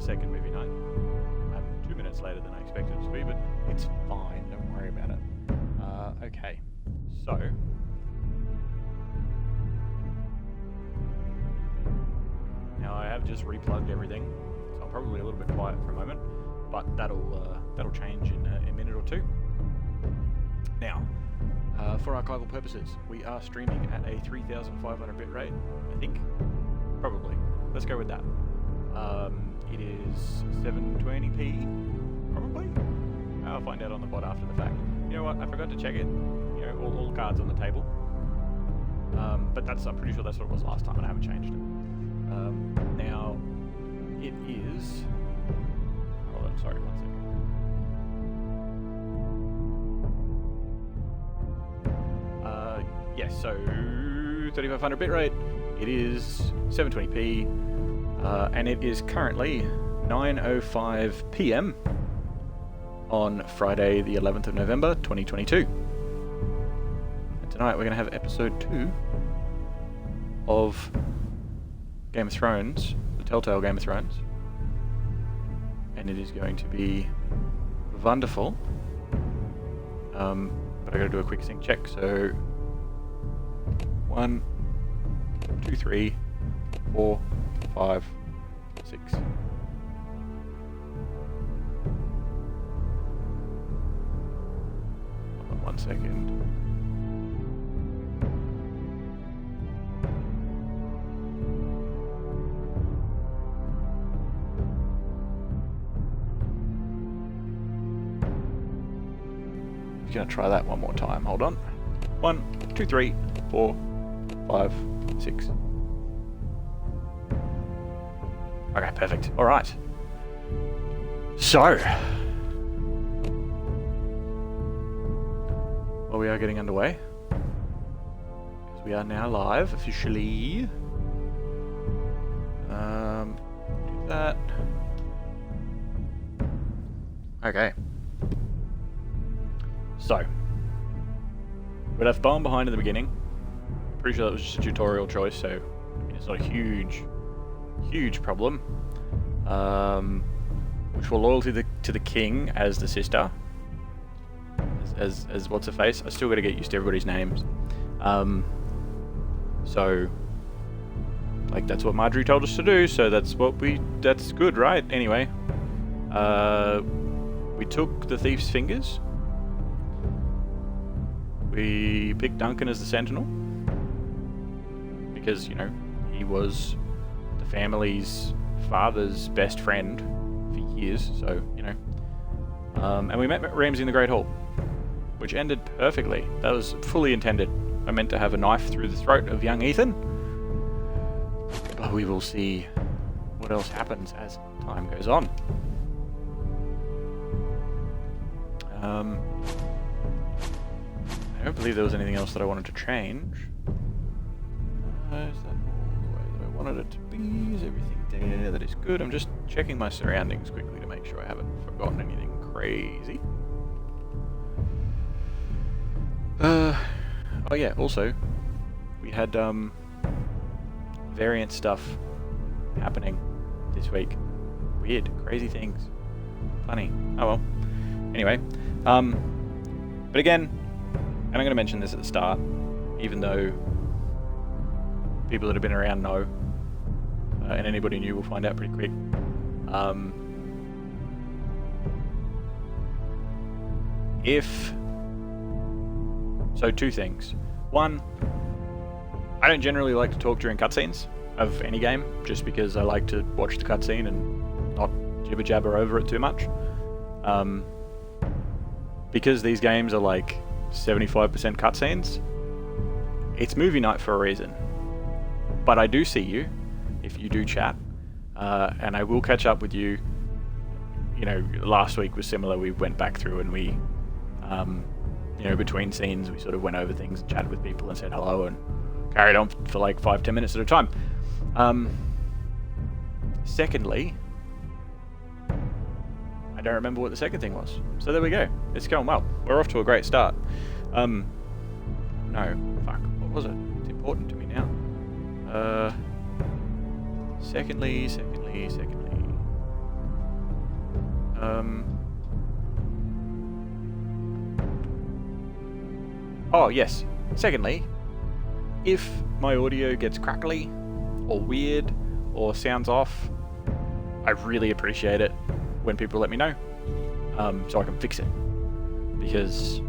second movie night. I'm 2 minutes later than I expected it to be, but it's fine. Don't worry about it. Okay, so now I have just replugged everything, so I'm probably a little bit quiet for a moment, but that'll change in a minute or two. Now, for archival purposes, we are streaming at a 3,500 bit rate, I think. Probably. Let's go with that. It is 720p, probably. I'll find out on the bot after the fact. You know what? I forgot to check it. You know, all cards on the table. But I'm pretty sure that's what it was last time, and I haven't changed it. Now, it is. Hold on, sorry, 1 second. Yes, so 3,500 bit rate. It is 720p, and it is currently 9:05 p.m. on Friday, the 11th of November, 2022. And tonight we're going to have episode 2 of Game of Thrones, the Telltale Game of Thrones, and it is going to be wonderful. But I got to do a quick sync check. So 1, 2, 3, 4, 5, 6. Hold on 1 second. I'm gonna try that one more time. Hold on. 1, 2, 3, 4, 5, 6. Okay, perfect. All right. So, well, we are getting underway because we are now live officially. Do that. Okay. So, we left Bowen behind in the beginning. Pretty sure that was just a tutorial choice, so I mean, it's not a huge problem. Which will loyalty to the king as the sister, as what's her face. I still got to get used to everybody's names. So, like, that's what Marjorie told us to do. So that's good, right? Anyway, we took the thief's fingers. We picked Duncan as the Sentinel because, you know, he was the family's father's best friend for years, so, you know. And we met Ramsay in the Great Hall, which ended perfectly. That was fully intended. I meant to have a knife through the throat of young Ethan, but we will see what else happens as time goes on. I don't believe there was anything else that I wanted to change. Is that all the way that I wanted it to be? Is everything there? That is good. I'm just checking my surroundings quickly to make sure I haven't forgotten anything crazy. Oh yeah, also, we had variant stuff happening this week. Weird, crazy things. Funny. Oh well. Anyway, but again, and I'm going to mention this at the start, even though people that have been around know, and anybody new will find out pretty quick. So two things. One, I don't generally like to talk during cutscenes of any game, just because I like to watch the cutscene and not jibber jabber over it too much. Because these games are like 75% cutscenes, it's movie night for a reason. But I do see you if you do chat, and I will catch up with you. You know, last week was similar. We went back through and we, you know, between scenes, we sort of went over things and chatted with people and said hello and carried on for like 5-10 minutes at a time. Secondly, I don't remember what the second thing was. So there we go. It's going well. We're off to a great start. No, fuck. What was it? It's important to me now. Secondly. Oh, yes. Secondly, if my audio gets crackly, or weird, or sounds off, I really appreciate it when people let me know, so I can fix it. Because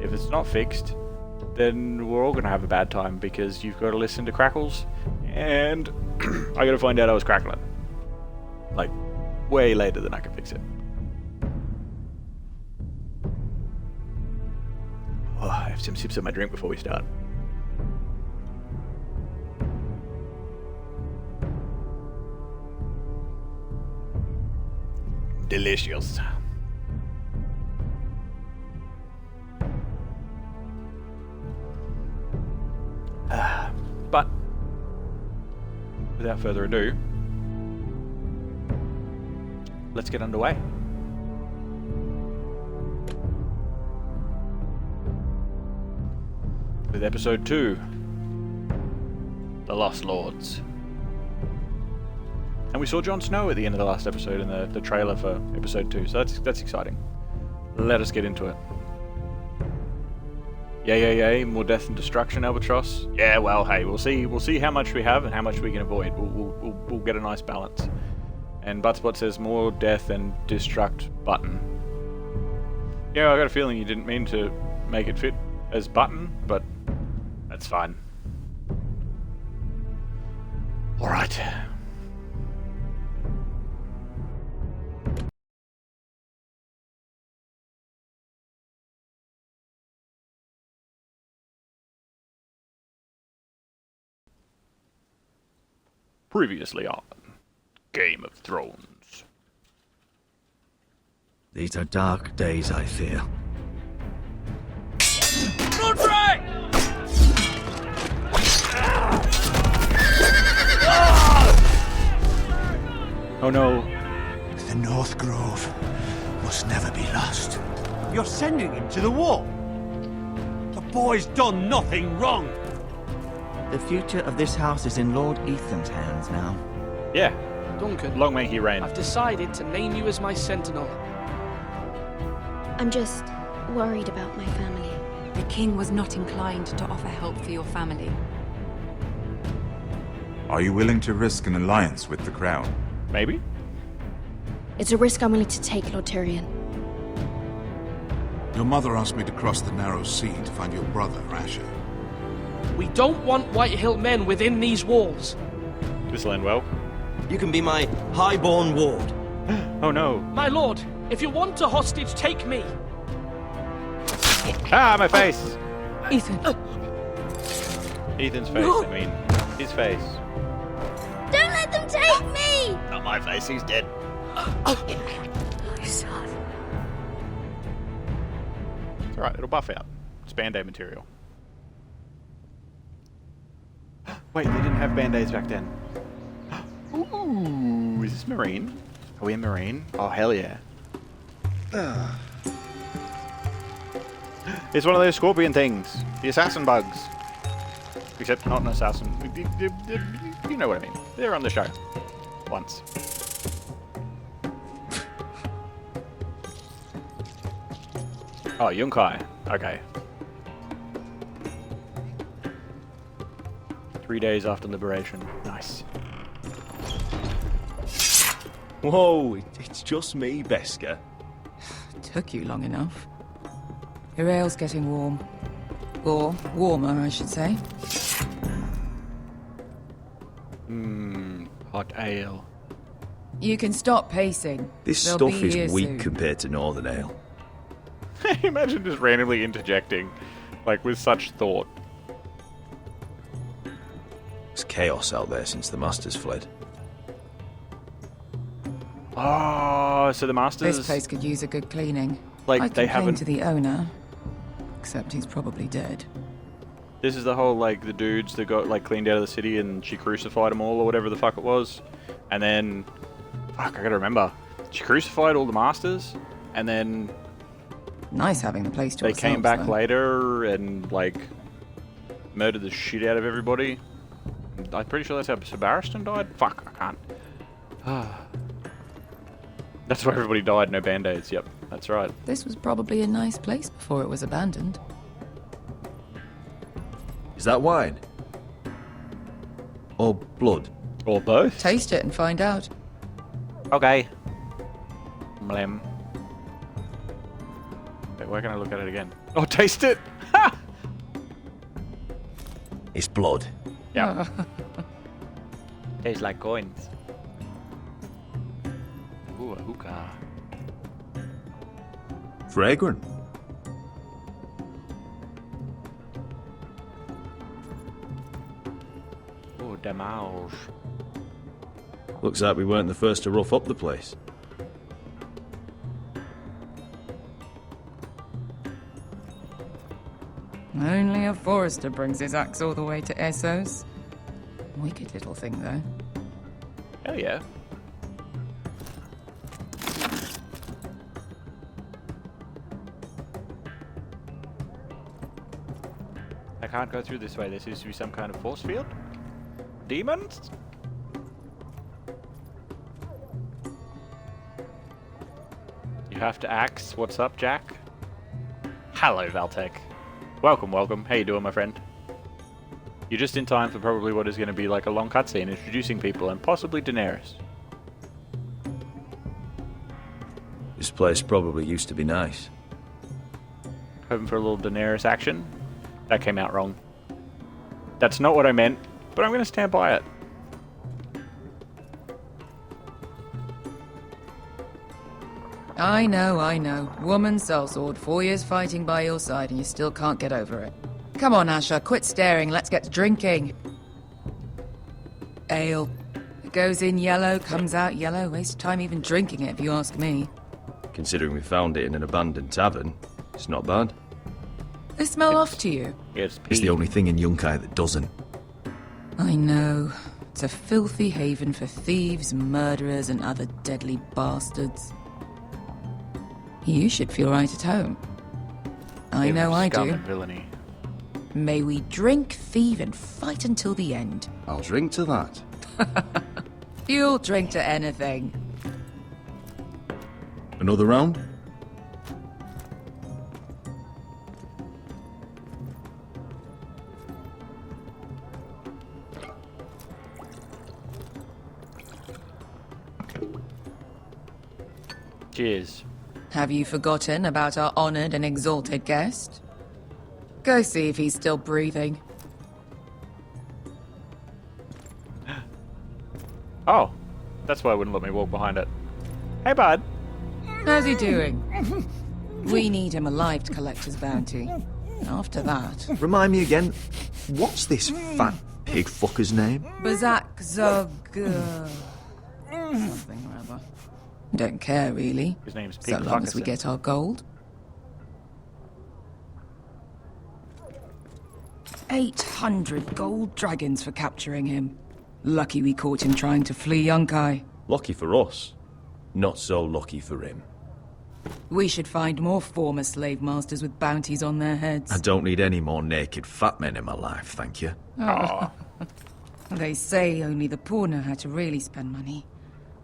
if it's not fixed, then we're all going to have a bad time, because you've got to listen to crackles, and I got to find out I was crackling. Like, way later than I can fix it. Oh, I have some sips of my drink before we start. Delicious. But without further ado, let's get underway. With episode 2, The Lost Lords. And we saw Jon Snow at the end of the last episode in the trailer for episode 2, so that's exciting. Let us get into it. Yay, more death and destruction, Albatross. Yeah, well, hey, we'll see how much we have and how much we can avoid. We'll get a nice balance. And Butspot says more death and destruct button. Yeah, I got a feeling you didn't mean to make it fit as button, but that's fine. Alright. Previously on Game of Thrones. These are dark days, I fear. Roderick! Oh no. The North Grove must never be lost. You're sending him to the war? The boy's done nothing wrong. The future of this house is in Lord Ethan's hands now. Yeah, Duncan, long may he reign. I've decided to name you as my sentinel. I'm just worried about my family. The king was not inclined to offer help for your family. Are you willing to risk an alliance with the Crown? Maybe? It's a risk I'm willing to take, Lord Tyrion. Your mother asked me to cross the narrow sea to find your brother, Asher. We don't want Whitehill men within these walls. This'll end well. You can be my highborn ward. Oh no. My lord, if you want a hostage, take me. Ah, my face! Ethan, Ethan's face, I mean. His face. Don't let them take me! Not my face, he's dead. my son. It's alright, it'll buff out. It's Band-Aid material. Wait, they didn't have Band-Aids back then. Ooh, is this Marine? Are we in Marine? Oh, hell yeah. It's one of those scorpion things. The assassin bugs. Except not an assassin. You know what I mean. They're on the show. Once. Oh, Yunkai. Okay. 3 days after liberation. Nice. Whoa, it's just me, Beskar. Took you long enough. Your ale's getting warm. Or warmer, I should say. Hot ale. You can stop pacing. This They'll stuff be here is weak soon. compared to Northern Ale. Imagine just randomly interjecting, like, with such thought. There's chaos out there since the Masters fled. Oh, so the Masters... This place could use a good cleaning. Like, I they complained haven't... to the owner, except he's probably dead. This is the whole, like, the dudes that got, like, cleaned out of the city and she crucified them all or whatever the fuck it was. And then... Fuck, I gotta remember. She crucified all the Masters, and then... Nice having the place to They ourselves, came back though. later and, like, murdered the shit out of everybody. I'm pretty sure that's how Sebaristan died. Fuck, I can't. That's why everybody died, no band-aids. Yep, that's right. This was probably a nice place before it was abandoned. Is that wine? Or blood? Or both. Taste it and find out. Okay. Mlem. Wait, where can I look at it again? Oh, taste it! Ha! It's blood. Yeah. Tastes like coins. Ooh, a hookah. Fragrant. Ooh, damage. Looks like we weren't the first to rough up the place. Only a forester brings his axe all the way to Essos. Wicked little thing, though. Hell yeah. I can't go through this way. There seems to be some kind of force field. Demons? You have to axe. What's up, Jack? Hello, Valtech. Welcome, welcome. How you doing, my friend? You're just in time for probably what is going to be like a long cutscene introducing people and possibly Daenerys. This place probably used to be nice. Hoping for a little Daenerys action. That came out wrong. That's not what I meant, but I'm going to stand by it. I know. Woman sellsword, 4 years fighting by your side and you still can't get over it. Come on, Asher, quit staring, let's get to drinking. Ale. It goes in yellow, comes out yellow. Waste time even drinking it, if you ask me. Considering we found it in an abandoned tavern, it's not bad. They smell off to you. It's It's the only thing in Yunkai that doesn't. I know. It's a filthy haven for thieves, murderers, and other deadly bastards. You should feel right at home. I know I Scum do. and villainy. May we drink, thieve, and fight until the end. I'll drink to that. You'll drink to anything. Another round? Cheers. Have you forgotten about our honored and exalted guest? Go see if he's still breathing. Oh, that's why I wouldn't let me walk behind it. Hey, bud. How's he doing? We need him alive to collect his bounty. After that, Remind me again, what's this fat pig fucker's name? Bazak Zog... something or other. Don't care, really. His name's So Pete long as we Fuckerson. get our gold. 800 gold dragons for capturing him. Lucky we caught him trying to flee Yunkai. Lucky for us. Not so lucky for him. We should find more former slave masters with bounties on their heads. I don't need any more naked fat men in my life, thank you. Aw. They say only the poor know how to really spend money.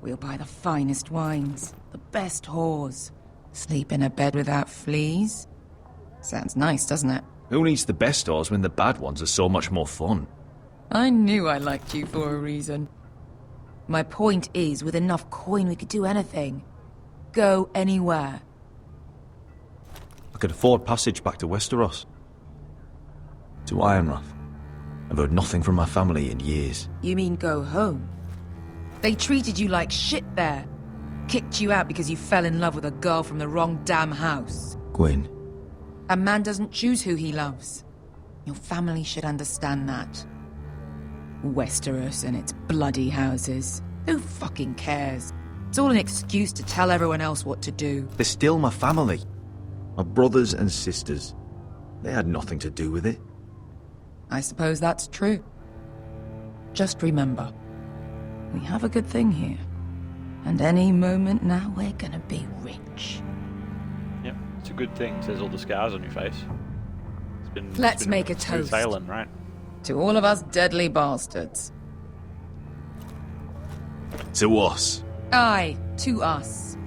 We'll buy the finest wines, the best whores, sleep in a bed without fleas. Sounds nice, doesn't it? Who needs the best stores when the bad ones are so much more fun? I knew I liked you for a reason. My point is, with enough coin we could do anything. Go anywhere. I could afford passage back to Westeros. To Ironrath. I've heard nothing from my family in years. You mean go home? They treated you like shit there. Kicked you out because you fell in love with a girl from the wrong damn house. Gwyn, A man doesn't choose who he loves. Your family should understand that. Westeros and its bloody houses. Who fucking cares? It's all an excuse to tell everyone else what to do. they're still my family. My brothers and sisters. They had nothing to do with it. I suppose that's true. Just remember, we have a good thing here. And any moment now we're gonna be rich. Yep, it's a good thing. Says all the scars on your face. It's been. Let's been make a smooth toast. Sailing, right? To all of us deadly bastards. To us. Aye, to us.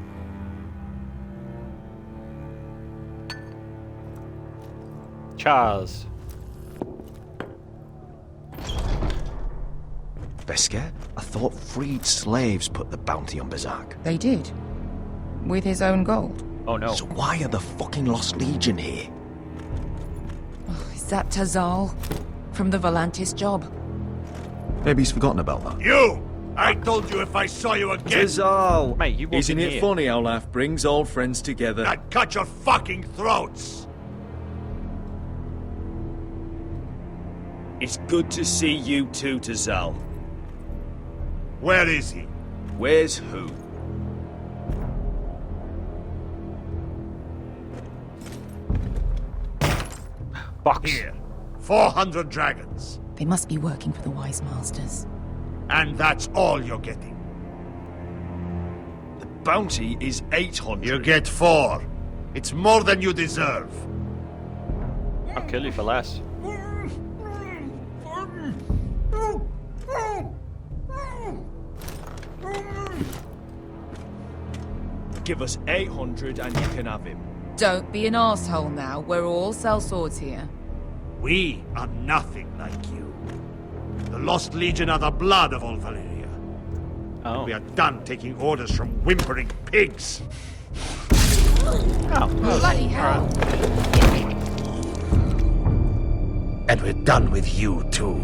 Charles. Beskar? I thought freed slaves put the bounty on Berserk. They did. With his own gold. Oh no. So why are the fucking Lost Legion here? Is that Tazal? From the Volantis job? Maybe he's forgotten about that. You! I told you if I saw you again, Tizal! Mate, you walked Isn't in it here. funny how life brings old friends together? I'd cut your fucking throats! It's good to see you too, Tizal. Where is he? Where's who? Box. Here. 400 dragons. They must be working for the Wise Masters. And that's all you're getting. The bounty is 800. You get 4. It's more than you deserve. I'll kill you for less. Give us 800 and you can have him. Don't be an asshole now. We're all sellswords here. We are nothing like you. The Lost Legion are the blood of old Valyria. Oh. We are done taking orders from whimpering pigs. Oh. Bloody hell. And we're done with you too.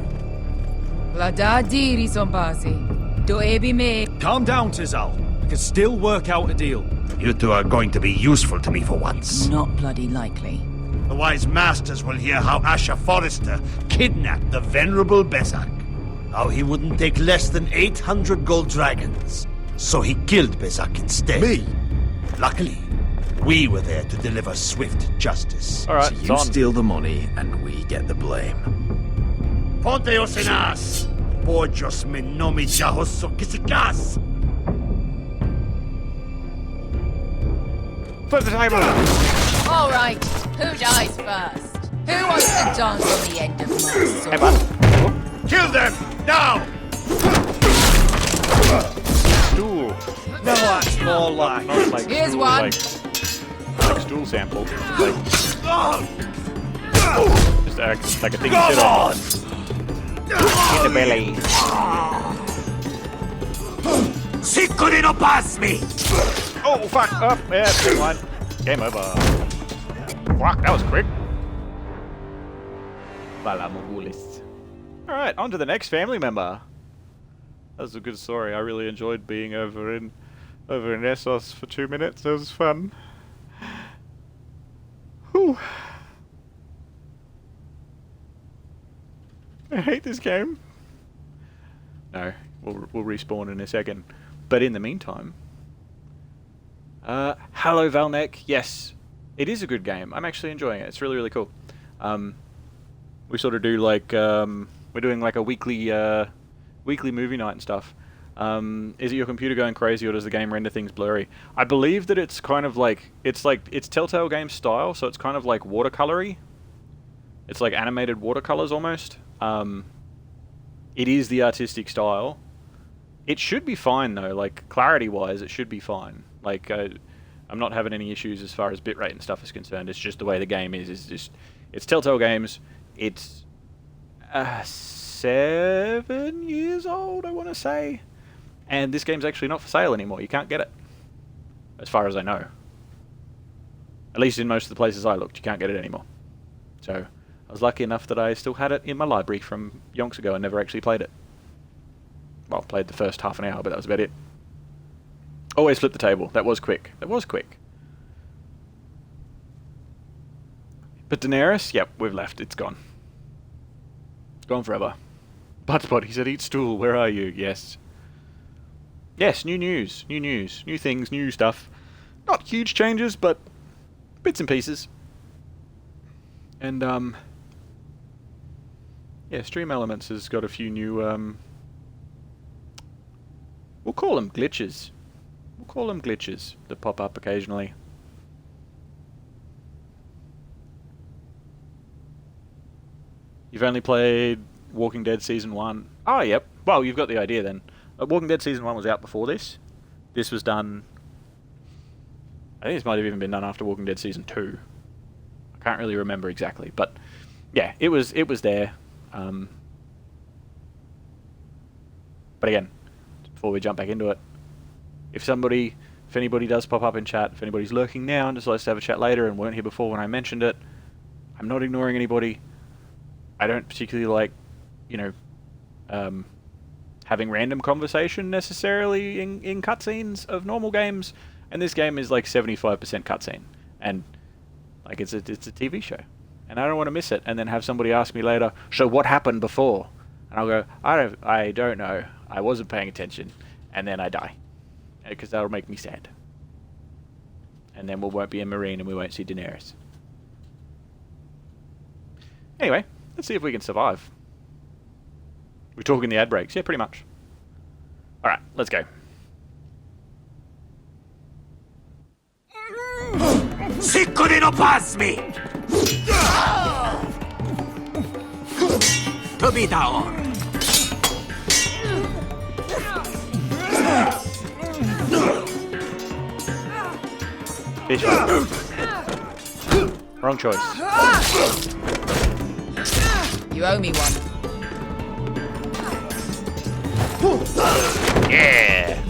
Vlada diri sombazi. Do ebi me. Calm down, Tizal. We can still work out a deal. You two are going to be useful to me for once. Not bloody likely. The Wise Masters will hear how Asher Forrester kidnapped the venerable Besak. How he wouldn't take less than 800 gold dragons. So he killed Besak instead. Me? Luckily, we were there to deliver swift justice. Alright, So it's you on. steal the money and we get the blame. Ponteos en as! Pojos me nomi jahoso kisikas! Flip the table! All right. Who dies first? Who wants to dance on the end of my sword? Hey, bud. Kill them! Now! Stool. No, that's more like. Not like Here's stool, one. like stool sample. Like, just like a thing you Come sit on! in the belly. Sikurino pass me! Oh, fuck! Up! Yeah, big one. Game over. Fuck, that was quick. Vala Mogulis. Alright, on to the next family member. That was a good story. I really enjoyed being over in Essos for 2 minutes. It was fun. Whew. I hate this game. No, we'll respawn in a second. But in the meantime... hello Valnek. Yes, it is a good game. I'm actually enjoying it. It's really, really cool. We sort of do like... we're doing like a weekly movie night and stuff. Is it your computer going crazy or does the game render things blurry? I believe that it's kind of like... It's Telltale game style, so it's kind of like watercolory. It's like animated watercolors almost. It is the artistic style. It should be fine though, like clarity-wise, it should be fine. Like, I'm not having any issues as far as bitrate and stuff is concerned. It's just the way the game is. It's Telltale Games. It's 7 years old, I want to say. And this game's actually not for sale anymore. You can't get it. As far as I know. At least in most of the places I looked, you can't get it anymore. So, I was lucky enough that I still had it in my library from yonks ago and never actually played it. Well, played the first half an hour, but that was about it. Always flip the table. That was quick. That was quick. But Daenerys, yep, we've left. It's gone. It's gone forever. Buttspot, he said, eat stool. Where are you? Yes. Yes, new news. New news. New things, new stuff. Not huge changes, but bits and pieces. And, yeah, Stream Elements has got a few new, we'll call them glitches. We'll call them glitches that pop up occasionally. You've only played Walking Dead Season 1. Oh, yep. Well, you've got the idea then. Walking Dead Season 1 was out before this. This was done... I think this might have even been done after Walking Dead Season 2. I Can't really remember exactly, but yeah, it was there. But again, before we jump back into it, if anybody does pop up in chat, if anybody's lurking now and decides to have a chat later and weren't here before when I mentioned it, I'm not ignoring anybody. I don't particularly like, having random conversation necessarily in cutscenes of normal games, and this game is like 75% cutscene, and like it's a TV show, and I don't want to miss it and then have somebody ask me later, so what happened before? And I'll go, I don't know, I wasn't paying attention, and then I die, because that'll make me sad, and then we won't be in Marine and we won't see Daenerys. Anyway, let's see if we can survive. We're talking the ad breaks. Yeah, pretty much. Alright, let's go. Sicurino pasmi! Tobidaor! Bitch. Wrong choice. You owe me one. Yeah!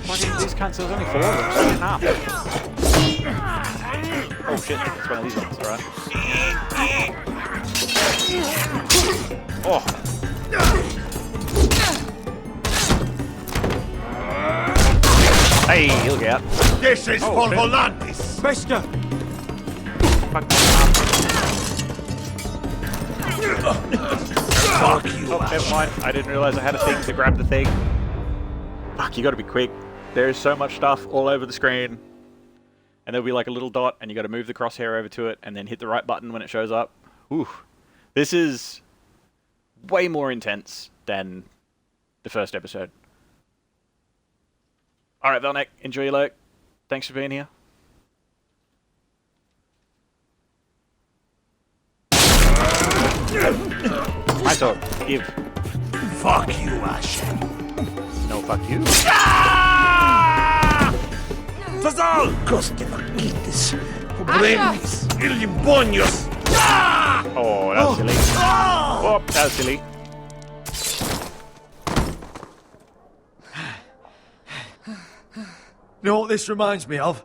Fucking these cunts, there was only 4 of them, so enough. Oh shit, it's one of these ones, alright. Oh! Hey, look out. This is for shit. Volantis! Bester! Fuck. Fuck you, Oh, never mind. I didn't realize I had a thing to grab the thing. Fuck, you gotta be quick. There's so much stuff all over the screen. And there'll be like a little dot, and you gotta move the crosshair over to it, and then hit the right button when it shows up. Ooh. This is way more intense than the first episode. Alright, Velnek, enjoy your lurk. Thanks for being here. My sword, give. Fuck you, Ash. No, fuck you. Fazal! Coste vaquitis. Pobremis. Ilibonios. Oh, that was silly. Oh, that was silly. You know what this reminds me of?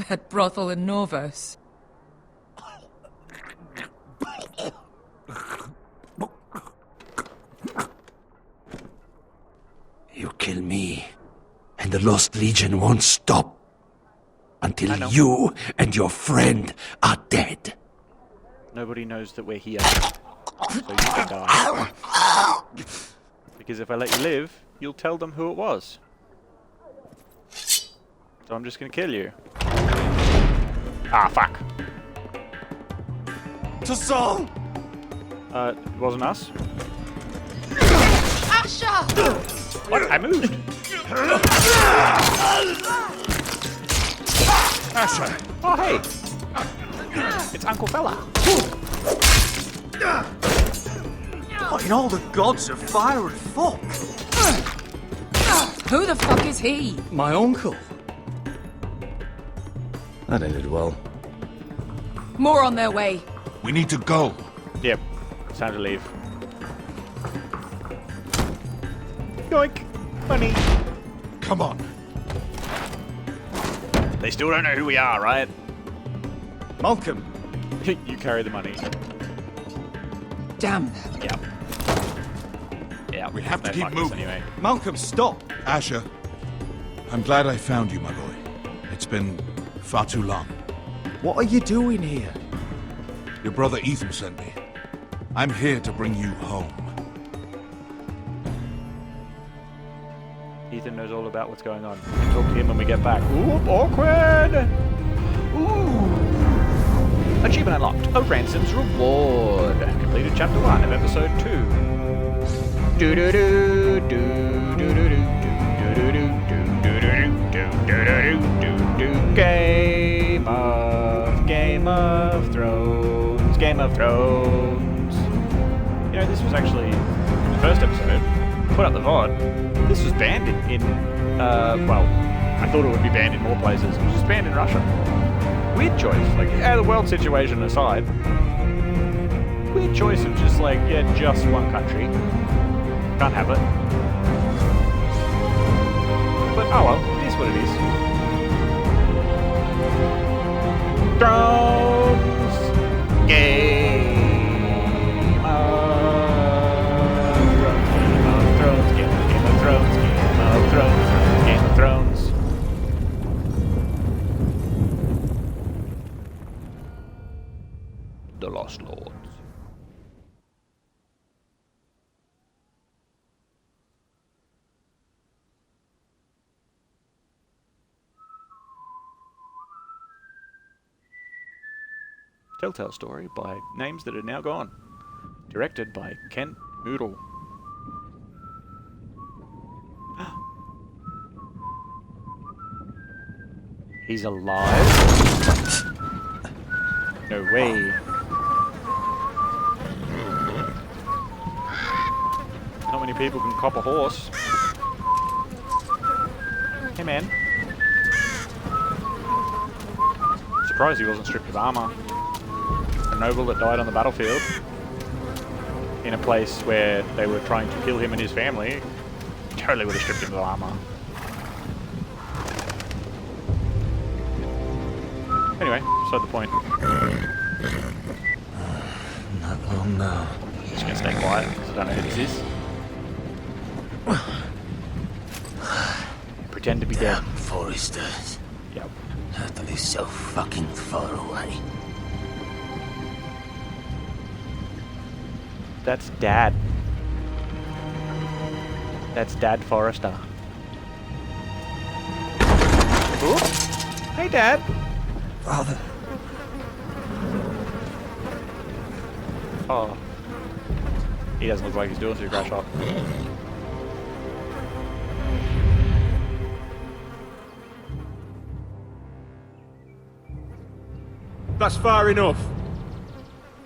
That brothel in Norvos. You kill me, and the Lost Legion won't stop I until know. you and your friend are dead. Nobody knows that we're here, so you can die. Because if I let you live, you'll tell them who it was. So I'm just gonna kill you. Ah, fuck. Tassal! It wasn't us. Asha! What? I moved. Asher! Oh, hey. It's Uncle Fella. What in all the gods of fire and fuck? Who the fuck is he? My uncle. That ended well. More on their way. We need to go. Yep. It's time to leave. Yoink. Money. Come on. They still don't know who we are, right? Malcolm. You carry the money. Damn. Yep. Yeah, We have to keep moving. Anyway. Malcolm, stop. Asher, I'm glad I found you, my boy. It's been far too long. What are you doing here? Your brother Ethan sent me. I'm here to bring you home. Ethan knows all about what's going on. We can talk to him when we get back. Ooh, awkward! Ooh! Achievement unlocked. A Ransom's Reward. Completed Chapter 1 of Episode 2. Do-do-do, do-do-do-do, do-do-do-do, Game of Thrones. Game of Thrones. You know, this was actually the first episode. Put up the VOD. This was banned in well, I thought it would be banned in more places. It was just banned in Russia. weird choice. Like, the world situation aside, weird choice of just like, yeah, just one country. Can't have it. But oh well, it is what it is. Drones! Game of Thrones, Game of Thrones, Game of Thrones, Game of Thrones. The Lost Lords. Telltale story by names that are now gone. Directed by Kent Moodle. He's alive? No way. Not many people can cop a horse. Hey man. Surprised he wasn't stripped of armor. A noble that died on the battlefield in a place where they were trying to kill him and his family totally would have stripped him of armor. Anyway, beside the point. Not long now. Just gonna stay quiet because I don't know who this is. Pretend to be dead. Damn Foresters. Yep. Earth is so fucking far away. That's Dad. That's Dad Forrester. Ooh. Hey, Dad. Father. Oh. He doesn't look like he's doing too great shot. That's far enough.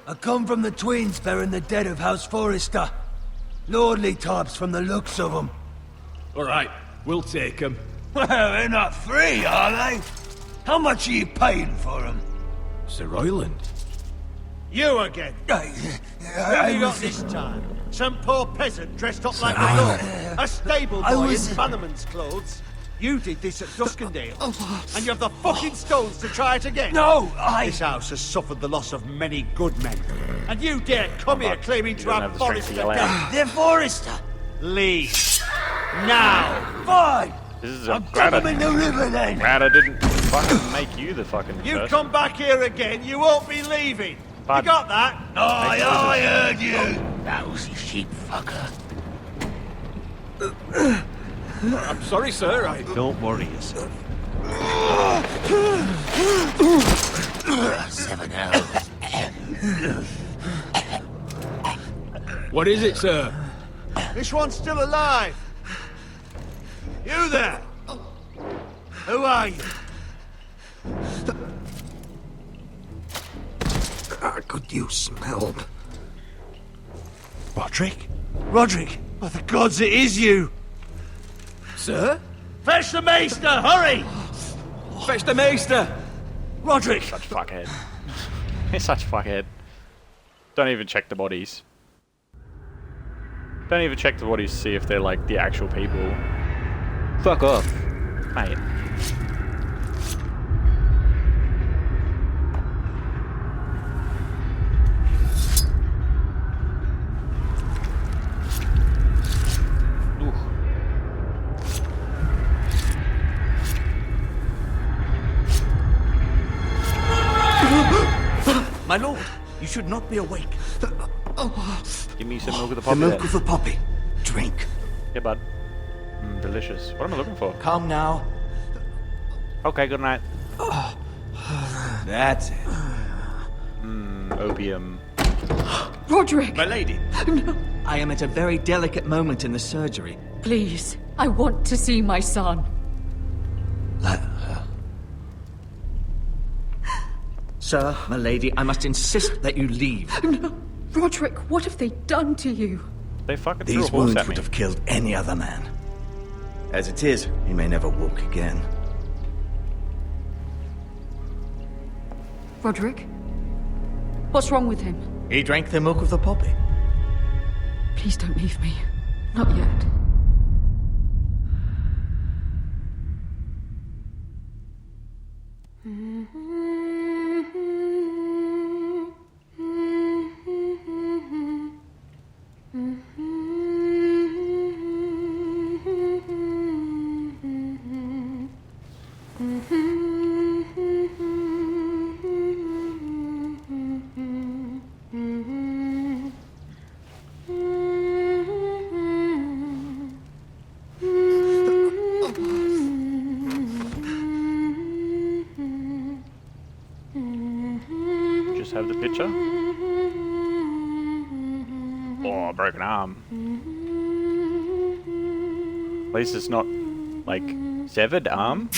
I come from the Twins bearing the dead of House Forrester. Lordly types from the looks of them. All right, we'll take them. Well, they're not free, are they? How much are you paying for them? Sir Royland. You again. What have you got this time? Some poor peasant dressed up like a dog. A stable boy in Bannerman's clothes. You did this at Duskendale, and you have the fucking stones to try it again. No, This house has suffered the loss of many good men, and you dare come here claiming to have Forrester dead. They're Forrester. Leave now. Fine. This is I'll dump them in the river then. Glad I didn't fucking make you the fucking You person. come back here again, you won't be leaving. Pardon? You got that? I heard you. Lousy sheep fucker. I'm sorry, sir. Don't worry yourself. 7 hours. What is it, sir? This one's still alive. You there? Who are you? Could you smell? Roderick? Roderick! By the gods, it is you! Sir? Fetch the maester, hurry! Fetch the maester! Roderick! Such fuckhead. He's such fuckhead. Don't even check the bodies. Don't even check the bodies to see if they're like the actual people. Fuck off, mate. My lord, you should not be awake. Give me some milk of the The poppy. milk then. of the poppy. Drink. Yeah, bud. Delicious. What am I looking for? Calm now. Okay, good night. That's it. Opium. Roderick! My lady. No, I am at a very delicate moment in the surgery. please. I want to see my son. Let her. Sir, my lady, I must insist that you leave. No. Roderick, what have they done to you? They fucking threw a These horse wounds at me. would have killed any other man. As it is, he may never walk again. Roderick? What's wrong with him? He drank the milk of the poppy. Please don't leave me. Not yet. Just have the picture. Oh, broken arm. At least it's not, like, severed arm.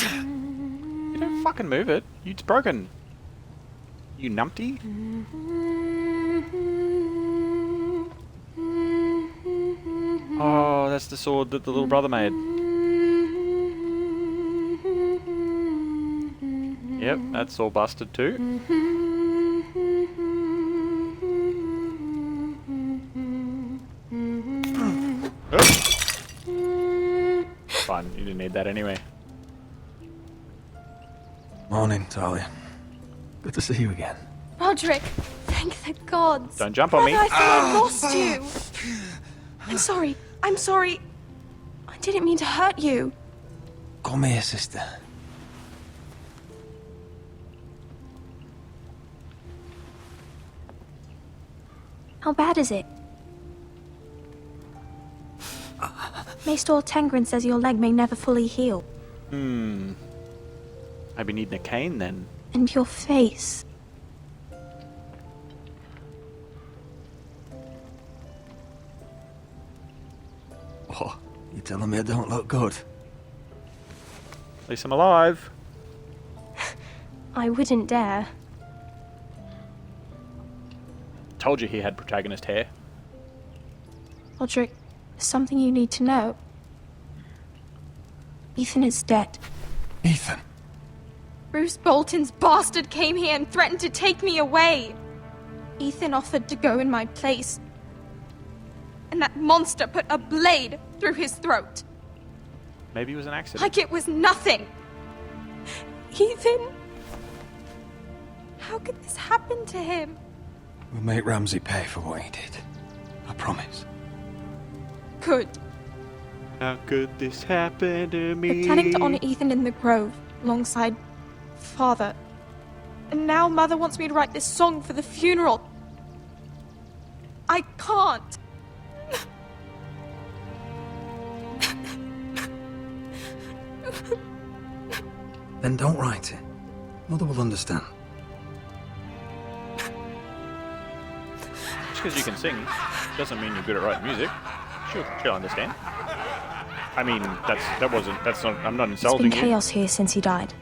You don't fucking move it. It's broken. You numpty. Oh, that's the sword that the little brother made. Yep, that's all busted too. Fine, you didn't need that anyway. Morning, Talia. Good to see you again. Roderick, thank the gods. Don't jump on me. Brother, I thought I lost you. I'm sorry. I'm sorry. I didn't mean to hurt you. Come here, sister. How bad is it? Maester Tengrin says your leg may never fully heal. I'd be needing a cane then. And your face. Oh, you telling me I don't look good? At least I'm alive. I wouldn't dare. Told you he had protagonist hair. Roderick, there's something you need to know. Ethan is dead. Ethan? Bruce Bolton's bastard came here and threatened to take me away. Ethan offered to go in my place. And that monster put a blade through his throat. Maybe it was an accident. Like it was nothing. Ethan? How could this happen to him? We'll make Ramsay pay for what he did. I promise. Good. How could this happen to me? Pretending to honor Ethan in the grove, alongside Father. And now Mother wants me to write this song for the funeral. I can't. Then don't write it. Mother will understand. Just because you can sing doesn't mean you're good at writing music. She'll understand. I mean, that's not, I'm not There's insulting been you. chaos here since he died.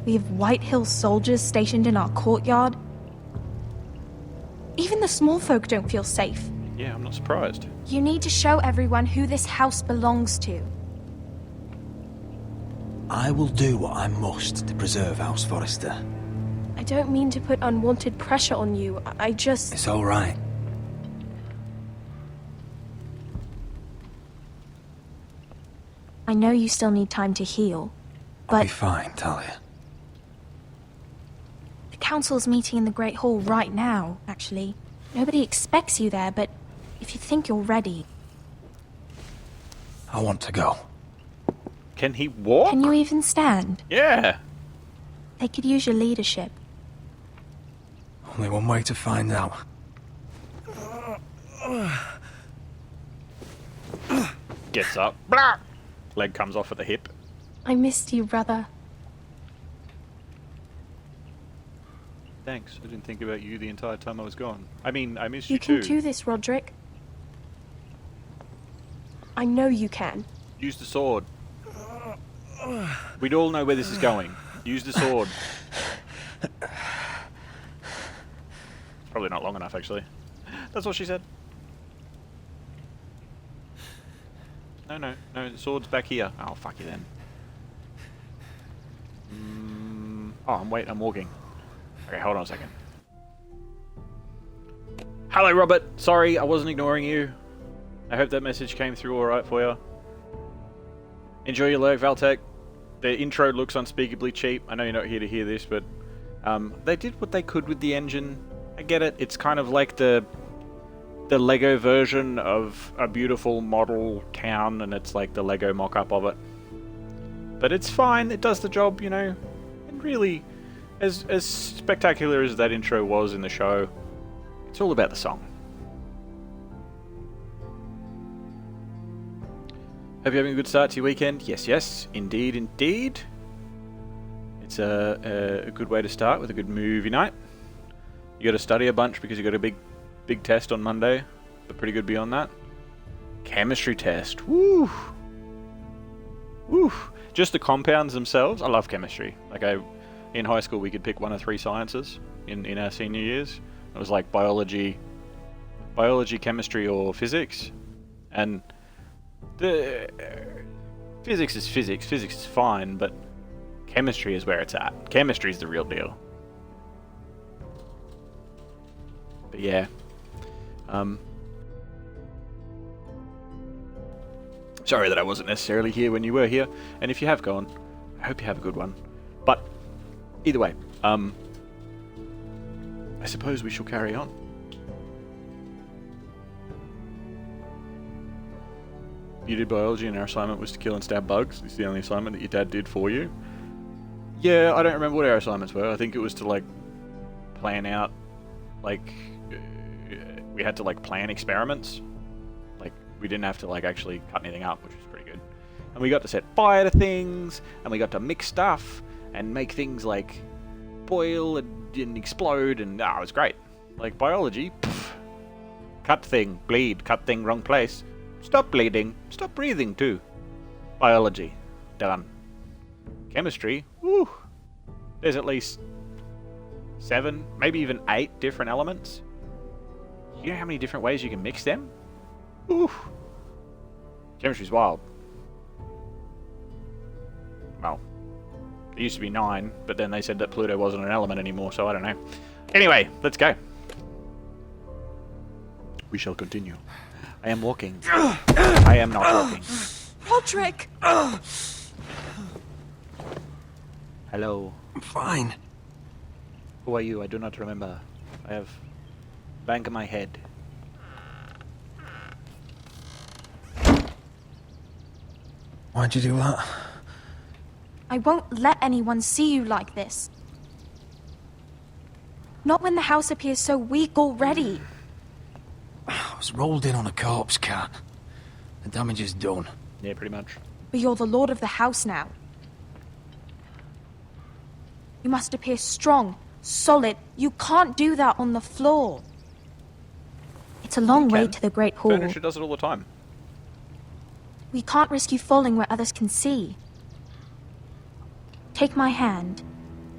We have White Hill soldiers stationed in our courtyard. Even the small folk don't feel safe. Yeah, I'm not surprised. You need to show everyone who this house belongs to. I will do what I must to preserve House Forrester. I don't mean to put unwanted pressure on you. I just... It's all right. I know you still need time to heal, I'll but be fine, Talia. the council's meeting in the Great Hall right now, actually. Nobody expects you there, but if you think you're ready... I want to go. Can he walk? Can you even stand? Yeah. They could use your leadership. Only one way to find out. Gets up. Blah! Leg comes off at the hip. I missed you, brother. Thanks. I didn't think about you the entire time I was gone. I mean, I missed you You can too. do this, Roderick. I know you can. Use the sword. We'd all know where this is going. Use the sword. Probably not long enough, actually. That's what she said. No, the sword's back here. Oh, fuck you then. Oh, I'm walking. Okay, hold on a second. Hello, Robert. Sorry, I wasn't ignoring you. I hope that message came through alright for you. Enjoy your lurk, Valtech. The intro looks unspeakably cheap. I know you're not here to hear this, but they did what they could with the engine. I get it. It's kind of like the Lego version of a beautiful model town, and it's like the Lego mock-up of it. But it's fine. It does the job, you know. And really, as spectacular as that intro was in the show, it's all about the song. Hope you're having a good start to your weekend. Yes, indeed, indeed. It's a good way to start with a good movie night. You got to study a bunch because you got a big test on Monday, but pretty good beyond that. Chemistry test. Woo! Just the compounds themselves. I love chemistry. Like in high school, we could pick one of 3 sciences in our senior years. It was like biology, chemistry, or physics, and the physics is physics. Physics is fine, but chemistry is where it's at. Chemistry is the real deal. But yeah, sorry that I wasn't necessarily here when you were here, and if you have gone, I hope you have a good one. But either way, I suppose we shall carry on. You did biology and our assignment was to kill and stab bugs. It's the only assignment that your dad did for you. Yeah, I don't remember what our assignments were. I think it was to like plan out, like we had to like plan experiments. Like we didn't have to like actually cut anything up, which was pretty good. And we got to set fire to things, and we got to mix stuff and make things like boil and explode, and it was great. Like biology, cut thing, bleed, cut thing, wrong place. Stop bleeding. Stop breathing, too. Biology. Done. Chemistry. Woo. There's at least 7, maybe even 8 different elements. You know how many different ways you can mix them? Woo. Chemistry's wild. Well, it used to be 9, but then they said that Pluto wasn't an element anymore, so I don't know. Anyway, let's go. We shall continue. I am walking. I am not walking. Roderick! Hello. I'm fine. Who are you? I do not remember. I have bang in my head. Why'd you do that? I won't let anyone see you like this. Not when the house appears so weak already. I was rolled in on a corpse, Cat. The damage is done. Yeah, pretty much. But you're the lord of the house now. You must appear strong, solid. You can't do that on the floor. It's a long way to the Great Hall. Furniture does it all the time. We can't risk you falling where others can see. Take my hand.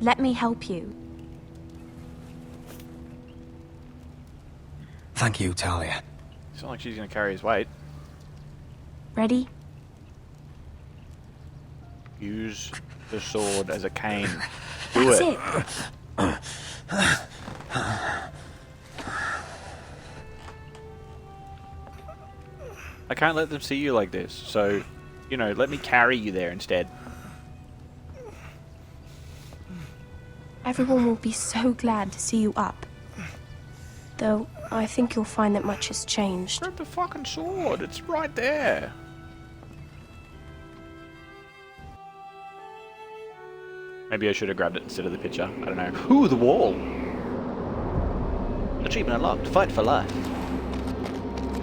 Let me help you. Thank you, Talia. It's not like she's going to carry his weight. Ready? Use the sword as a cane. Do it. I can't let them see you like this, so, you know, let me carry you there instead. Everyone will be so glad to see you up. Though, I think you'll find that much has changed. Grab the fucking sword, it's right there. Maybe I should have grabbed it instead of the picture. I don't know. Ooh, the wall! Achievement unlocked. Fight for life.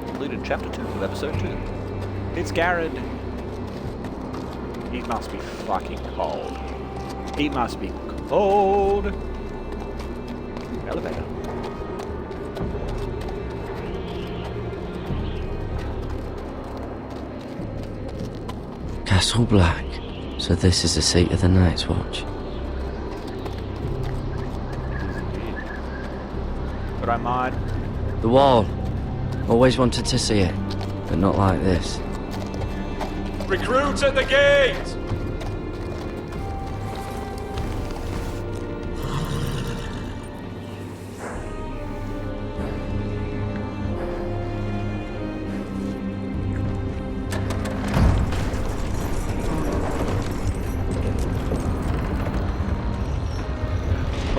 Completed chapter 2 of episode 2. It's Garrett. He must be fucking cold. He must be cold. Elevator. Castle Black. So this is the seat of the Night's Watch. But I might. The wall. Always wanted to see it, but not like this. Recruits at the gate!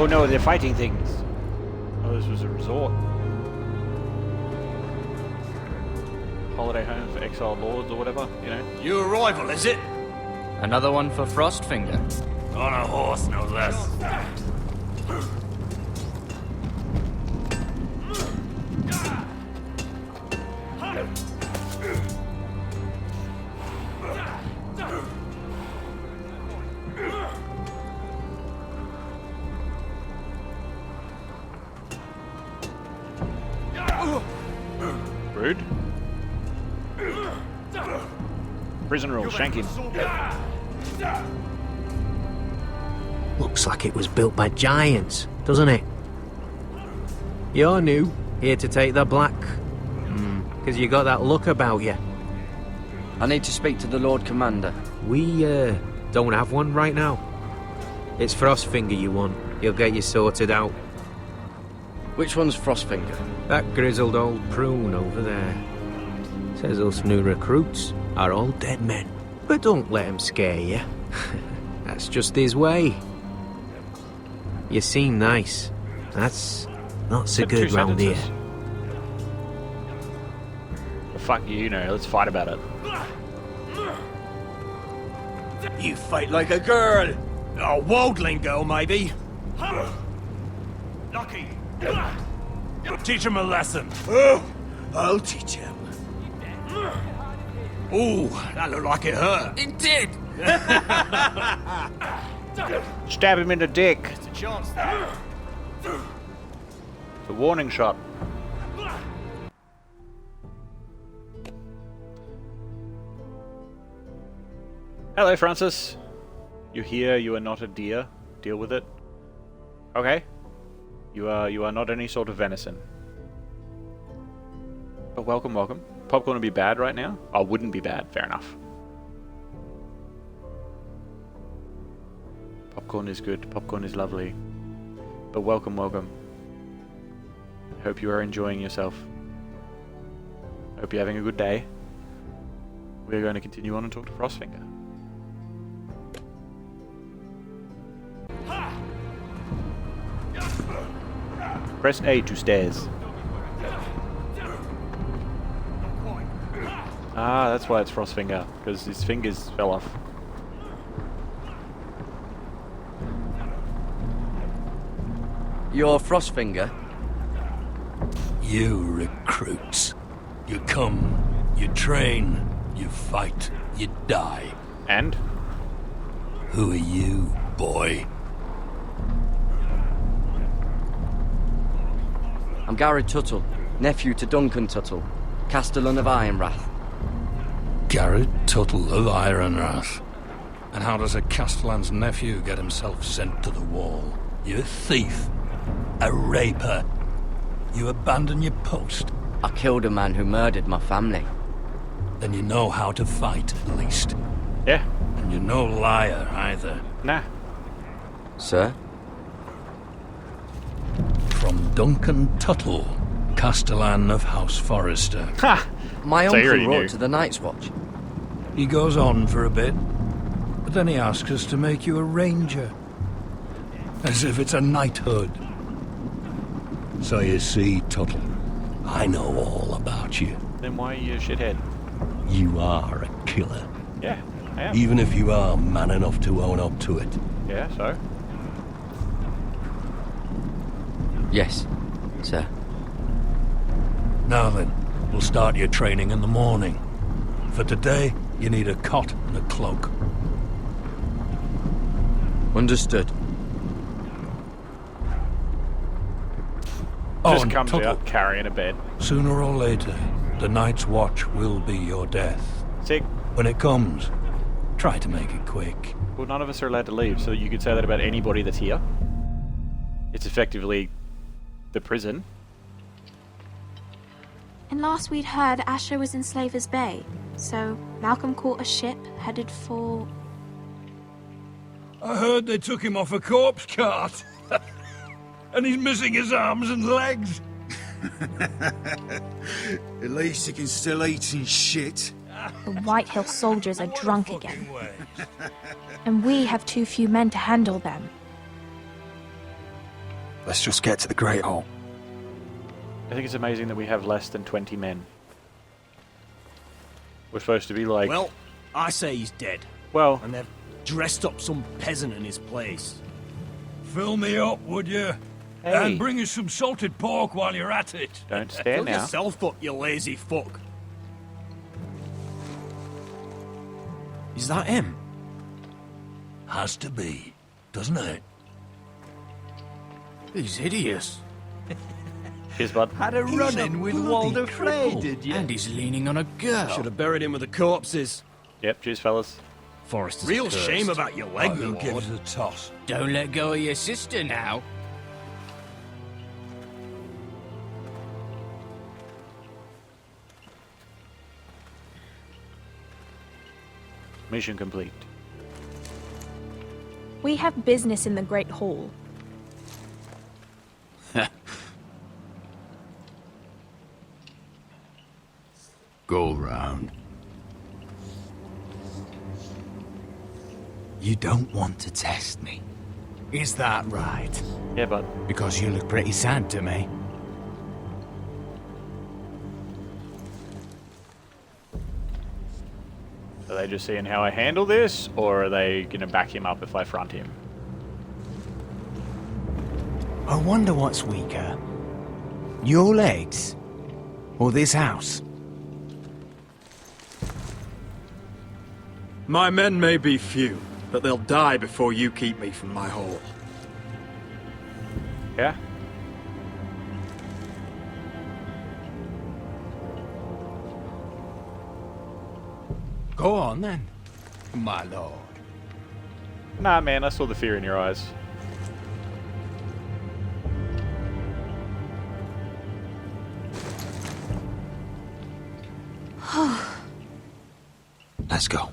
Oh no, they're fighting things. Oh, this was a resort. Holiday home for exiled lords or whatever, you know. New arrival, is it? Another one for Frostfinger. On a horse, no less. Rude. Prison rules, shank him. Looks like it was built by giants, doesn't it? You're new, here to take the black. Because you got that look about you. I need to speak to the Lord Commander. We, don't have one right now. It's Frostfinger you want. He'll get you sorted out. Which one's Frostfinger? That grizzled old prune over there. Says us new recruits are all dead men. But don't let him scare you. That's just his way. You seem nice. That's not so good round here. Well, fuck you, let's fight about it. You fight like a girl. A wildling girl, maybe. Lucky. Teach him a lesson. Oh, I'll teach him. Ooh, that looked like it hurt. It did! Stab him in the dick. It's a chance. It's a warning shot. Hello, Francis. You're here, you are not a deer. Deal with it. Okay. You are not any sort of venison. But welcome, welcome. Popcorn would be bad right now? Oh, wouldn't be bad. Fair enough. Popcorn is good. Popcorn is lovely. But welcome, welcome. Hope you are enjoying yourself. Hope you're having a good day. We're going to continue on and talk to Frostfinger. Press A to stairs. Ah, that's why it's Frostfinger, because his fingers fell off. You're Frostfinger? You recruits. You come, you train, you fight, you die. And? Who are you, boy? I'm Garrett Tuttle, nephew to Duncan Tuttle, Castellan of Ironrath. Garrett Tuttle of Ironrath. And how does a Castellan's nephew get himself sent to the wall? You a thief. A raper. You abandon your post. I killed a man who murdered my family. Then you know how to fight, at least. Yeah. And you're no liar, either. Nah. Sir? From Duncan Tuttle, Castellan of House Forrester. Ha! My uncle wrote to the Night's Watch. He goes on for a bit, but then he asks us to make you a ranger. As if it's a knighthood. So you see, Tuttle, I know all about you. Then why are you a shithead? You are a killer. Yeah, I am. Even if you are man enough to own up to it. Yeah, so? Yes, sir. Now then, we'll start your training in the morning. For today, you need a cot and a cloak. Understood. Just comes out carrying a bed. Sooner or later, the Night's Watch will be your death. Sick. When it comes, try to make it quick. Well, none of us are allowed to leave, so you could say that about anybody that's here. It's effectively the prison. And last we'd heard, Asher was in Slaver's Bay, so Malcolm caught a ship headed for... I heard they took him off a corpse cart. And he's missing his arms and legs. At least he can still eat and shit. The White Hill soldiers are drunk again. And we have too few men to handle them. Let's just get to the Great Hall. I think it's amazing that we have less than 20 men. We're supposed to be like... Well, I say he's dead. Well... And they've dressed up some peasant in his place. Fill me up, would you? Hey. And bring us some salted pork while you're at it. Don't stare Fill now. yourself up, you lazy fuck. Is that him? Has to be, doesn't it? He's hideous. Cheers, bud. Had a run-in with Walder Frey, did you? And he's leaning on a girl. Should have buried him with the corpses. Yep, cheers, fellas. Forrester's real cursed. Shame about your leg, I'll Lord. give it a toss. Don't let go of your sister now. Mission complete. We have business in the Great Hall. Go round. You don't want to test me. Is that right? Yeah, bud. Because you look pretty sad to me. Are they just seeing how I handle this, or are they going to back him up if I front him? I wonder what's weaker. Your legs? Or this house? My men may be few, but they'll die before you keep me from my hall. Yeah? Go on then, my lord. Nah, man, I saw the fear in your eyes. Let's go.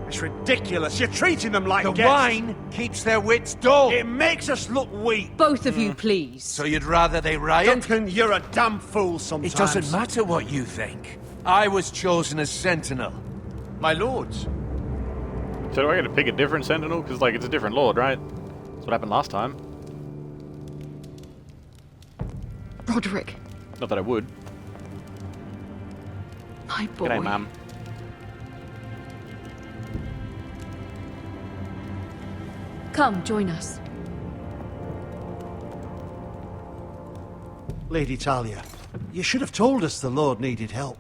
It's ridiculous. You're treating them like The guests. wine keeps their wits dull. It makes us look weak. Both of you, please. So you'd rather they riot? Duncan, you're a damn fool sometimes. It doesn't matter what you think. I was chosen as sentinel. My lords. So do I get to pick a different sentinel? Because, like, it's a different lord, right? That's what happened last time. Roderick, Not that I would. my boy. G'day, ma'am. Come, join us. Lady Talia, you should have told us the Lord needed help.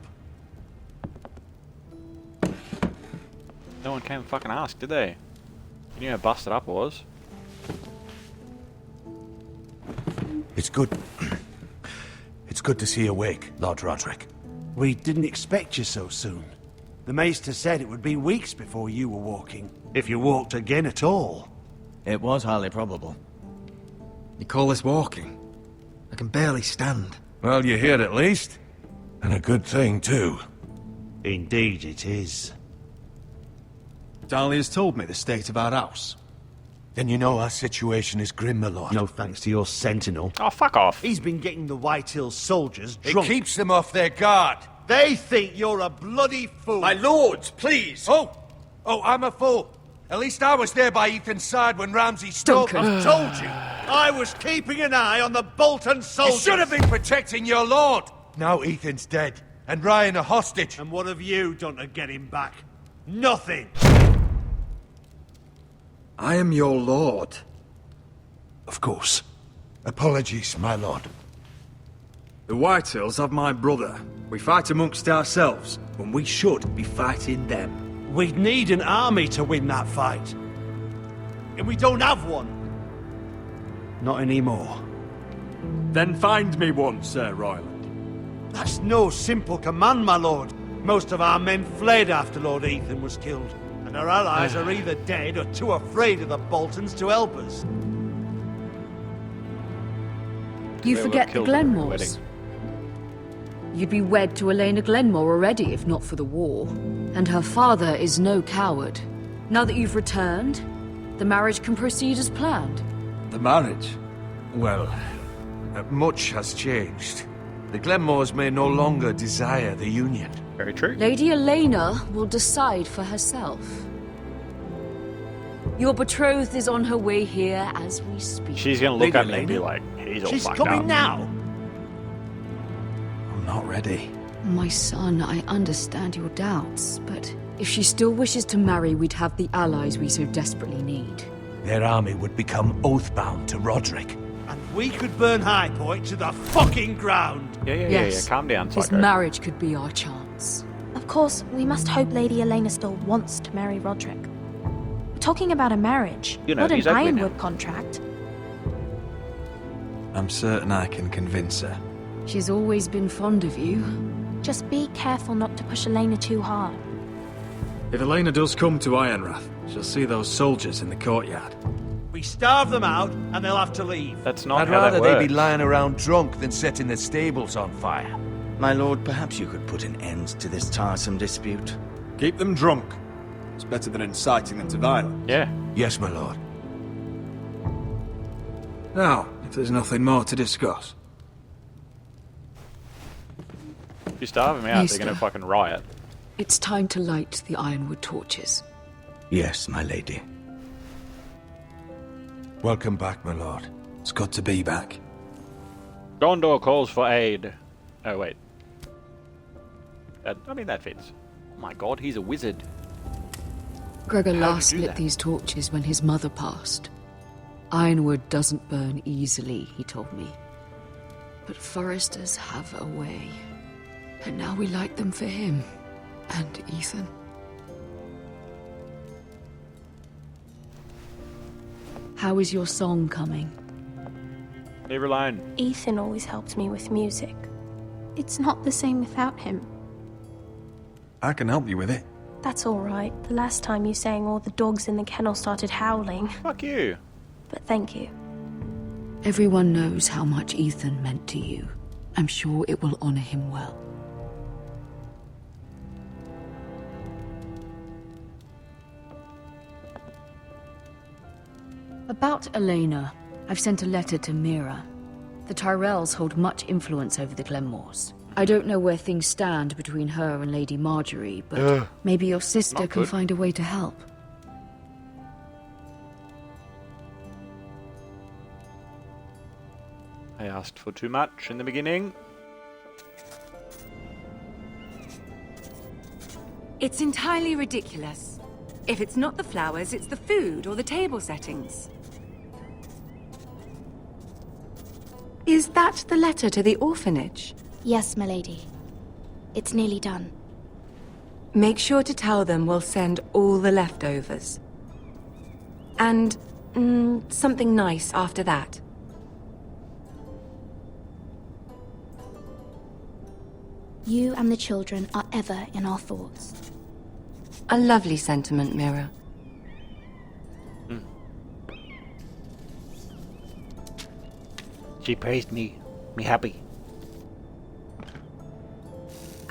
No one came and fucking asked, did they? You knew how busted up I was. It's good. It's good to see you awake, Lord Roderick. We didn't expect you so soon. The Maester said it would be weeks before you were walking, if you walked again at all. It was highly probable. You call this walking? I can barely stand. Well, you're here at least. And a good thing, too. Indeed it is. Dahlia's told me the state of our house. Then you know our situation is grim, my lord. No thanks to your sentinel. Oh, fuck off. He's been getting the White Hills soldiers drunk. It keeps them off their guard. They think you're a bloody fool. My lords, please. Oh, I'm a fool. At least I was there by Ethan's side when Ramsay stole. I've told you. I was keeping an eye on the Bolton You soldiers. should have been protecting your lord. Now Ethan's dead, and Ryan a hostage. And what have you done to get him back? Nothing. I am your lord. Of course. Apologies, my lord. The Whitehills have my brother. We fight amongst ourselves, when we should be fighting them. We'd need an army to win that fight. And we don't have one. Not anymore. Then find me one, Sir Royland. That's no simple command, my lord. Most of our men fled after Lord Ethan was killed. And our allies are either dead or too afraid of the Boltons to help us. You They were forget the killed at the Glenmores. wedding. You'd be wed to Elena Glenmore already if not for the war. And her father is no coward. Now that you've returned, the marriage can proceed as planned. The marriage? Well, much has changed. The Glenmores may no longer desire the Union. Very true. Lady Elena will decide for herself. Your betrothed is on her way here as we speak. She's gonna look at me and be like, he's all fucked up. She's coming now. I'm not ready. My son, I understand your doubts, but if she still wishes to marry, we'd have the allies we so desperately need. Their army would become oath-bound to Roderick. And we could burn High Point to the fucking ground. Yeah. Calm down, His Psycho. marriage could be our chance. Of course, we must hope Lady Elena still wants to marry Roderick. We're talking about a marriage, You know, not an he's ugly now. Ironwood contract. I'm certain I can convince her. She's always been fond of you. Just be careful not to push Elena too hard. If Elena does come to Ironrath, she'll see those soldiers in the courtyard. We starve them out, and they'll have to leave. That's not I'd how rather that they works. be lying around drunk than setting the stables on fire. My lord, perhaps you could put an end to this tiresome dispute. Keep them drunk. It's better than inciting them to violence. Yeah. Yes, my lord. Now, if there's nothing more to discuss. If you starve them out, Maester. they're gonna fucking riot. It's time to light the Ironwood torches. Yes, my lady. Welcome back, my lord. It's good to be back. Gondor calls for aid. Oh, wait. That fits. Oh my god, he's a wizard. Gregor How'd you last do lit that? these torches when his mother passed. Ironwood doesn't burn easily, he told me. But foresters have a way. And now we light them for him. And Ethan. How is your song coming? Leave her alone. Ethan always helps me with music. It's not the same without him. I can help you with it. That's all right. The last time you sang, all the dogs in the kennel started howling. Fuck you. But thank you. Everyone knows how much Ethan meant to you. I'm sure it will honor him well. About Elena, I've sent a letter to Mira. The Tyrells hold much influence over the Glenmores. I don't know where things stand between her and Lady Marjorie, but maybe your sister Not can good. find a way to help. I asked for too much in the beginning. It's entirely ridiculous. If it's not the flowers, it's the food or the table settings. Is that the letter to the orphanage? Yes, my lady. It's nearly done. Make sure to tell them we'll send all the leftovers. And something nice after that. You and the children are ever in our thoughts. A lovely sentiment, Mira. She praised me happy.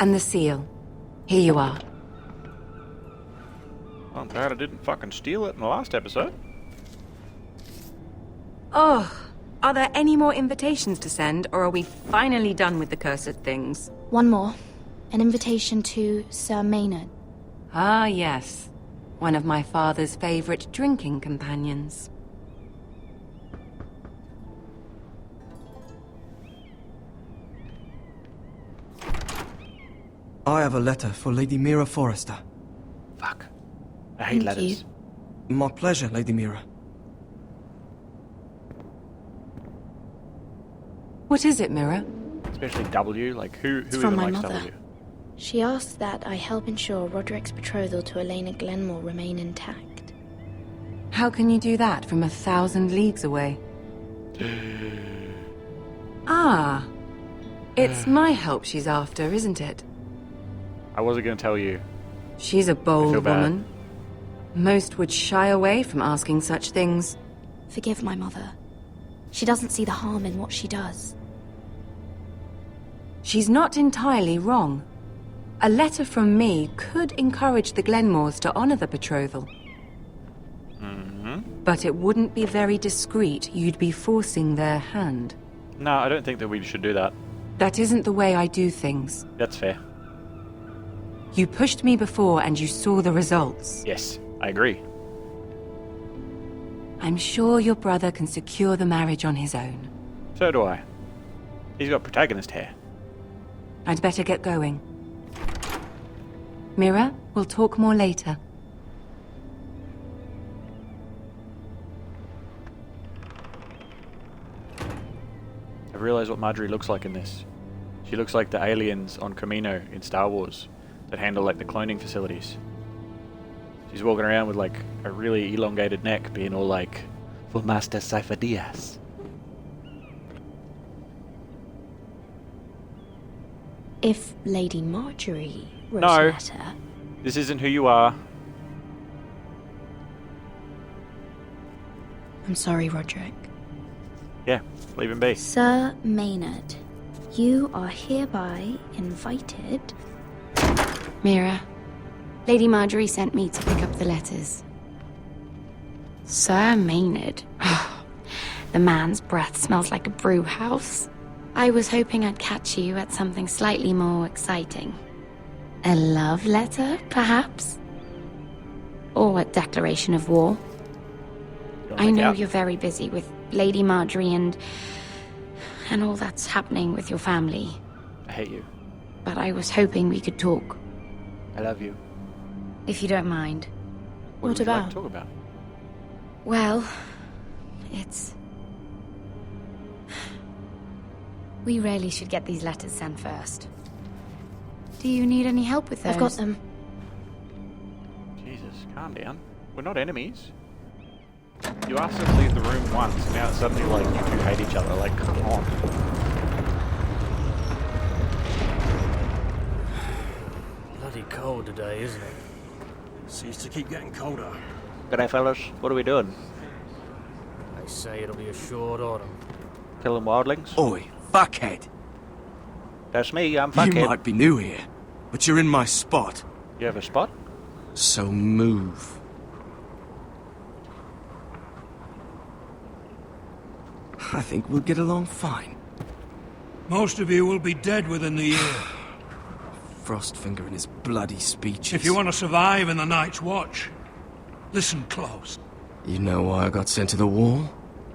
And the seal. Here you are. I'm glad I didn't fucking steal it in the last episode. Oh, are there any more invitations to send, or are we finally done with the cursed things? One more. An invitation to Sir Maynard. Ah, yes. One of my father's favorite drinking companions. I have a letter for Lady Mira Forrester. Fuck. I hate Thank letters. My pleasure, Lady Mira. What is it, Mira? Especially W. Like, who It's even from my likes mother. W? She asks that I help ensure Roderick's betrothal to Elena Glenmore remain intact. How can you do that from 1,000 leagues away? Ah. It's my help she's after, isn't it? I wasn't going to tell you. She's a feel bold bad. woman. Most would shy away from asking such things. Forgive my mother. She doesn't see the harm in what she does. She's not entirely wrong. A letter from me could encourage the Glenmores to honor the betrothal. But it wouldn't be very discreet. You'd be forcing their hand. No, I don't think that we should do that. That isn't the way I do things. That's fair. You pushed me before and you saw the results. Yes, I agree. I'm sure your brother can secure the marriage on his own. So do I. He's got protagonist hair. I'd better get going. Mira, we'll talk more later. I've realised what Marjorie looks like in this. She looks like the aliens on Camino in Star Wars that handle like the cloning facilities. She's walking around with like a really elongated neck, being all like, "For Master Cypher Diaz." If Lady Marjorie wrote a No, letter... this isn't who you are. I'm sorry, Roderick. Yeah, leave him be. Sir Maynard, you are hereby invited... Mira, Lady Marjorie sent me to pick up the letters. Sir Maynard. The man's breath smells like a brew house. I was hoping I'd catch you at something slightly more exciting. A love letter, perhaps? Or a declaration of war? I know you're very busy with Lady Marjorie and all that's happening with your family. I hate you. But I was hoping we could talk. I love you. If you don't mind. What would you like to talk about? Well, it's... We really should get these letters sent first. Do you need any help with those? I've got them. Jesus, calm down. We're not enemies. You asked us to leave the room once, and now it's suddenly like you two hate each other. Like, come on. Bloody cold today, isn't it? Seems to keep getting colder. G'day, fellas. What are we doing? They say it'll be a short autumn. Killing wildlings? Oi, fuckhead. That's me, I'm fuckhead. You might be new here, but you're in my spot. You have a spot? So move. I think we'll get along fine. Most of you will be dead within the year. Frostfinger and his bloody speeches. If you want to survive in the Night's Watch, listen close. You know why I got sent to the wall?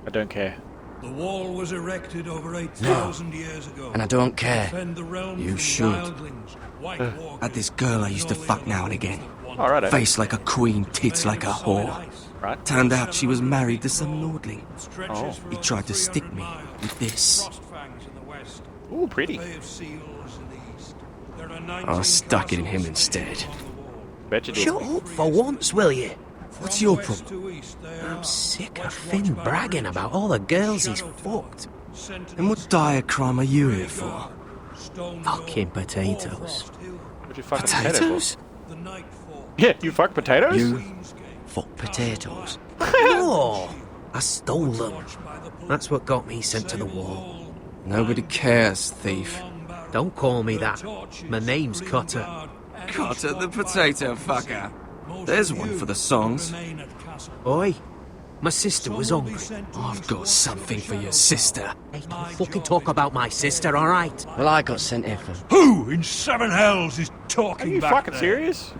I don't care. The wall was erected over 8,000 years ago. And I don't care. Defend the realm You from should. wildlings, White Walkers, Had this girl I used to fuck now and again. Alright, eh? Face like a queen, tits like a whore. Right. Turned out she was married to some lordling. Oh. He tried to stick me with this. Ooh, pretty. I stuck it in him instead. Bet you did. Shut up for once, will you? What's your problem? I'm sick of Finn bragging about all the girls he's fucked. And what dire crime are you here for? Fucking potatoes. What'd you fuck Potatoes? Yeah, you fuck potatoes? You Fuck potatoes. No! I stole them. That's what got me sent to the wall. Nobody cares, thief. Don't call me that. My name's Cutter. Cutter the potato fucker. There's one for the songs. Oi, my sister was hungry. I've got something for your sister. Hey, don't fucking talk about my sister, alright? Well, I got sent here for... Who in seven hells is talking Are you back fucking there? serious?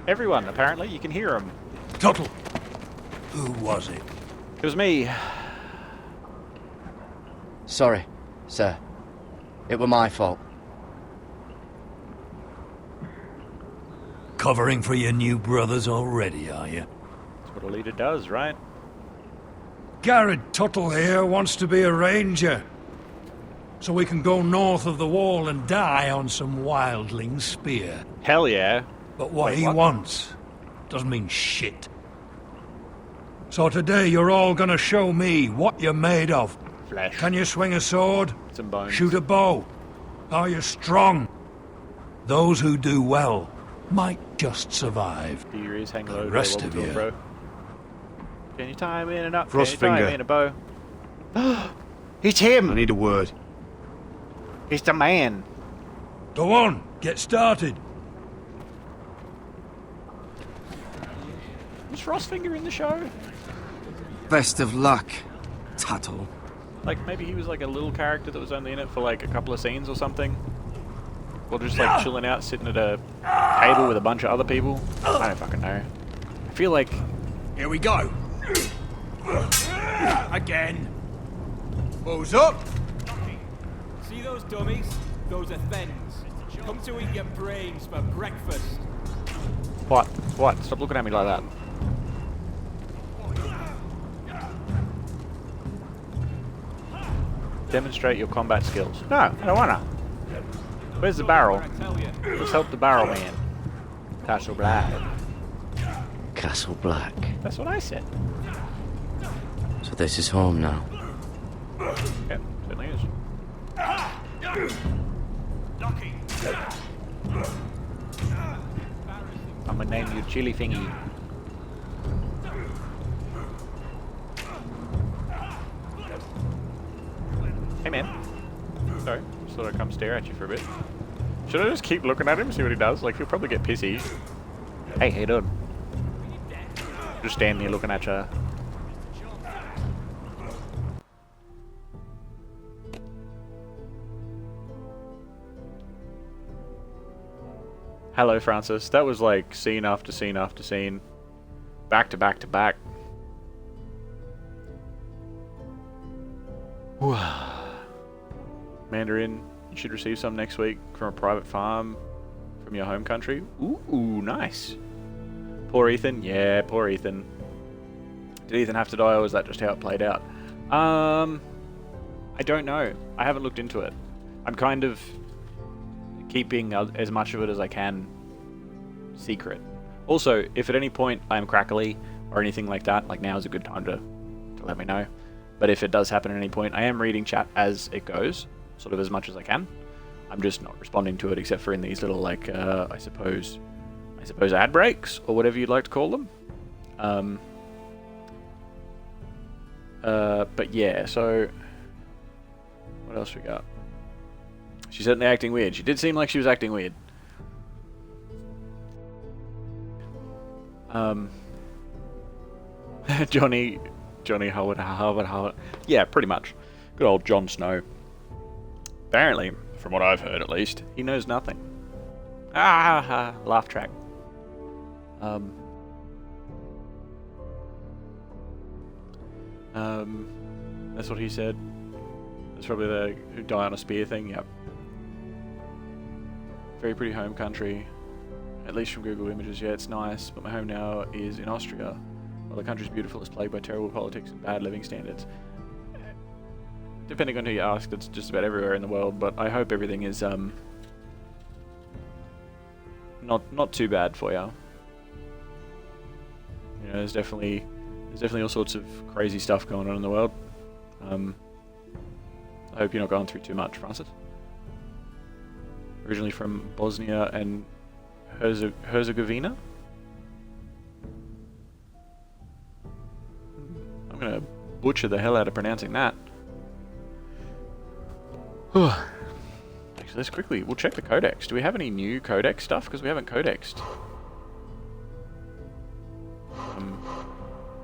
Everyone, apparently. You can hear them. Tuttle. Who was it? It was me. Sorry, sir. It were my fault. Covering for your new brothers already, are you? That's what a leader does, right? Garrett Tuttle here wants to be a ranger. So we can go north of the wall and die on some wildling spear. Hell yeah. But what Wait, he what? wants doesn't mean shit. So today you're all gonna show me what you're made of. Flesh. Can you swing a sword? Some bones. Shoot a bow? Are you strong? Those who do well might just survive. Do your ears hang low? The rest they of wobble to you. and fro? Can you tie him in and up? Frostfinger. Can you tie him in a bow? It's him! I need a word. It's the man. Go on, get started. Was Frostfinger in the show? Best of luck, Tattle. Like, maybe he was like a little character that was only in it for like a couple of scenes or something. Or just like chilling out, sitting at a table with a bunch of other people. I don't fucking know. I feel like... Here we go. Again. Balls up. See those dummies? Those are thens. Come to eat your brains for breakfast. What? What? Stop looking at me like that. Demonstrate your combat skills. No, I don't wanna. Where's the barrel? Let's help the barrel man. Castle Black. Castle Black. That's what I said. So this is home now. Yep, certainly is. I'm gonna name you Chili Thingy. Hey man. Sorry, just thought I'd come stare at you for a bit. Should I just keep looking at him, see what he does? Like, he'll probably get pissy. Hey, how you doing? Just stand there looking at you. Hello, Francis. That was like scene after scene after scene. Back to back to back. Mandarin, you should receive some next week from a private farm from your home country. Ooh, nice. Poor Ethan. Yeah, poor Ethan. Did Ethan have to die, or was that just how it played out? I don't know. I haven't looked into it. I'm kind of keeping as much of it as I can secret. Also, if at any point I'm crackly or anything like that, like now is a good time to let me know. But if it does happen at any point, I am reading chat as it goes, sort of as much as I can. I'm just not responding to it, except for in these little, like, I suppose ad breaks, or whatever you'd like to call them. But yeah, so what else we got? She's certainly acting weird. She did seem like she was acting weird. Johnny Howard. Yeah, pretty much. Good old Jon Snow. Apparently, from what I've heard at least, he knows nothing. Laugh track. That's what he said. That's probably the who die on a spear thing, yep. Very pretty home country. At least from Google Images, yeah, it's nice, but my home now is in Austria. While the country's beautiful, it's plagued by terrible politics and bad living standards. Depending on who you ask, that's just about everywhere in the world, but I hope everything is not too bad for you. You know, there's definitely all sorts of crazy stuff going on in the world. I hope you're not going through too much, Francis. Originally from Bosnia and Herzegovina. I'm gonna butcher the hell out of pronouncing that. Actually, let's quickly, we'll check the codex. Do we have any new codex stuff? Because we haven't codexed.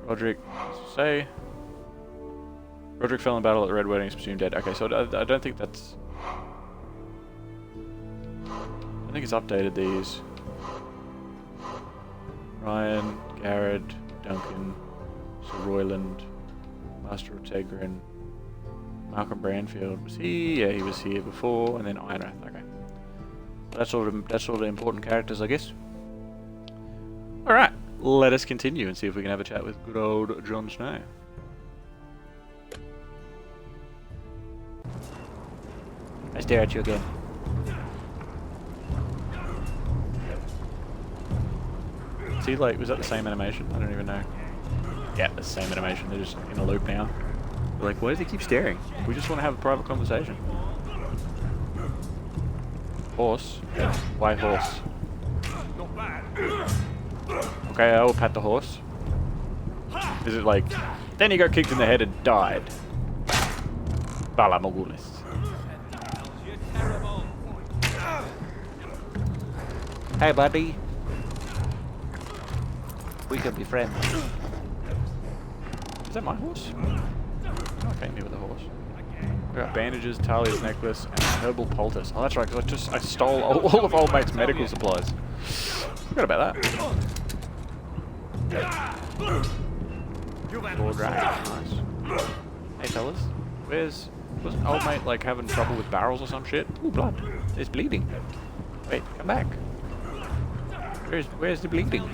Roderick fell in battle at the Red Wedding, is presumed dead. Okay, so I don't think that's... I think it's updated these. Ryan, Garrett, Duncan, Sir Royland, Master of Tegrin, Malcolm Branfield. Was he? Yeah, he was here before, and then Ironrath. Okay. That's all the important characters, I guess. Alright, let us continue and see if we can have a chat with good old Jon Snow. I stare at you again. See, like, was that the same animation? I don't even know. Yeah, the same animation. They're just in a loop now. They're like, why does he keep staring? We just want to have a private conversation. Horse? Why horse? Okay, I will pat the horse. Is it like... Then he got kicked in the head and died. Bala Mogulis. Hey, buddy. We could be friends. Is that my horse? Okay. feed me with a horse. We got bandages, Talia's necklace, and a herbal poultice. Oh, that's right, because I stole all of old mate's medical supplies. Forgot about that. War dragon, nice. Hey fellas, wasn't old mate like having trouble with barrels or some shit? Ooh, blood. There's bleeding. Wait, come back. Where's the bleeding?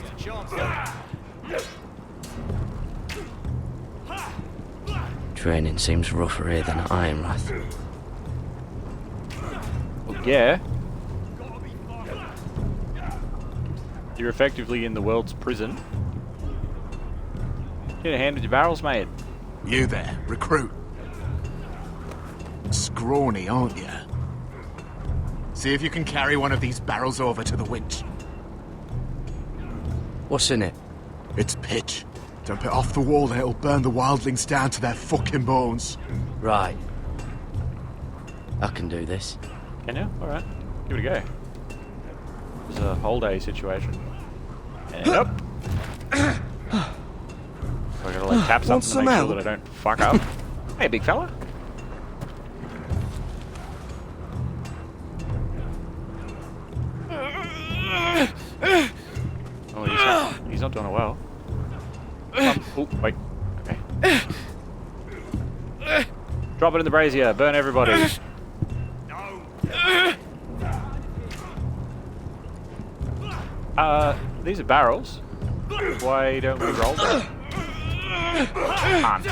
Training seems rougher here than at Ironrath. Well, yeah. You're effectively in the world's prison. Get a hand with your barrels, mate. You there, recruit. Scrawny, aren't you? See if you can carry one of these barrels over to the winch. What's in it? It's pitch. Dump it off the wall and it'll burn the wildlings down to their fucking bones. Right. I can do this. Can you? Alright. Give it a go. This is a whole day situation. And up. I gotta like tap something to make sure that I don't fuck up. Hey, big fella. Oh, he's not doing it well. Oh, wait. Okay. Drop it in the brazier. Burn everybody. These are barrels. Why don't we roll them? Can't.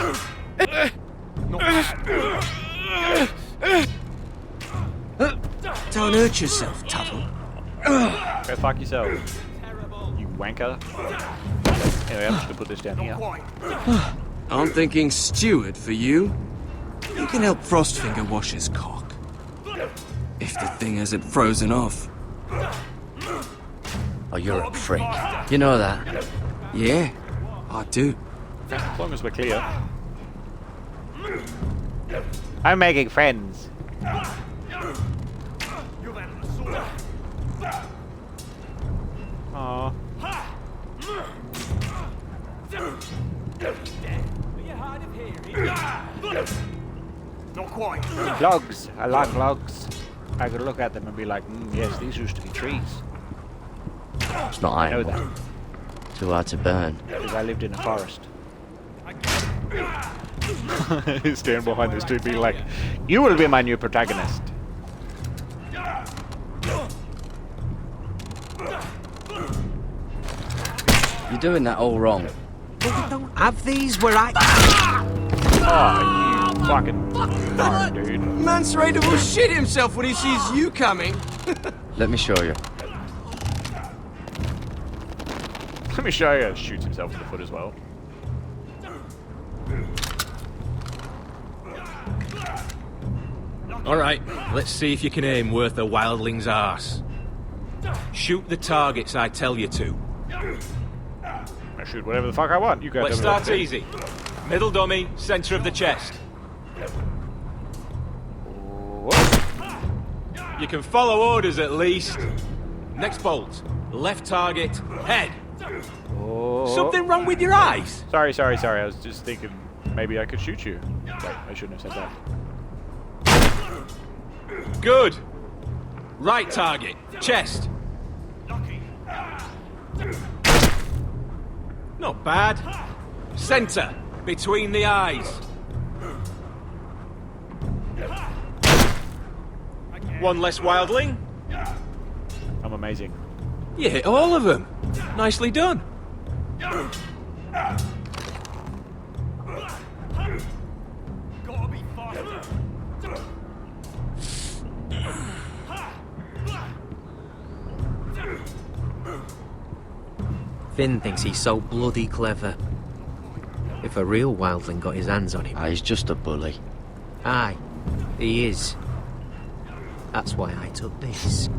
Don't hurt yourself, Tuttle. Go fuck yourself. You wanker. Anyway, I'm just gonna put this down here. I'm thinking steward for you. You can help Frostfinger wash his cock. If the thing hasn't frozen off. Oh, you're a freak. You know that? Yeah, I do. As long as we're clear. I'm making friends. Aww. Not quite. Logs. I like logs. I could look at them and be like, yes, these used to be trees. It's not I know iron. that. Too hard to burn. Because I lived in a forest. Stand behind this dude being like, you will be my new protagonist. You're doing that all wrong. Don't have these where I... Oh, you fucking darn, dude. Mance Raider will shit himself when he sees you coming. Let me show you. Let me show you. Shoots himself in the foot as well. Alright, let's see if you can aim worth a wildling's arse. Shoot the targets I tell you to. I shoot whatever the fuck I want. You go. Let's start easy. Middle dummy, center of the chest. You can follow orders at least. Next bolt. Left target, head. Something wrong with your eyes? Sorry. I was just thinking maybe I could shoot you. Wait, I shouldn't have said that. Good. Right target, chest. Not bad. Center, between the eyes. One less wildling. I'm amazing. You hit all of them. Nicely done. Finn thinks he's so bloody clever. If a real wildling got his hands on him... He's just a bully. Aye, he is. That's why I took this.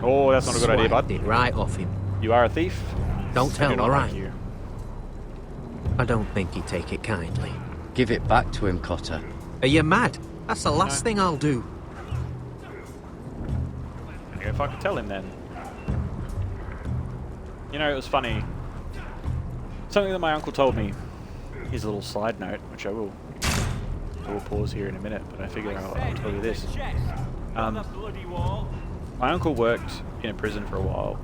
Oh, that's not a good idea, bud. Swiped it right off him. You are a thief? Don't I do tell, not alright? like you. I don't think he'd take it kindly. Give it back to him, Cotter. Are you mad? That's the last thing I'll do. If I could tell him then. You know, it was funny. Something that my uncle told me. Here's a little side note, which I will to a pause here in a minute, but I figure I'll tell you this. My uncle worked in a prison for a while.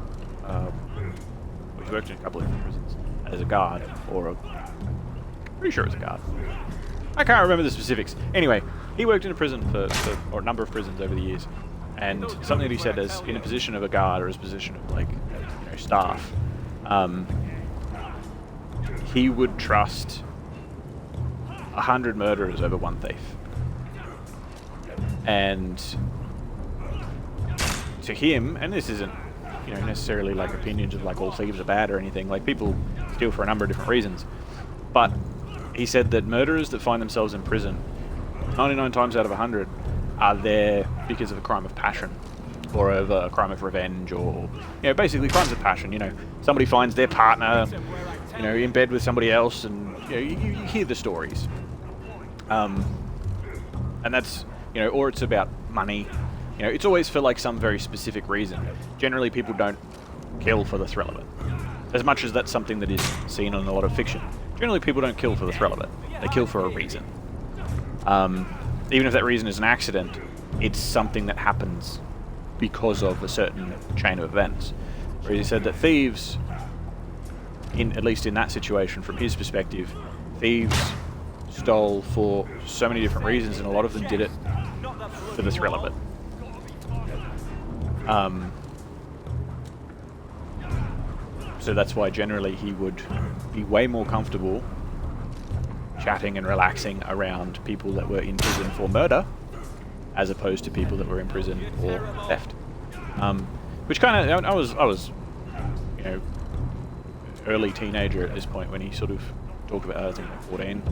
He's worked in a couple of different prisons as a guard, pretty sure it was a guard. I can't remember the specifics. Anyway, he worked in a prison or a number of prisons over the years, and something that he said is in a position of a guard or as a position of like, staff, he would trust 100 murderers over one thief. And to him, and this isn't, necessarily like opinions of like all thieves are bad or anything, like people steal for a number of different reasons, but he said that murderers that find themselves in prison 99 times out of 100 are there because of a crime of passion or of a crime of revenge, or basically crimes of passion. Somebody finds their partner in bed with somebody else, and you hear the stories, and that's or it's about money. It's always for like some very specific reason. Generally, people don't kill for the thrill of it, as much as that's something that is seen in a lot of fiction. Generally, people don't kill for the thrill of it. They kill for a reason. Even if that reason is an accident, it's something that happens because of a certain chain of events. Where he said that thieves, at least in that situation, from his perspective, thieves stole for so many different reasons, and a lot of them did it for the thrill of it. So that's why generally he would be way more comfortable chatting and relaxing around people that were in prison for murder, as opposed to people that were in prison for theft. Which kind of, I was, early teenager at this point when he sort of talked about, I think 14,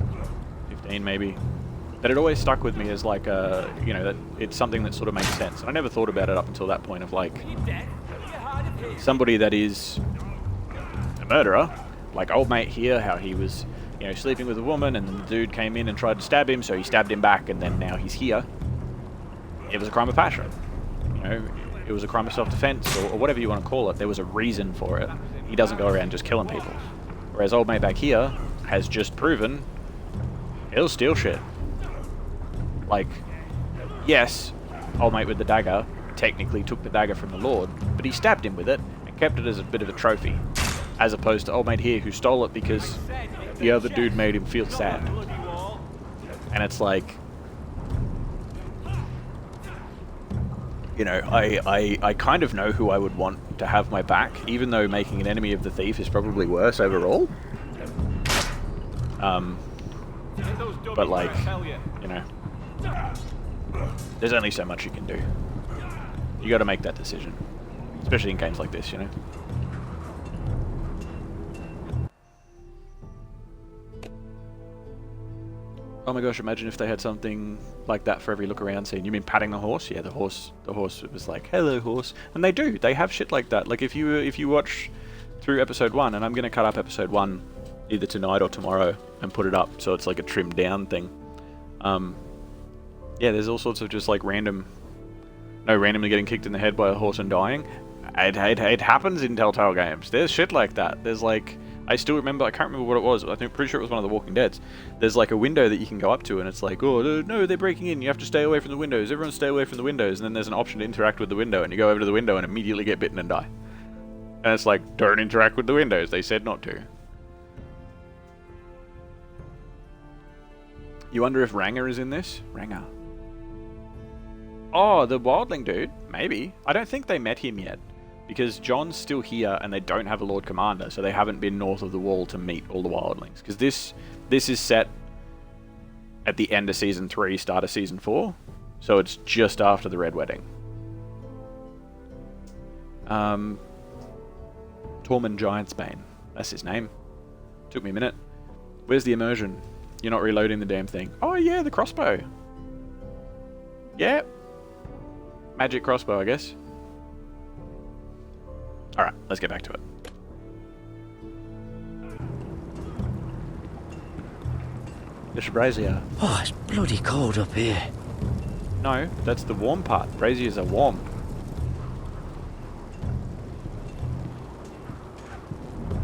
15 maybe. That it always stuck with me as like that it's something that sort of makes sense. And I never thought about it up until that point of like somebody that is a murderer, like old mate here, how he was, sleeping with a woman, and then the dude came in and tried to stab him, so he stabbed him back, and then now he's here. It was a crime of passion. It was a crime of self-defense, or whatever you want to call it. There was a reason for it. He doesn't go around just killing people. Whereas old mate back here has just proven he'll steal shit. Like, yes, old mate with the dagger technically took the dagger from the Lord, but he stabbed him with it and kept it as a bit of a trophy, as opposed to old mate here who stole it because the other dude made him feel sad. And it's like, I kind of know who I would want to have my back, even though making an enemy of the thief is probably worse overall. But like, there's only so much you can do. You got to make that decision, especially in games like this, Oh my gosh, imagine if they had something like that for every look around scene. You mean patting the horse? Yeah, the horse was like, hello horse. And they do, they have shit like that. Like if you watch through episode 1, and I'm going to cut up episode 1 either tonight or tomorrow and put it up so it's like a trimmed down thing. Yeah, there's all sorts of just like randomly getting kicked in the head by a horse and dying. It happens in Telltale games. There's shit like that. There's like, I still remember, I can't remember what it was. Pretty sure it was one of the Walking Deads. There's like a window that you can go up to, and it's like, oh no, they're breaking in. You have to stay away from the windows. Everyone stay away from the windows. And then there's an option to interact with the window, and you go over to the window and immediately get bitten and die. And it's like, don't interact with the windows. They said not to. You wonder if Ranger is in this? Ranger. Oh, the Wildling dude? Maybe. I don't think they met him yet, because John's still here and they don't have a Lord Commander, so they haven't been north of the Wall to meet all the Wildlings. Because this is set at the end of Season 3, start of Season 4, so it's just after the Red Wedding. Tormund Giantsbane. That's his name. Took me a minute. Where's the immersion? You're not reloading the damn thing. Oh yeah, the crossbow. Yeah. Magic crossbow, I guess. Alright, let's get back to it. It's brazier. Oh, it's bloody cold up here. No, that's the warm part. Braziers are warm.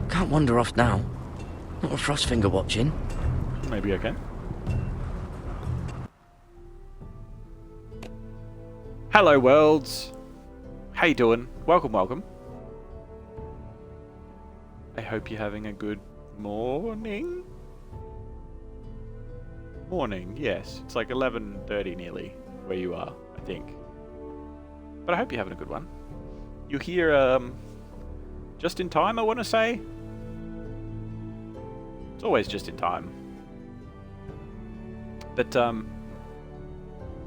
Can't wander off now. Not with Frostfinger watching. Maybe I can. Hello, worlds. How you doing? Welcome, welcome. I hope you're having a good morning. Morning, yes. It's like 11:30 nearly where you are, I think. But I hope you're having a good one. You're here, just in time, I want to say. It's always just in time. But,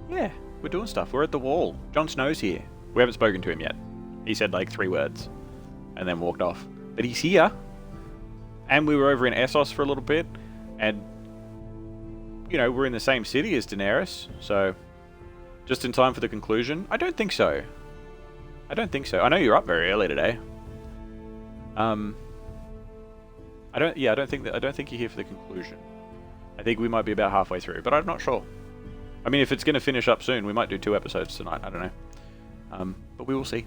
yeah, we're doing stuff. We're at the wall. Jon Snow's here. We haven't spoken to him yet. He said like 3 words and then walked off. But he's here. And we were over in Essos for a little bit. And, you know, we're in the same city as Daenerys. So, just in time for the conclusion? I don't think so. I don't think so. I know you're up very early today. I don't think you're here for the conclusion. I think we might be about halfway through, but I'm not sure. I mean, if it's going to finish up soon, we might do 2 episodes tonight. I don't know. But we will see.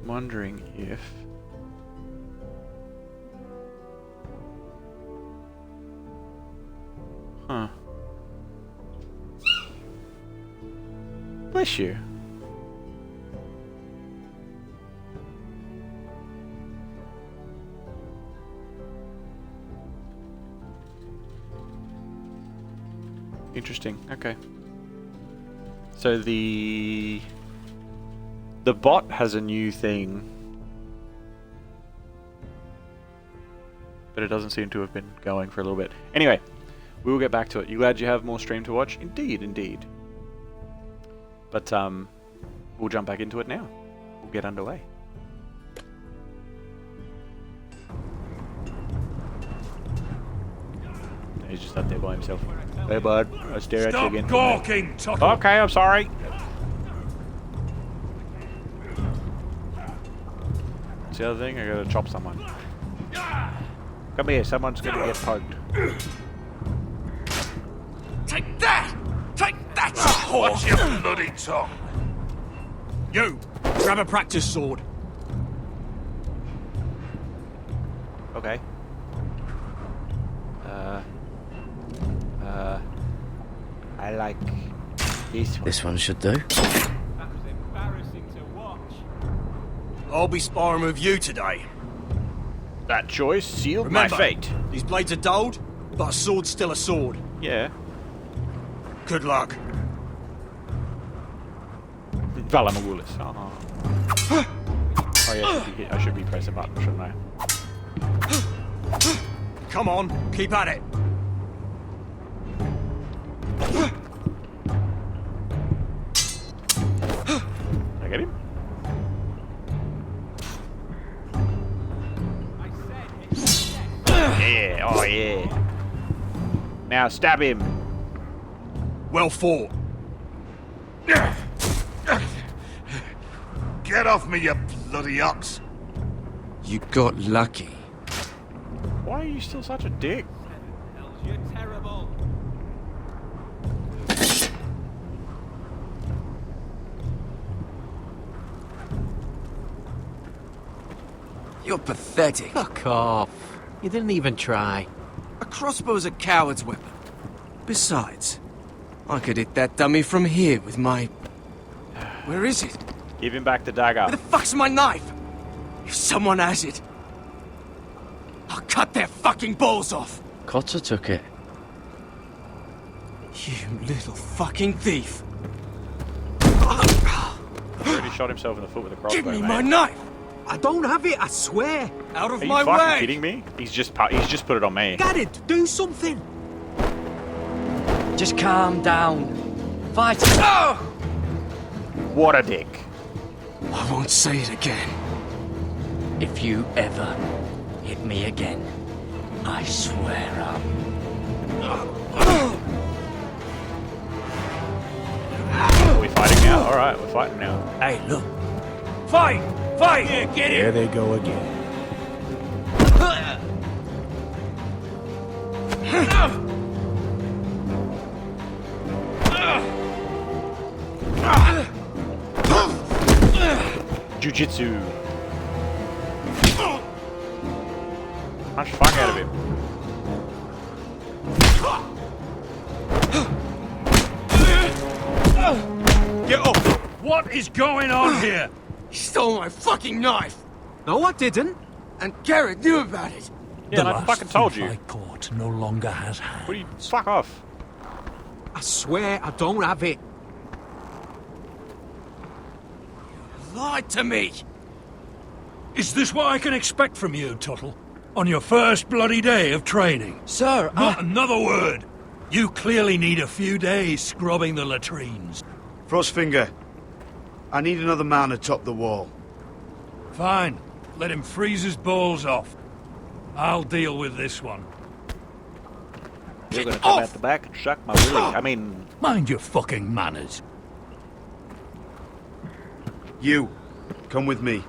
Wondering if... Huh. Bless you. Interesting. Okay. So the bot has a new thing, but it doesn't seem to have been going for a little bit. Anyway, we will get back to it. You glad you have more stream to watch? Indeed, indeed. But we'll jump back into it now. We'll get underway. He's just up there by himself. Hey, bud. I stare at you again. Stop gawking, Tuttle. Okay, I'm sorry. What's the other thing? I gotta chop someone. Come here, someone's gonna get pugged. Take that! Take that, you whore! Watch your bloody tongue! You! Grab a practice sword. Okay. I like this one. This one should do. That was embarrassing to watch. I'll be sparring with you today. That choice sealed Remember, my fate. These blades are dulled, but a sword's still a sword. Yeah. Good luck. Valar Morghulis. Oh yeah, I should be pressing button, shouldn't I? Come on, keep at it. Did I get him? Yeah, oh yeah. Now stab him. Well fought. Get off me, you bloody ox! You got lucky. Why are you still such a dick? You're terrible. You're pathetic. Fuck off. You didn't even try. A crossbow's a coward's weapon. Besides, I could hit that dummy from here with my... Where is it? Give him back the dagger. Where the fuck's my knife? If someone has it, I'll cut their fucking balls off. Cotter took it. You little fucking thief. He already shot himself in the foot with a crossbow. Give me mate. my knife! I don't have it, I swear. Out of Are you my fucking way! kidding me? He's just put it on me. Get it! Do something! Just calm down. Fight. Oh! What a dick. I won't say it again. If you ever hit me again, I swear I'll... Are we fighting now? Alright, we're fighting now. Hey, look. Fight! Fight! Yeah, get it! There they go again. Jiu-jitsu. Punch the fuck out of him. Get up! What is going on here? He stole my fucking knife! No, I didn't. And Garrett knew about it! Yeah, I fucking told you. I caught no longer has hands. What do you... Fuck off. I swear I don't have it. Lied to me! Is this what I can expect from you, Tuttle? On your first bloody day of training? Sir, Not another word! You clearly need a few days scrubbing the latrines. Frostfinger, I need another man atop the wall. Fine. Let him freeze his balls off. I'll deal with this one. You're gonna come out the back and shuck my willy. I mean... Mind your fucking manners. You, come with me.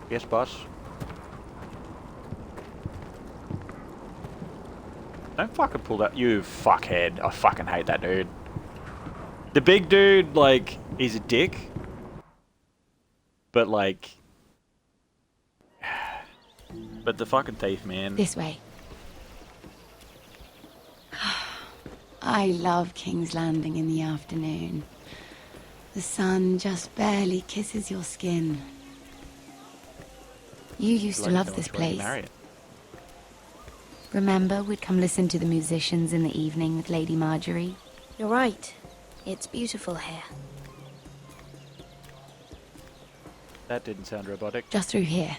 Yes, boss. Don't fucking pull that, you fuckhead. I fucking hate that dude. The big dude, like, he's a dick. But, like... But the fucking thief, man. This way. I love King's Landing in the afternoon. The sun just barely kisses your skin. You used to love this place. Remember, we'd come listen to the musicians in the evening with Lady Marjorie? You're right. It's beautiful here. That didn't sound robotic. Just through here.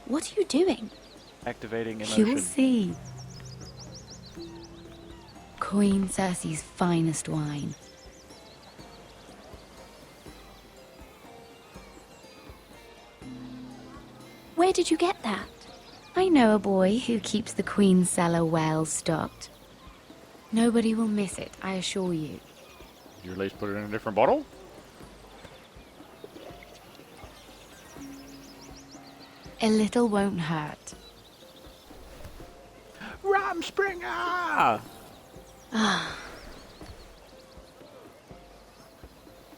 What are you doing? Activating emotion. You'll see. Queen Cersei's finest wine. Where did you get that? I know a boy who keeps the Queen's cellar well stocked. Nobody will miss it, I assure you. You at least put it in a different bottle? A little won't hurt. Rumspringer! Ah.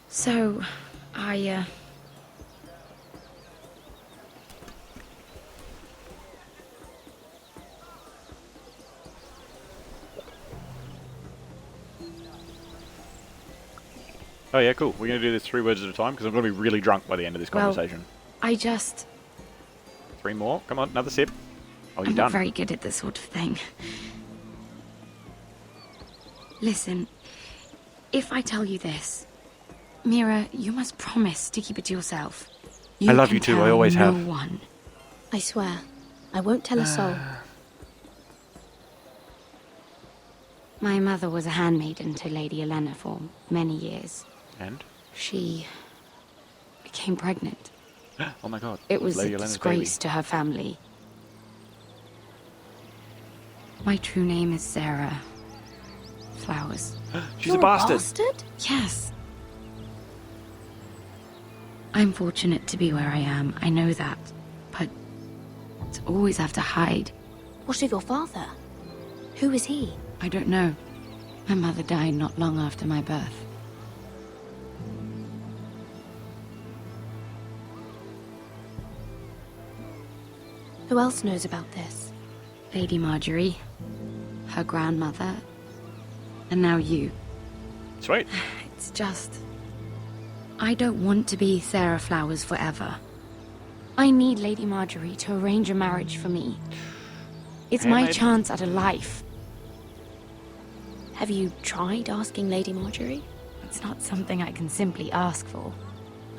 So, Oh yeah, cool. We're gonna do this 3 words at a time because I'm gonna be really drunk by the end of this conversation. I just... 3 more. Come on, another sip. Oh, you're I'm done. not very good at this sort of thing. Listen, if I tell you this, Mira, you must promise to keep it to yourself. I love you too, I always no have. One. I swear. I won't tell a soul. My mother was a handmaiden to Lady Olenna for many years. And? She became pregnant. Oh my god. It was Lady a Olenna's disgrace to her family. My true name is Sarah Flowers. She's a bastard. Yes. I'm fortunate to be where I am. I know that. But to always have to hide. What of your father? Who is he? I don't know. My mother died not long after my birth. Who else knows about this? Lady Marjorie, her grandmother, and now you. Sweet. It's just... I don't want to be Sarah Flowers forever. I need Lady Marjorie to arrange a marriage for me. It's my Handmaiden. chance at a life. Have you tried asking Lady Marjorie? It's not something I can simply ask for.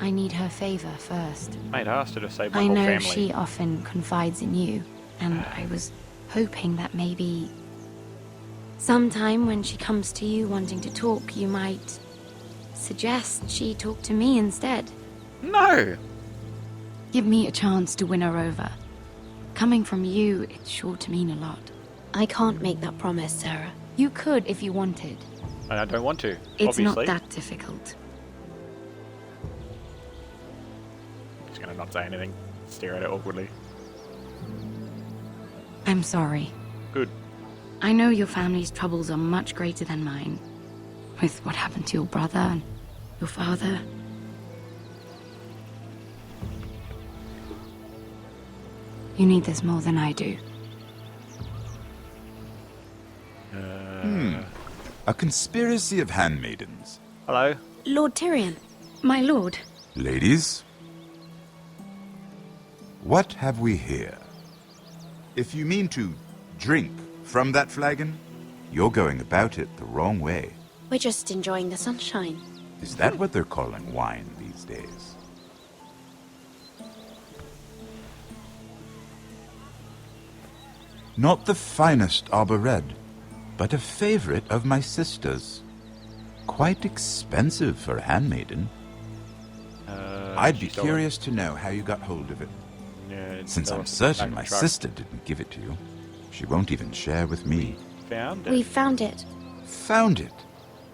I need her favor first. Mate, I asked her to save my I whole know family. she often confides in you, and I was hoping that maybe sometime when she comes to you wanting to talk, you might suggest she talk to me instead. No! Give me a chance to win her over. Coming from you, it's sure to mean a lot. I can't make that promise, Sarah. You could if you wanted. And I don't want to, It's obviously. not that difficult. Just gonna not say anything. Stare at it awkwardly. I'm sorry. Good. I know your family's troubles are much greater than mine. With what happened to your brother and your father. You need this more than I do. A conspiracy of handmaidens. Hello? Lord Tyrion, my lord. Ladies, what have we here? If you mean to drink from that flagon, you're going about it the wrong way. We're just enjoying the sunshine. Is that what they're calling wine these days? Not the finest Arbor Red, but a favorite of my sister's. Quite expensive for a handmaiden. I'd be curious to know how you got hold of it. Yeah, Since I'm certain my sister didn't give it to you. She won't even share with me. Found it. We found it. Found it?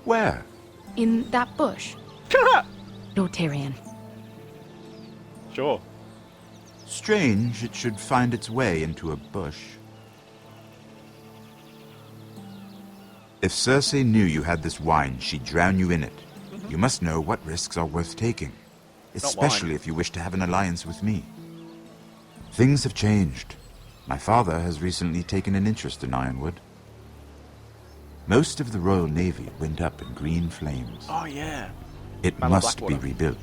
Where? In that bush. Lord Tyrion. Sure. Strange it should find its way into a bush. If Cersei knew you had this wine, she'd drown you in it. You must know what risks are worth taking, especially if you wish to have an alliance with me. Things have changed. My father has recently taken an interest in Ironwood. Most of the Royal Navy went up in green flames. Oh, yeah. It Battle of must be Blackwater. rebuilt.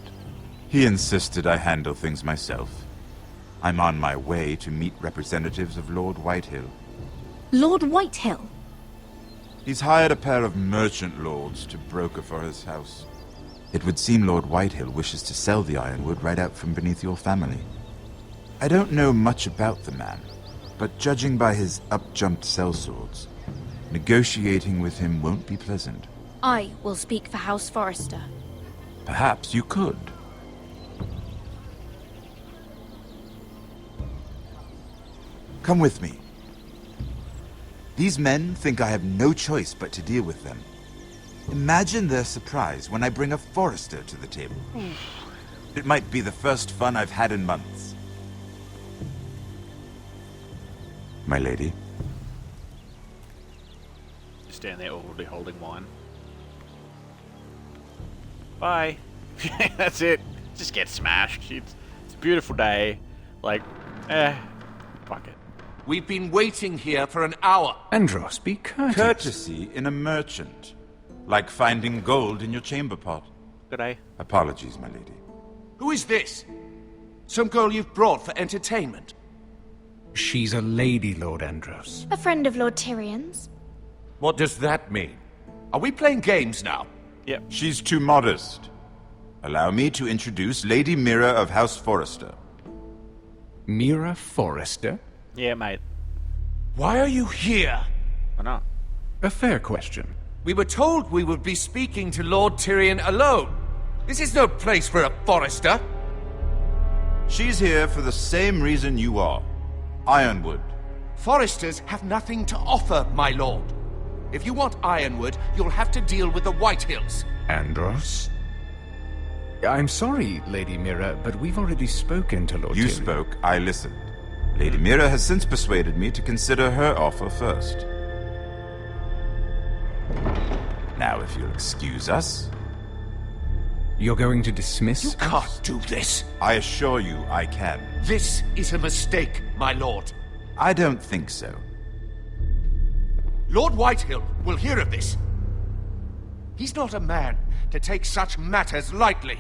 He insisted I handle things myself. I'm on my way to meet representatives of Lord Whitehill. Lord Whitehill? He's hired a pair of merchant lords to broker for his house. It would seem Lord Whitehill wishes to sell the ironwood right out from beneath your family. I don't know much about the man, but judging by his up-jumped sellswords, negotiating with him won't be pleasant. I will speak for House Forrester. Perhaps you could. Come with me. These men think I have no choice but to deal with them. Imagine their surprise when I bring a Forrester to the table. It might be the first fun I've had in months. My lady. Just stand there already holding wine. Bye. That's it. Just get smashed. It's a beautiful day. Like, fuck it. We've been waiting here for an hour. Andros, be courteous. Courtesy in a merchant. Like finding gold in your chamber pot. Good day. Apologies, my lady. Who is this? Some girl you've brought for entertainment? She's a lady, Lord Andros. A friend of Lord Tyrion's. What does that mean? Are we playing games now? Yep. She's too modest. Allow me to introduce Lady Mira of House Forrester. Mira Forrester? Yeah, mate. Why are you here? Why not? A fair question. We were told we would be speaking to Lord Tyrion alone. This is no place for a Forrester. She's here for the same reason you are. Ironwood. Forresters have nothing to offer, my lord. If you want Ironwood, you'll have to deal with the Whitehills. Andros? I'm sorry, Lady Mira, but we've already spoken to Lord You Tyrion. spoke, I listened. Lady Mira has since persuaded me to consider her offer first. Now, if you'll excuse us... You're going to dismiss You can't do this. I assure you I can. This is a mistake, my lord. I don't think so. Lord Whitehill will hear of this. He's not a man to take such matters lightly.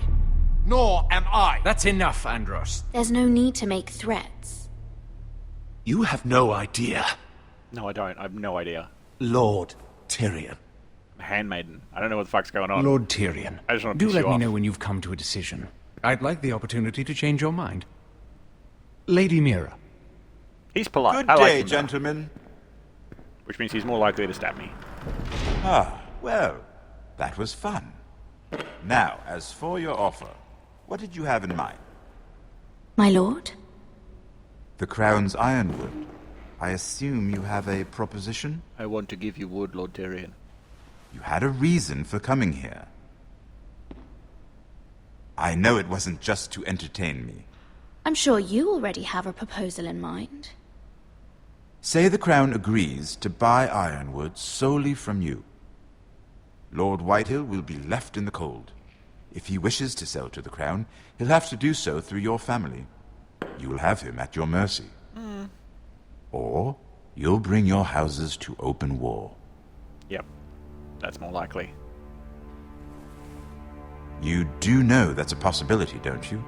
Nor am I. That's enough, Andros. There's no need to make threats. You have no idea. No, I don't. I have no idea. Lord Tyrion. Handmaiden. I don't know what the fuck's going on. Lord Tyrion, I just want to do piss let you me off. know when you've come to a decision. I'd like the opportunity to change your mind. Lady Mira. He's polite. Good I like day, him, though. gentlemen. Which means he's more likely to stab me. Ah, well, that was fun. Now, as for your offer, what did you have in mind? My lord? The Crown's Ironwood. I assume you have a proposition? I want to give you wood, Lord Tyrion. You had a reason for coming here. I know it wasn't just to entertain me. I'm sure you already have a proposal in mind. Say the Crown agrees to buy Ironwood solely from you. Lord Whitehill will be left in the cold. If he wishes to sell to the Crown, he'll have to do so through your family. You will have him at your mercy. Or you'll bring your houses to open war. Yep, that's more likely. You do know that's a possibility, don't you?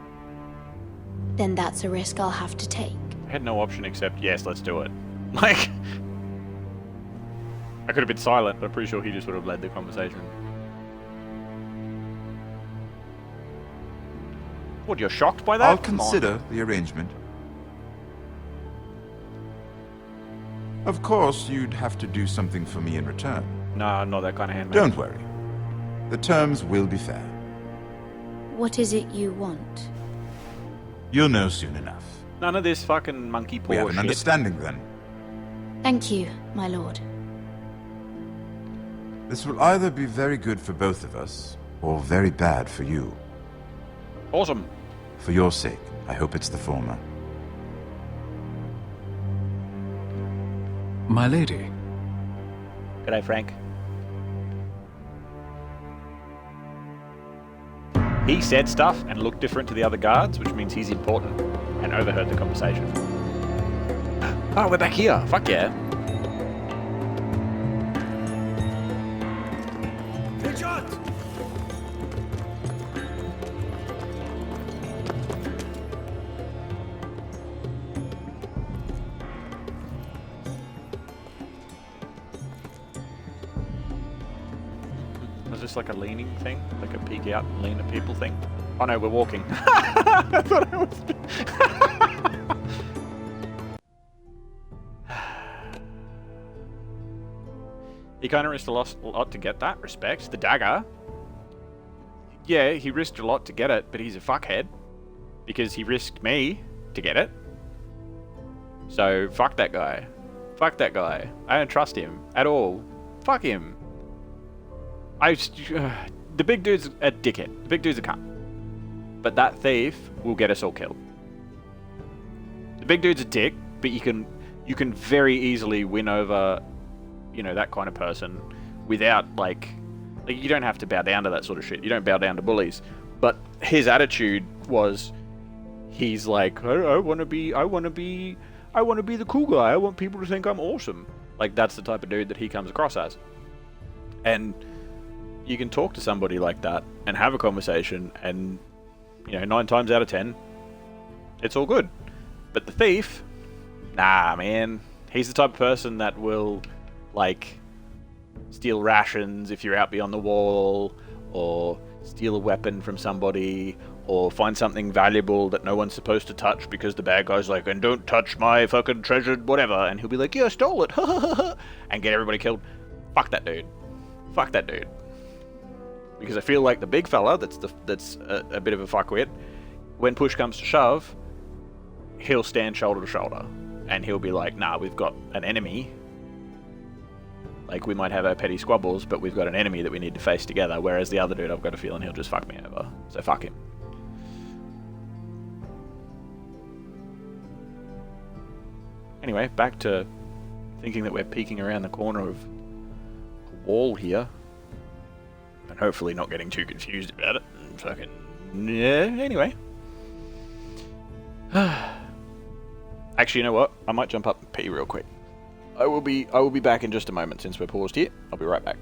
Then that's a risk I'll have to take. I had no option except, yes, let's do it. Like, I could have been silent, but I'm pretty sure he just would have led the conversation. What, you're shocked by that? I'll Come on. consider the arrangement. Of course, you'd have to do something for me in return. No, I'm not that kind of handmaid. Don't worry. The terms will be fair. What is it you want? You'll know soon enough. None of this fucking monkey paw We have an shit. understanding then. Thank you, my lord. This will either be very good for both of us, or very bad for you. Awesome. For your sake, I hope it's the former. My lady. G'day, Frank. He said stuff and looked different to the other guards, which means he's important, and overheard the conversation. Oh, we're back here. Fuck yeah. Good shot! Was this like a leaning thing? Like a peek out and lean at people thing? Oh no, we're walking. I thought I was... He kind of risked a lot to get that. Respect. The dagger. Yeah, he risked a lot to get it, but he's a fuckhead. Because he risked me to get it. So, fuck that guy. Fuck that guy. I don't trust him at all. Fuck him. The big dude's a dickhead. The big dude's a cunt. But that thief will get us all killed. The big dude's a dick, but you can very easily win over, you know, that kind of person without like you don't have to bow down to that sort of shit. You don't bow down to bullies. But his attitude was, he's like, I want to be the cool guy. I want people to think I'm awesome. Like, that's the type of dude that he comes across as. And you can talk to somebody like that and have a conversation, and, you know, 9 times out of 10, it's all good. But the thief, nah, man. He's the type of person that will, like, steal rations if you're out beyond the wall, or steal a weapon from somebody, or find something valuable that no one's supposed to touch because the bad guy's like, and don't touch my fucking treasured whatever, and he'll be like, yeah, I stole it, and get everybody killed. Fuck that dude. Fuck that dude. Because I feel like the big fella, that's a bit of a fuckwit, when push comes to shove, he'll stand shoulder to shoulder, and he'll be like, nah, we've got an enemy. Like, we might have our petty squabbles, but we've got an enemy that we need to face together, whereas the other dude, I've got a feeling he'll just fuck me over. So fuck him. Anyway, back to thinking that we're peeking around the corner of a wall here. And hopefully not getting too confused about it. And fucking... yeah, anyway. Actually, you know what? I might jump up and pee real quick. I will be back in just a moment since we're paused here. I'll be right back.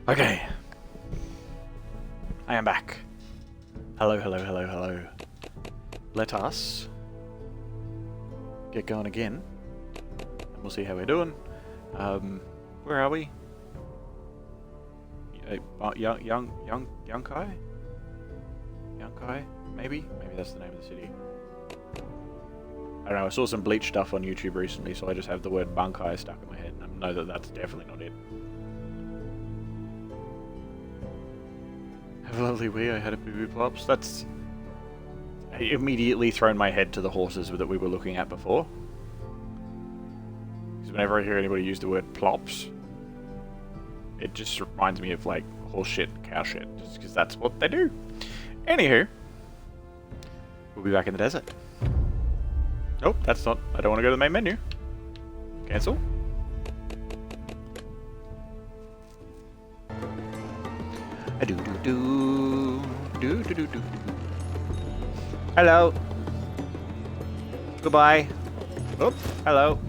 Okay. I am back. Hello, hello, hello, hello. Let us get going again. And we'll see how we're doing. Where are we? Yunkai? Yunkai? Maybe? Maybe that's the name of the city. I don't know, I saw some Bleach stuff on YouTube recently, so I just have the word Bunkai stuck in my head, and I know that that's definitely not it. Have a lovely wee, I had a boo-boo plops. That's immediately thrown my head to the horses that we were looking at before. Because whenever I hear anybody use the word plops, it just reminds me of, like, horse shit, cow shit, just because that's what they do. Anywho, we'll be back in the desert. Nope, that's not. I don't want to go to the main menu. Cancel. Do. Hello. Goodbye. Oh, hello.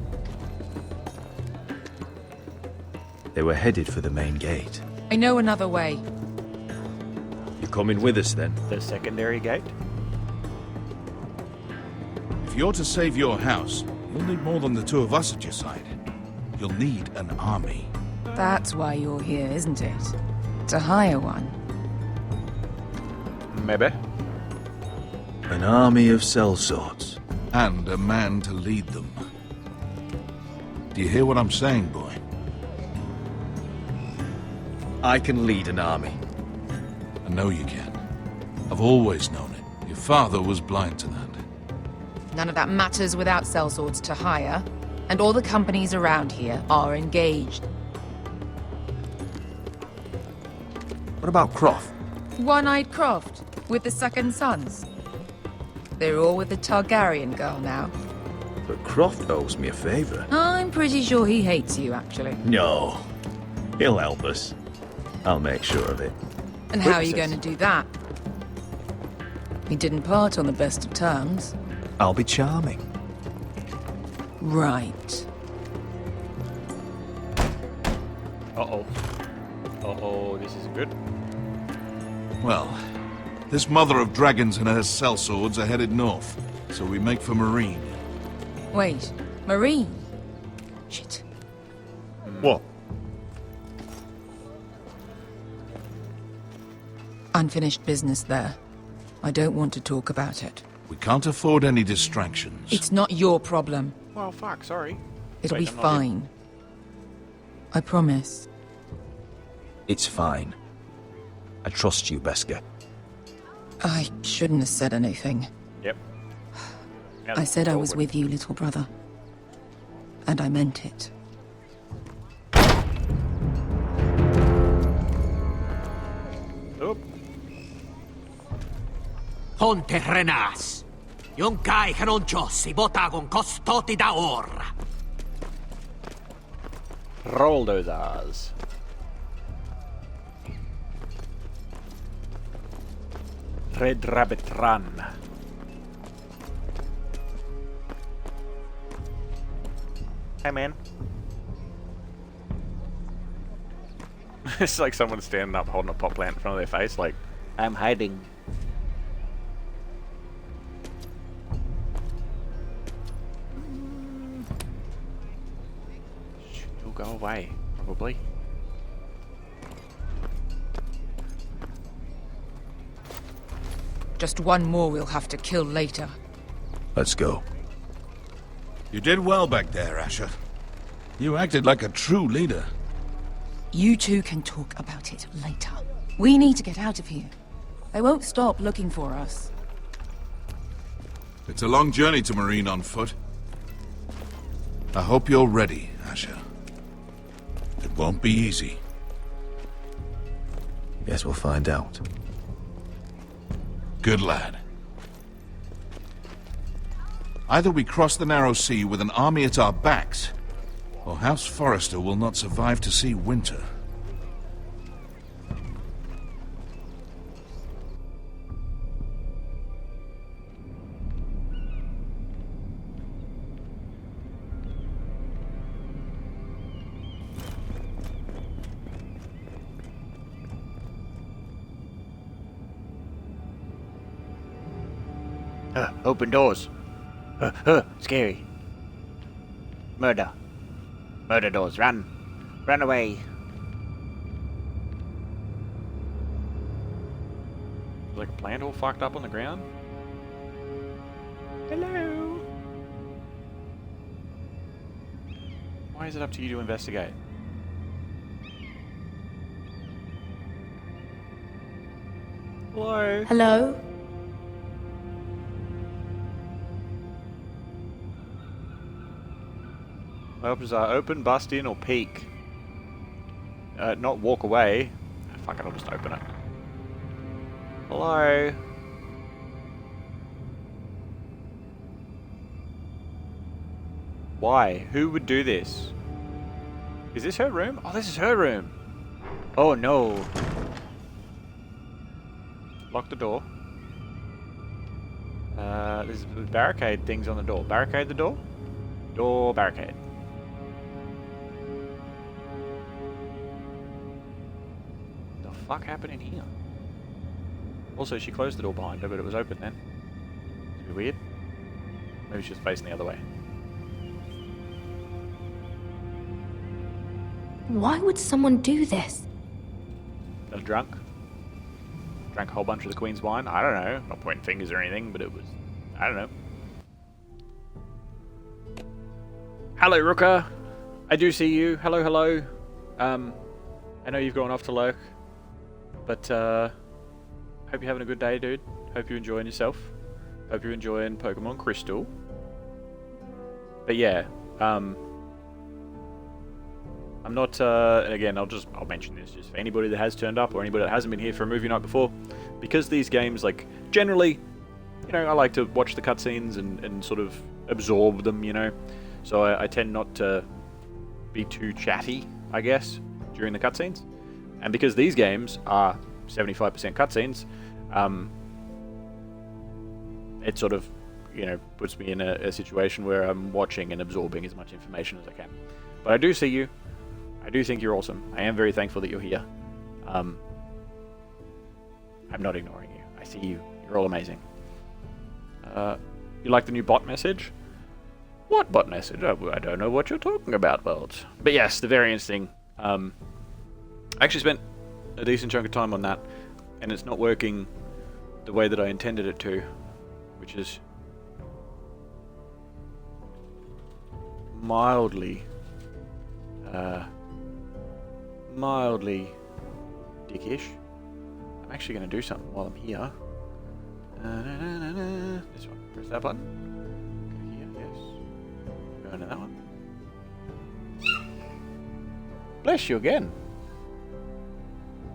They were headed for the main gate. I know another way. You coming with us then? The secondary gate? If you're to save your house, you'll need more than the two of us at your side. You'll need an army. That's why you're here, isn't it? To hire one. Maybe. An army of sellswords. And a man to lead them. Do you hear what I'm saying, boy? I can lead an army. I know you can. I've always known it. Your father was blind to that. None of that matters without sellswords to hire, and all the companies around here are engaged. What about Croft? One-Eyed Croft, with the Second Sons. They're all with the Targaryen girl now. But Croft owes me a favor. I'm pretty sure he hates you, actually. No. He'll help us. I'll make sure of it. And how are you going to do that? We didn't part on the best of terms. I'll be charming. Right. Uh-oh. Uh-oh, this isn't good. Well, this mother of dragons and her sellswords are headed north, so we make for Marine. Wait, Marine? Shit. What? Unfinished business there. I don't want to talk about it. We can't afford any distractions. It's not your problem. Well, fuck, sorry. It'll Wait, be I'm not fine. I promise. It's fine. I trust you, Beskha. I shouldn't have said anything. Yep. I said I was with you, little brother. And I meant it. Oop. Ponte Renas. Yunkai Hanonchosi Botagon Costoti da Ora. Roll those R's. Red Rabbit Run. Hey, man. It's like someone standing up holding a pot plant in front of their face, like, I'm hiding. You'll go away, probably. Just one more we'll have to kill later. Let's go. You did well back there, Asher. You acted like a true leader. You two can talk about it later. We need to get out of here. They won't stop looking for us. It's a long journey to Marine on foot. I hope you're ready, Asher. It won't be easy. Guess we'll find out. Good lad. Either we cross the narrow sea with an army at our backs, or House Forrester will not survive to see winter. Open doors. Scary. Murder. Murder doors. Run. Run away. Like a plant all fucked up on the ground? Hello? Why is it up to you to investigate? Hello? Hello? My options are open, bust in, or peek. Not walk away. Fuck it, I'll just open it. Hello? Why? Who would do this? Is this her room? Oh, this is her room. Oh no. Lock the door. There's barricade things on the door. Barricade the door? Door barricade. The fuck happened in here? Also, she closed the door behind her, but it was open then. It's weird. Maybe she's facing the other way. Why would someone do this? They're drunk. Drank a whole bunch of the Queen's wine. I don't know. Not pointing fingers or anything, but it was... I don't know. Hello, Rooker. I do see you. Hello, hello. I know you've gone off to lurk, but hope you're having a good day, dude. Hope you're enjoying yourself. Hope you're enjoying Pokemon Crystal. But yeah, I'm not, and again, I'll mention this just for anybody that has turned up or anybody that hasn't been here for a movie night before, because these games, like, generally, you know, I like to watch the cutscenes and sort of absorb them, you know, so I tend not to be too chatty, I guess, during the cutscenes, and because these games are 75% cutscenes, it sort of, you know, puts me in a situation where I'm watching and absorbing as much information as I can. But I do see you. I do think you're awesome. I am very thankful that you're here. I'm not ignoring you. I see you. You're all amazing. You like the new bot message? What bot message? I don't know what you're talking about, Bolt. But yes, the variance thing. I actually spent a decent chunk of time on that, and it's not working the way that I intended it to, which is mildly dickish. I'm actually going to do something while I'm here. This one. Press that button. Go here, yes. Go into that one. Bless you again.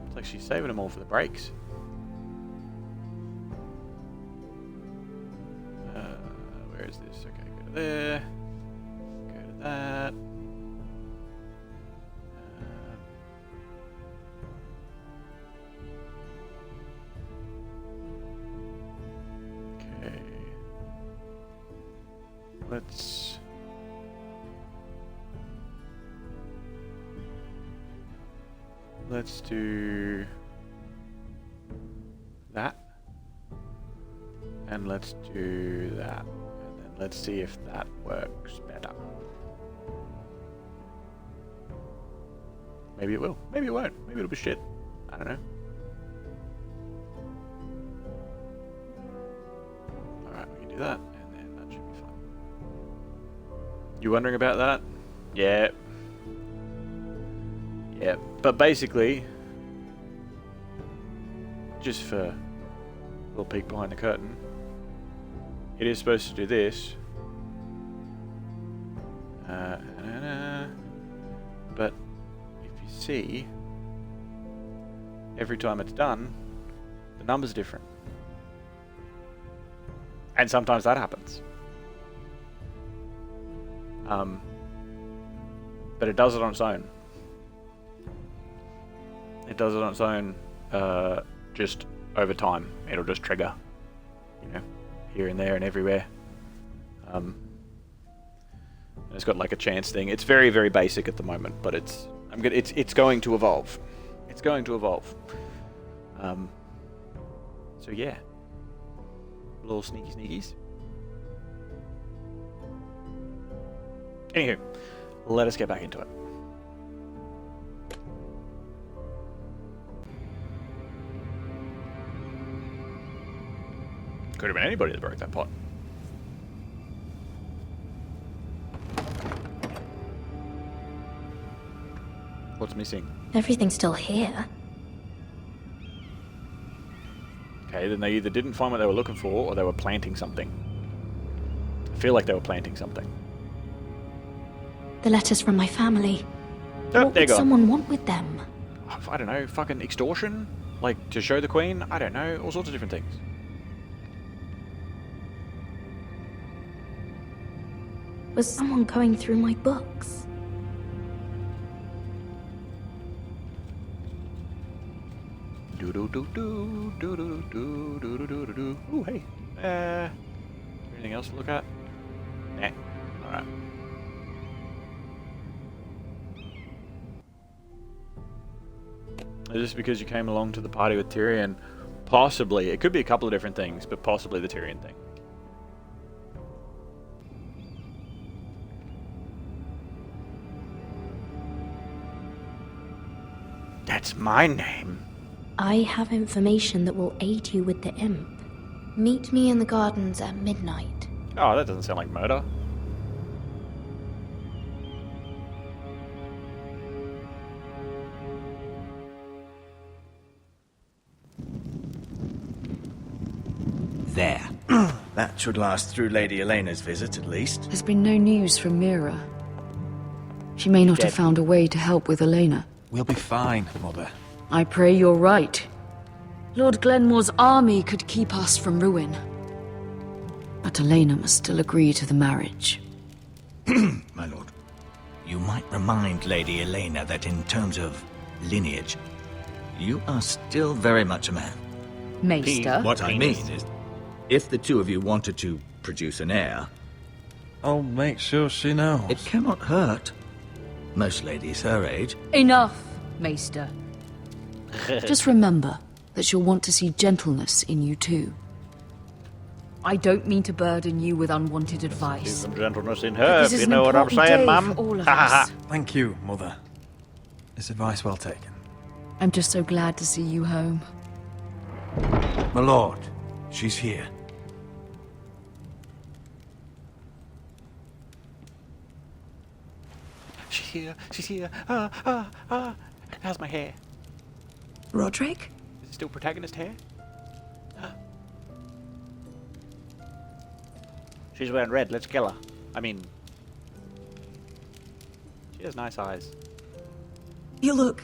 It's like she's saving them all for the breaks. Where is this? Okay, go to there. Go to that. Okay. Let's do that. And let's do that. And then let's see if that works better. Maybe it will. Maybe it won't. Maybe it'll be shit. I don't know. Alright, we can do that. And then that should be fine. You wondering about that? Yeah. Yeah. But basically, just for a little peek behind the curtain, it is supposed to do this. But if you see, every time it's done, the number's different. And sometimes that happens. But it does it on its own. It does it on its own, just over time. It'll just trigger, you know, here and there and everywhere. And it's got like a chance thing. It's very, very basic at the moment, but it's going to evolve. It's going to evolve. So yeah. Little sneaky sneakies. Anywho, let us get back into it. Could have been anybody that broke that pot. What's missing? Everything's still here. Okay, then they either didn't find what they were looking for, or they were planting something. I feel like they were planting something. The letters from my family. Oh, What there you would go. someone want with them? I don't know, fucking extortion? Like, to show the Queen? I don't know, all sorts of different things. Was someone going through my books? Ooh, hey. Anything else to look at? Nah. Alright. Is this because you came along to the party with Tyrion? Possibly. It could be a couple of different things, but possibly the Tyrion thing. That's my name. I have information that will aid you with the imp. Meet me in the gardens at midnight. Oh, that doesn't sound like murder. There. That should last through Lady Elena's visit, at least. There's been no news from Mira. She may not have found a way to help with Elena. We'll be fine, Mother. I pray you're right. Lord Glenmore's army could keep us from ruin. But Elena must still agree to the marriage. My lord, you might remind Lady Elena that in terms of lineage, you are still very much a man. Maester? What I mean is, if the two of you wanted to produce an heir, I'll make sure she knows. it cannot hurt. Most ladies her age. Enough, Maester. Just remember that she'll want to see gentleness in you too. I don't mean to burden you with unwanted advice. See some gentleness in But her, this if is you an know what I'm important saying, day Mum. for all of Ha ha us. ha. Thank you, Mother. It's advice well taken. I'm just so glad to see you home. My lord, she's here. She's here, she's here. How's my hair? Roderick? Is it still protagonist hair? She's wearing red, let's kill her. I mean... She has nice eyes. You look...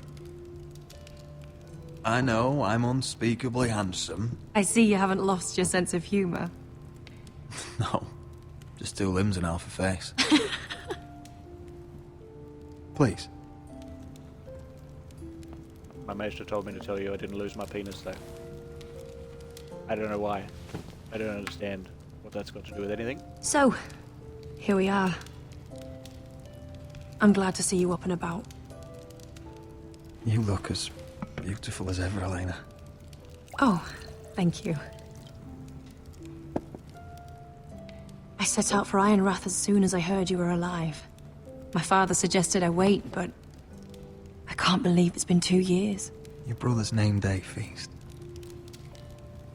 I know I'm unspeakably handsome. I see you haven't lost your sense of humor. No, just two limbs and half a face. Please. My maester told me to tell you I didn't lose my penis, though. I don't know why. I don't understand what that's got to do with anything. So, here we are. I'm glad to see you up and about. You look as beautiful as ever, Elena. Oh, thank you. I set out for Ironrath as soon as I heard you were alive. My father suggested I wait, but I can't believe it's been 2 years. Your brother's name day feast.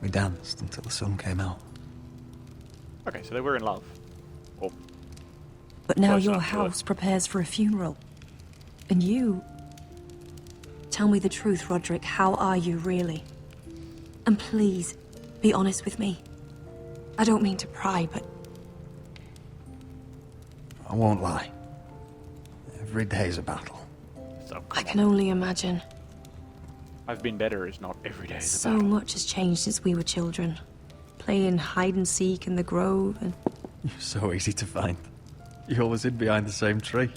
We danced until the sun came out. Okay, so they were in love. Or But now close your enough to it. house prepares for a funeral. And you... Tell me the truth, Roderick. How are you, really? And please, be honest with me. I don't mean to pry, but I won't lie. Every day's a battle. So, I can only imagine. I've been better is not every day. So much has changed since we were children. Playing hide and seek in the grove and... You're so easy to find. You always hid behind the same tree.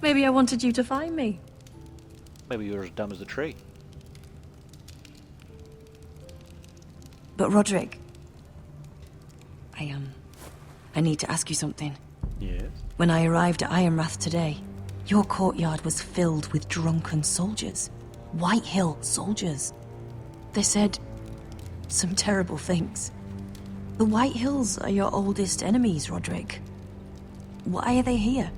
Maybe I wanted you to find me. Maybe you're as dumb as a tree. But Roderick... I need to ask you something. Yes? When I arrived at Ironrath today, your courtyard was filled with drunken soldiers. White Hill soldiers. They said some terrible things. The White Hills are your oldest enemies, Roderick. Why are they here?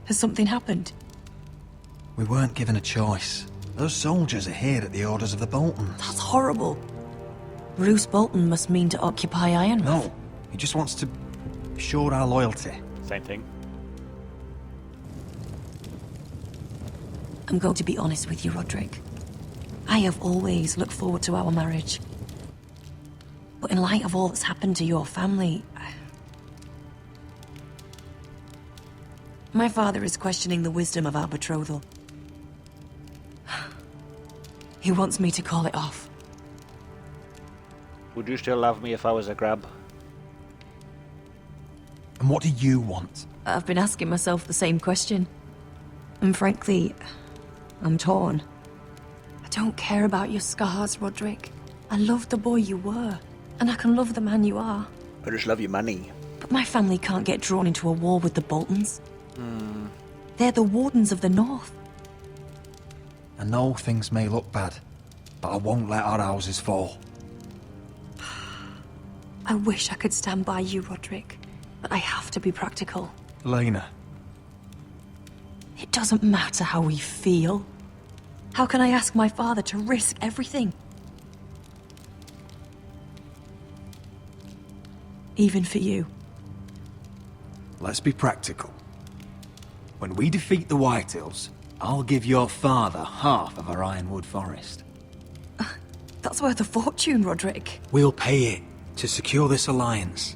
Has something happened? We weren't given a choice. Those soldiers are here at the orders of the Boltons. That's horrible. Roose Bolton must mean to occupy Ironwood. No, he just wants to assure our loyalty. Same thing. I'm going to be honest with you, Roderick. I have always looked forward to our marriage. But in light of all that's happened to your family... My father is questioning the wisdom of our betrothal. He wants me to call it off. Would you still love me if I was a grub? And what do you want? I've been asking myself the same question. And frankly, I'm torn. I don't care about your scars, Roderick. I love the boy you were, and I can love the man you are. I just love your money. But my family can't get drawn into a war with the Boltons. They're the Wardens of the North. I know things may look bad, but I won't let our houses fall. I wish I could stand by you, Roderick, but I have to be practical. Lena. It doesn't matter how we feel. How can I ask my father to risk everything? Even for you. Let's be practical. When we defeat the Whitehills, I'll give your father half of our Ironwood forest. That's worth a fortune, Roderick. We'll pay it to secure this alliance.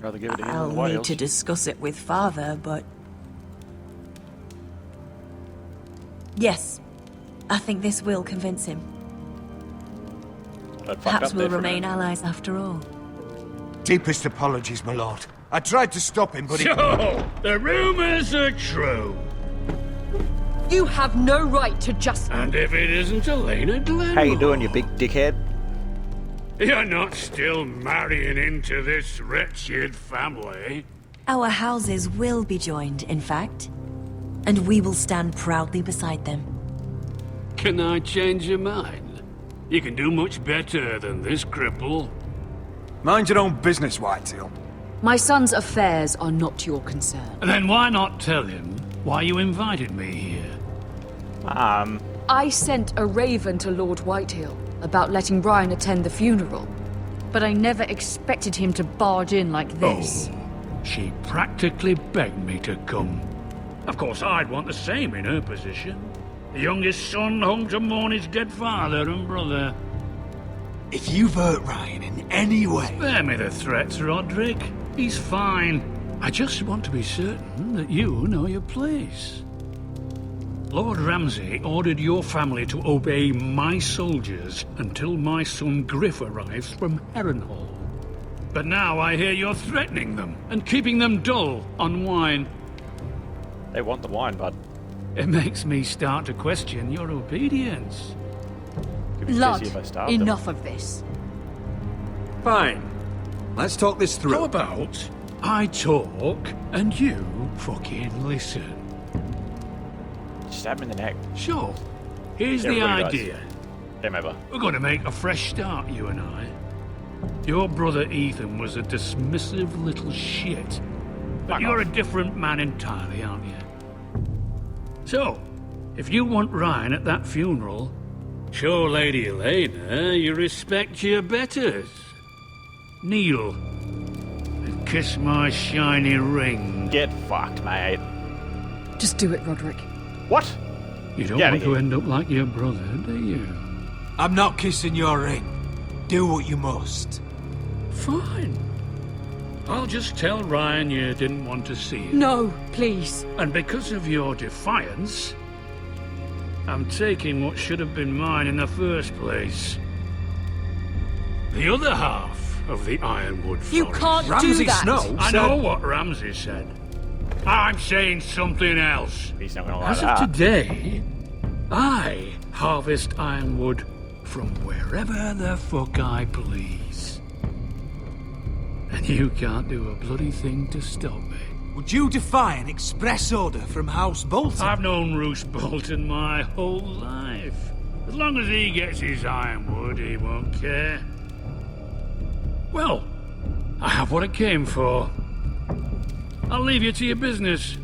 Rather give it to him than I'll the need Whitehills. to discuss it with father, but... Yes, I think this will convince him. Perhaps we'll remain allies after all. Deepest apologies, my lord. I tried to stop him, but he... So, the rumors are true. You have no right to just... And if it isn't Elena Glenmore... How you doing, you big dickhead? You're not still marrying into this wretched family. Our houses will be joined, in fact. And we will stand proudly beside them. Can I change your mind? You can do much better than this cripple. Mind your own business, Whitetail. My son's affairs are not your concern. Then why not tell him why you invited me here? I sent a raven to Lord Whitehill about letting Brian attend the funeral. But I never expected him to barge in like this. Oh, she practically begged me to come. Of course, I'd want the same in her position. The youngest son home to mourn his dead father and brother. If you've hurt Ryan in any way... Spare me the threats, Roderick. He's fine. I just want to be certain that you know your place. Lord Ramsay ordered your family to obey my soldiers until my son Griff arrives from Harrenhal. But now I hear you're threatening them and keeping them dull on wine. They want the wine, bud. It makes me start to question your obedience. Lud, enough of this. Fine. Let's talk this through. How about I talk and you fucking listen? Stab him in the neck. Sure. Here's the Everybody idea. dies. Game over. We're going to make a fresh start, you and I. Your brother Ethan was a dismissive little shit. But you're a different man entirely, aren't you? So, if you want Ryan at that funeral, show Lady Elena you respect your betters. Kneel and kiss my shiny ring. Get fucked, mate. Just do it, Roderick. What? You don't want to end up like your brother, do you? I'm not kissing your ring. Do what you must. Fine. I'll just tell Ryan you didn't want to see it. No, please. And because of your defiance, I'm taking what should have been mine in the first place. The other half of the Ironwood Forest. You can't do that. Snow I know what Ramsay said. I'm saying something else. He's not gonna like As that. of today, I harvest ironwood from wherever the fuck I please. And you can't do a bloody thing to stop me. Would you defy an express order from House Bolton? I've known Roose Bolton my whole life. As long as he gets his ironwood, he won't care. Well, I have what I came for. I'll leave you to your business.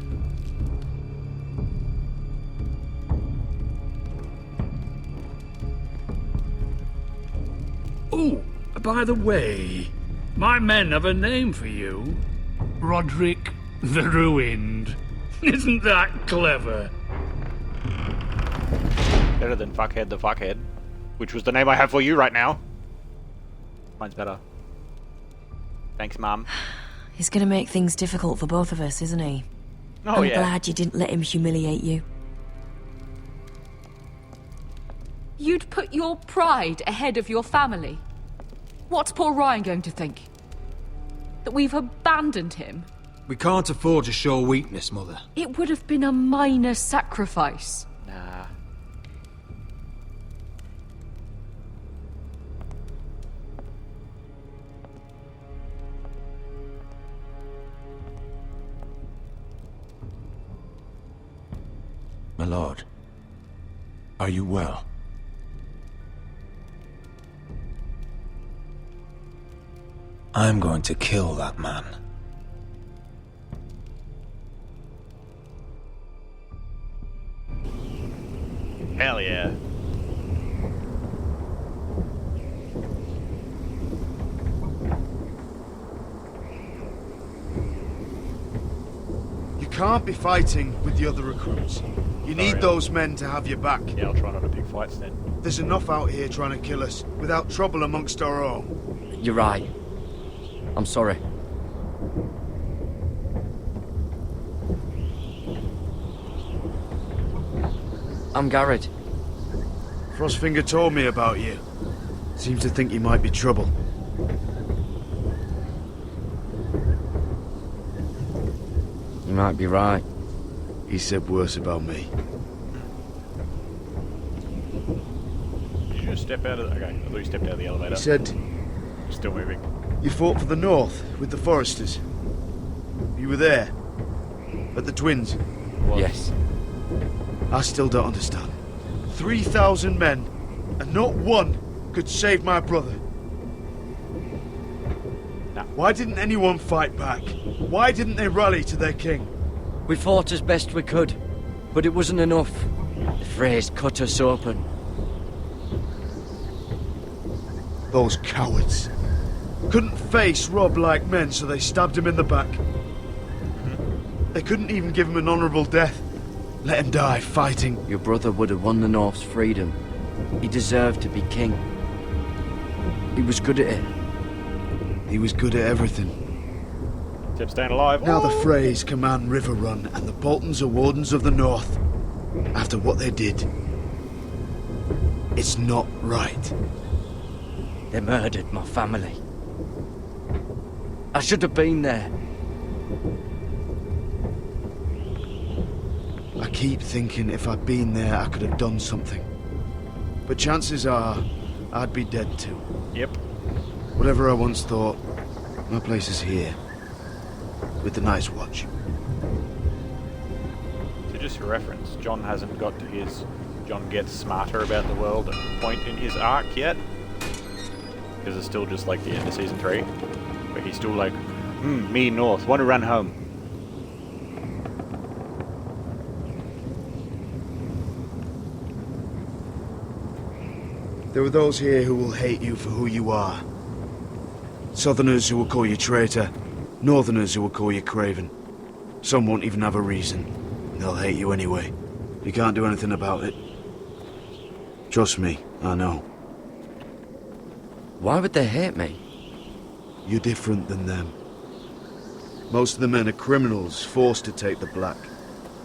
Oh, by the way, my men have a name for you. Roderick the Ruined. Isn't that clever? Better than Fuckhead the Fuckhead, which was the name I have for you right now. Mine's better. Thanks, Mum. He's gonna make things difficult for both of us, isn't he? Oh, I'm yeah. glad you didn't let him humiliate you. You'd put your pride ahead of your family. What's poor Ryan going to think? That we've abandoned him? We can't afford to show weakness, Mother. It would have been a minor sacrifice. Nah. My lord, are you well? I'm going to kill that man. Hell yeah. You can't be fighting with the other recruits. You need those men to have your back. Yeah, I'll try not to pick fights then. There's enough out here trying to kill us, without trouble amongst our own. You're right. I'm sorry. I'm Garrett. Frostfinger told me about you. Seems to think you might be trouble. You might be right. He said worse about me. Did you just step out of the... Okay, I thought you stepped out of the elevator. He said... Still moving. You fought for the North, with the Foresters. You were there. At the Twins. What? Yes. I still don't understand. 3,000 men, and not one could save my brother. No. Why didn't anyone fight back? Why didn't they rally to their king? We fought as best we could, but it wasn't enough. The Freys cut us open. Those cowards. Couldn't face Rob like men, so they stabbed him in the back. They couldn't even give him an honourable death. Let him die fighting. Your brother would have won the North's freedom. He deserved to be king. He was good at it. He was good at everything. Except staying alive. Now the Freys command Riverrun, and the Boltons are Wardens of the North. After what they did. It's not right. They murdered my family. I should have been there. I keep thinking if I'd been there, I could have done something. But chances are, I'd be dead too. Yep. Whatever I once thought, my place is here. With the Night's Watch. So just for reference, John hasn't got to his John gets smarter about the world point in his arc yet. Because it's still just like the end of Season 3. Where he's still like, me North, want to run home. There are those here who will hate you for who you are. Southerners who will call you traitor. Northerners who will call you craven. Some won't even have a reason. They'll hate you anyway. You can't do anything about it. Trust me, I know. Why would they hate me? You're different than them. Most of the men are criminals, forced to take the black.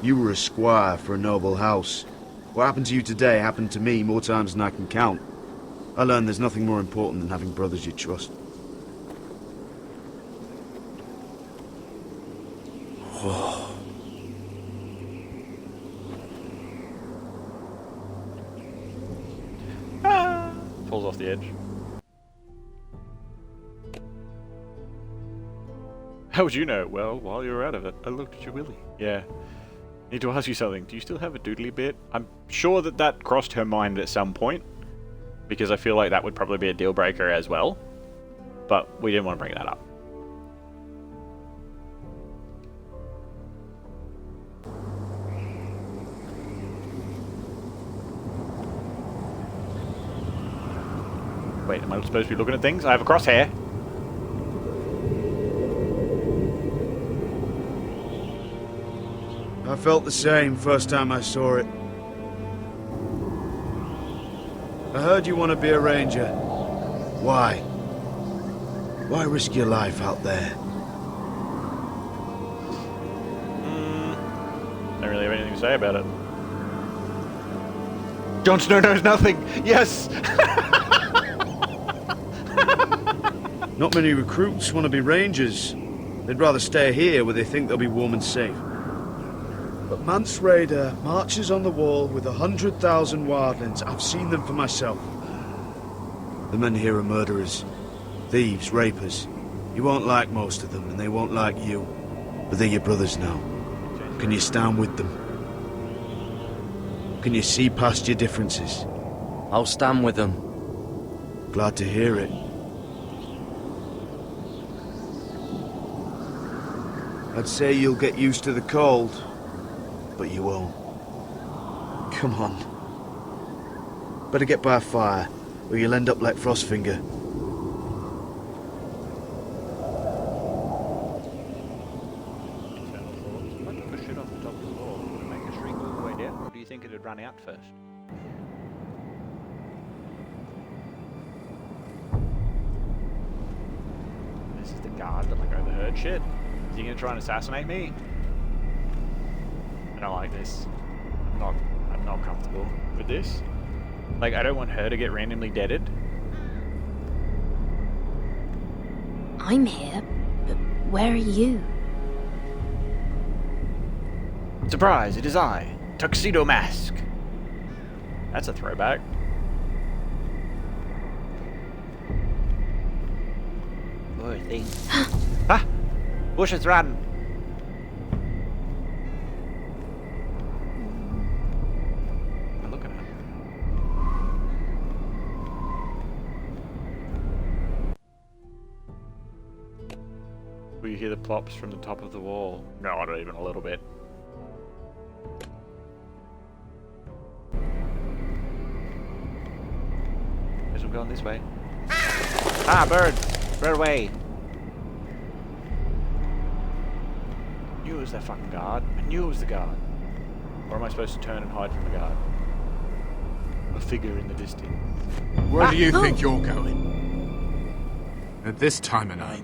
You were a squire for a noble house. What happened to you today happened to me more times than I can count. I learned there's nothing more important than having brothers you trust. Falls off the edge. How would you know? Well, while you were out of it, I looked at your willy. Yeah. Need to ask you something. Do you still have a doodly bit? I'm sure that crossed her mind at some point, because I feel like that would probably be a deal breaker as well. But we didn't want to bring that up. Wait, am I supposed to be looking at things? I have a crosshair. I felt the same first time I saw it. I heard you want to be a ranger. Why? Why risk your life out there? Don't really have anything to say about it. Jon Snow knows nothing! Yes! Not many recruits want to be rangers. They'd rather stay here where they think they'll be warm and safe. But Mance Rayder marches on the wall with 100,000 wildlings. I've seen them for myself. The men here are murderers, thieves, rapers. You won't like most of them, and they won't like you. But they're your brothers now. Can you stand with them? Can you see past your differences? I'll stand with them. Glad to hear it. I'd say you'll get used to the cold, but you won't. Come on. Better get by a fire, or you'll end up like Frostfinger. Push it off the top of the wall. Would it make a shriek all the way down, or do you think it'd run out first? This is the guard that like overheard shit. Is he gonna try and assassinate me? I don't like this. I'm not comfortable with this. Like, I don't want her to get randomly deaded. I'm here, but where are you? Surprise, it is I, Tuxedo Mask. That's a throwback. Poor thing. Ah! Bushes run! Look at her. Will you hear the plops from the top of the wall? No, not even a little bit. Guess I'm going this way. Ah, bird! Bird away! I knew it was that fucking guard. I knew it was the guard. Or am I supposed to turn and hide from the guard? A figure in the distance. Where do you think you're going? At this time of night?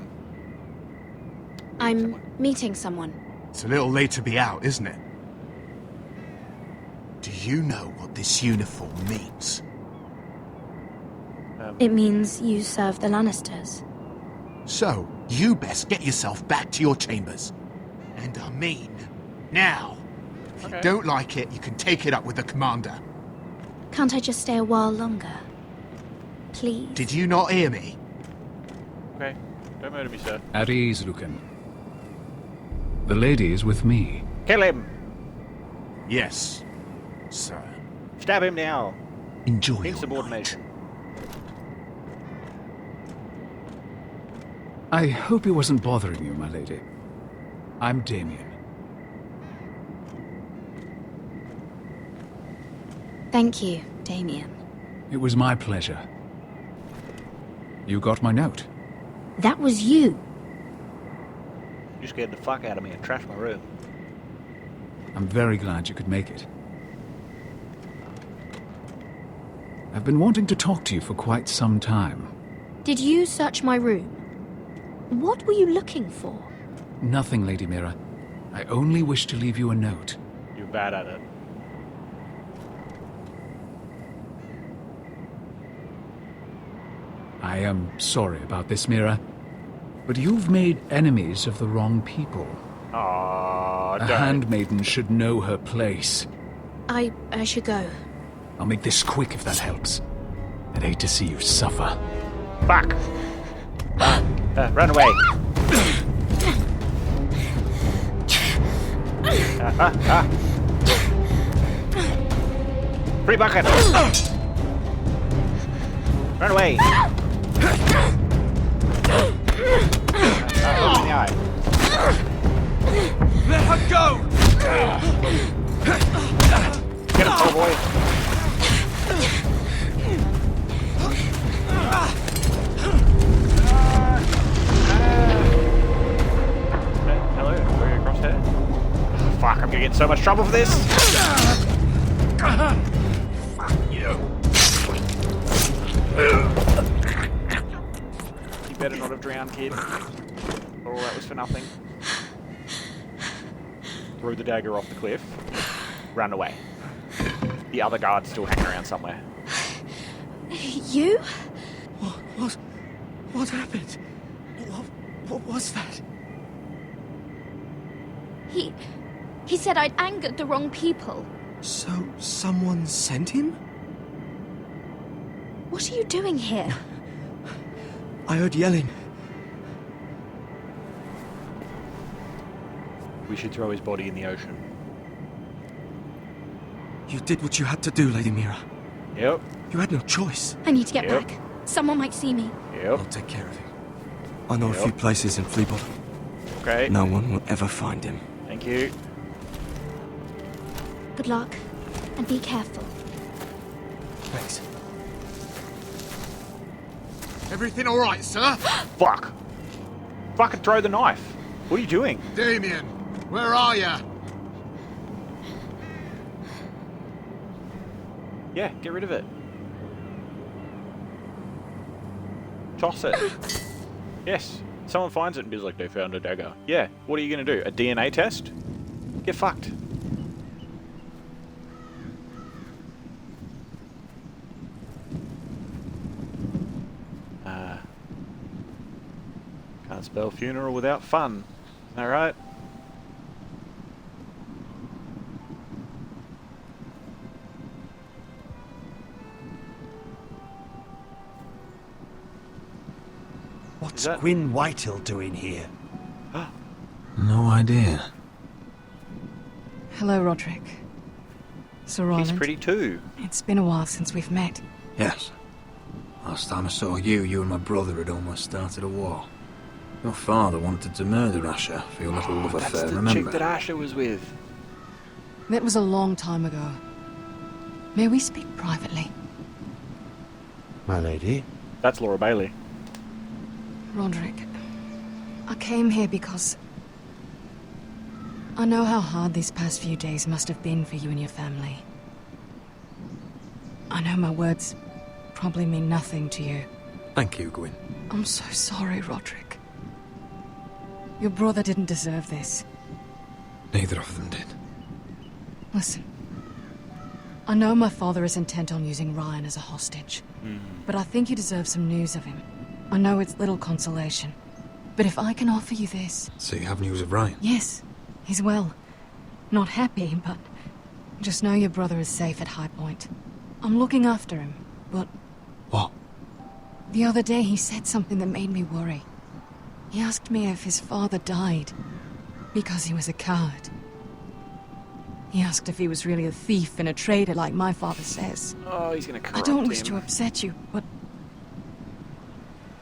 I'm meeting someone. It's a little late to be out, isn't it? Do you know what this uniform means? It means you serve the Lannisters. So, you best get yourself back to your chambers. And I mean, now. If you don't like it, you can take it up with the commander. Can't I just stay a while longer? Please. Did you not hear me? Okay, don't murder me, sir. At ease, Lucan. The lady is with me. Kill him! Yes, sir. Stab him now. Enjoy your Insubordination. I hope he wasn't bothering you, my lady. I'm Damien. Thank you, Damien. It was my pleasure. You got my note. That was you. You scared the fuck out of me and trashed my room. I'm very glad you could make it. I've been wanting to talk to you for quite some time. Did you search my room? What were you looking for? Nothing, Lady Mira. I only wish to leave you a note. You're bad at it. I am sorry about this, Mira, but you've made enemies of the wrong people. Aww, A handmaiden should know her place. I should go. I'll make this quick if that helps. I'd hate to see you suffer. Fuck! Run away! Free bucket! Run away! Look in the eye. Let her go! Get him, tall boy! Hello, where are you across here? Oh, fuck, I'm gonna get in so much trouble for this! Fuck you! You better not have drowned, kid. All that was for nothing. Threw the dagger off the cliff. Ran away. The other guard's still hanging around somewhere. You? What happened? What was that? He said I'd angered the wrong people. So, someone sent him? What are you doing here? I heard yelling. We should throw his body in the ocean. You did what you had to do, Lady Mira. Yep. You had no choice. I need to get back. Someone might see me. Yep. I'll take care of him. I know a few places in Fleabottom. Okay. No one will ever find him. Thank you. Good luck, and be careful. Thanks. Everything all right, sir? Fuck! Fucking throw the knife! What are you doing? Damien, where are ya? Yeah, get rid of it. Toss it. Yes. Someone finds it and be like, they found a dagger. Yeah. What are you going to do? A DNA test? Get fucked. Can't spell funeral without fun. Isn't that right? What's Gwyn Whitehill doing here? No idea. Hello, Roderick. Sir Roland. He's pretty too. It's been a while since we've met. Yes. Last time I saw you and my brother had almost started a war. Your father wanted to murder Asher for your little love affair, That's the remember? chick that Asher was with. That was a long time ago. May we speak privately? My lady? That's Laura Bailey. Roderick, I came here because I know how hard these past few days must have been for you and your family. I know my words probably mean nothing to you. Thank you, Gwyn. I'm so sorry, Roderick. Your brother didn't deserve this. Neither of them did. Listen, I know my father is intent on using Ryan as a hostage, but I think you deserve some news of him. I know it's little consolation, but if I can offer you this... So you have news of Ryan? Yes, he's well. Not happy, but just know your brother is safe at High Point. I'm looking after him, but... What? The other day he said something that made me worry. He asked me if his father died because he was a coward. He asked if he was really a thief and a traitor like my father says. Oh, he's gonna corrupt I don't wish him. to upset you, but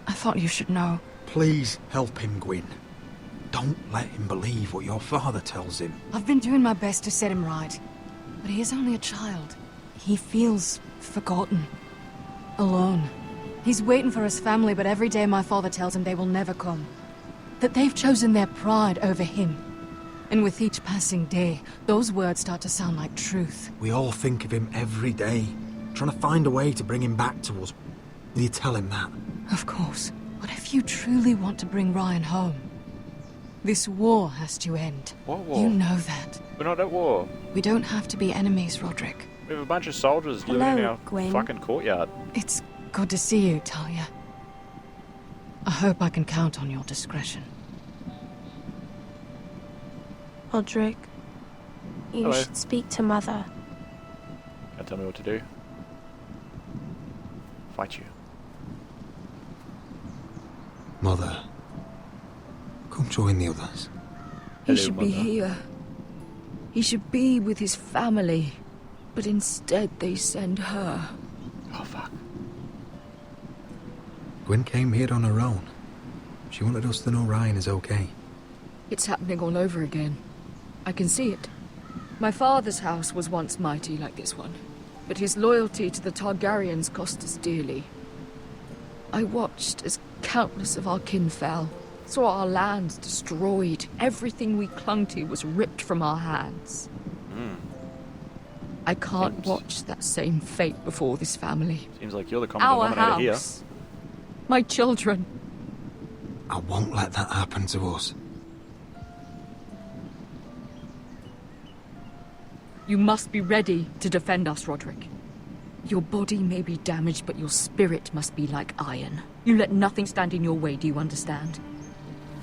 I thought you should know. Please help him, Gwyn. Don't let him believe what your father tells him. I've been doing my best to set him right, but he is only a child. He feels forgotten, alone. He's waiting for his family, but every day my father tells him they will never come. That they've chosen their pride over him. And with each passing day, those words start to sound like truth. We all think of him every day, trying to find a way to bring him back to us. Will you tell him that? Of course. But if you truly want to bring Ryan home, this war has to end. What war? You know that. We're not at war. We don't have to be enemies, Roderick. We have a bunch of soldiers living in our fucking courtyard. It's good to see you, Talia. I hope I can count on your discretion. Roderick, you Hello. should speak to Mother. Can't tell me what to do. Fight you. Mother, come join the others. He should be here. He should be with his family. But instead they send her. Oh, fuck. Gwen came here on her own. She wanted us to know Ryan is okay. It's happening all over again. I can see it. My father's house was once mighty like this one, but his loyalty to the Targaryens cost us dearly. I watched as countless of our kin fell, saw our lands destroyed, everything we clung to was ripped from our hands. I can't watch that same fate before this family. Seems like you're the common Our denominator here. house. My children. I won't let that happen to us. You must be ready to defend us, Roderick. Your body may be damaged, but your spirit must be like iron. You let nothing stand in your way, do you understand?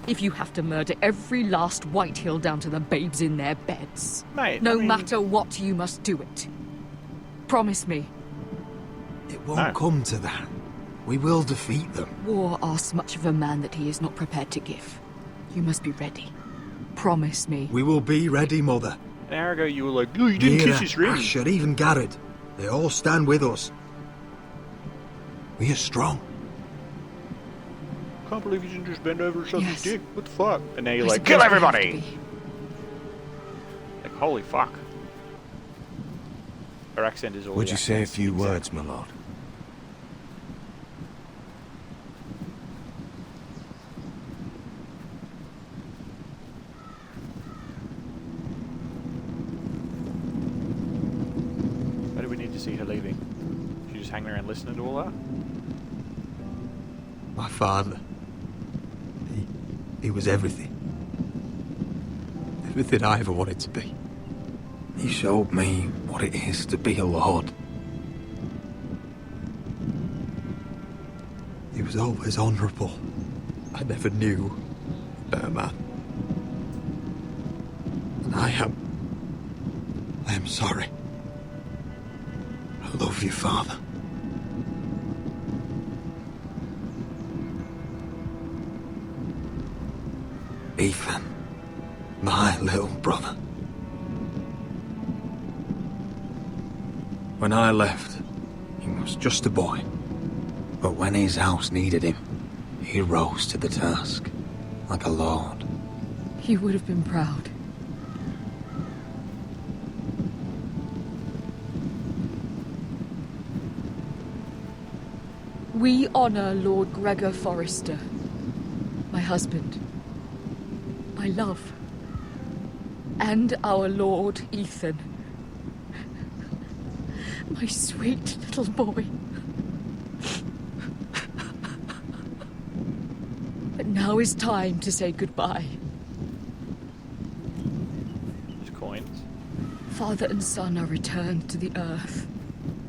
If you have to murder every last Whitehill down to the babes in their beds. Mate, no I mean... matter what, you must do it. Promise me. It won't come to that. We will defeat them. War asks much of a man that he is not prepared to give. You must be ready. Promise me. We will be ready, Mother. An hour ago you were like, oh, you didn't kiss his ring. Asher, even Garrett. They all stand with us. We are strong. I can't believe you didn't just bend over and suck Yes. his dick. What the fuck? And now you're I like, suppose kill we have to everybody! be. Like, holy fuck. Her accent is all Would the you say a accents. few words, my lord? Why do we need to see her leaving? She just hanging around listening to all that? My father. He was everything. Everything I ever wanted to be. He showed me what it is to be a lord. He was always honourable. I never knew a better man. And I am sorry. I love you, Father. Ethan, my little brother. When I left, he was just a boy. But when his house needed him, he rose to the task, like a lord. He would have been proud. We honor Lord Gregor Forrester, my husband, my love, and our Lord Ethan, my sweet little boy. But now is time to say goodbye. Just coins. Father and son are returned to the earth,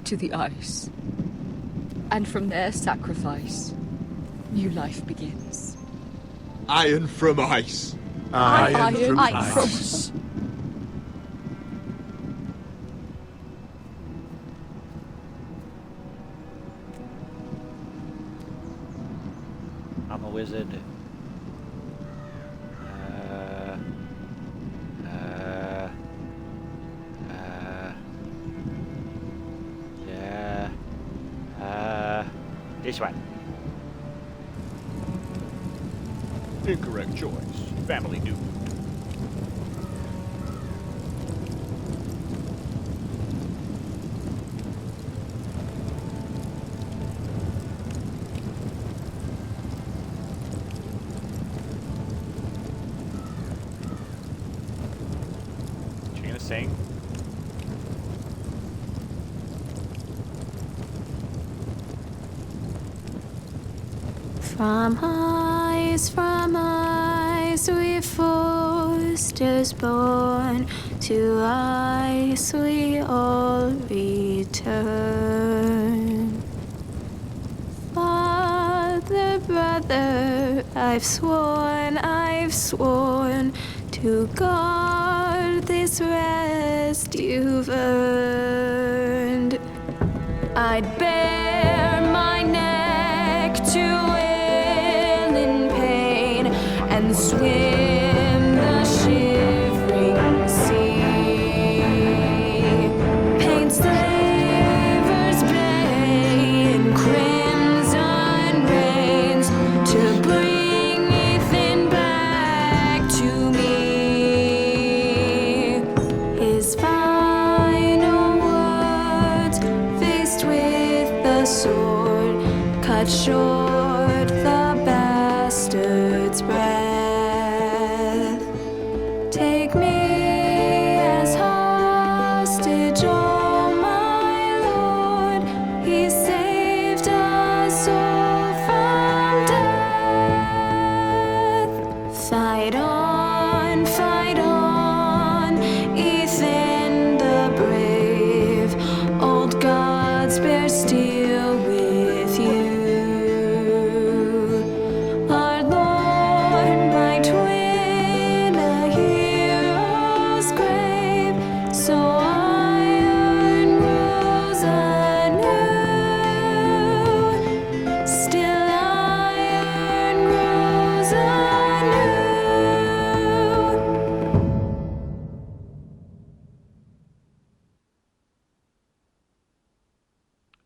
to the ice. And from their sacrifice, new life begins. Iron from ice. Iron from ice. I'm a wizard. This one. Incorrect choice. Family dude. She gonna sing? From ice we Forsters born, to ice we all return. Father, brother, I've sworn to guard this rest you've earned. I'd bare my neck to and swim the shivering sea. Paints Fight on, Ethan the brave. Old gods bear steel with you. Our Lord, my twin, a hero's grave. So iron rose anew. Still iron rose anew.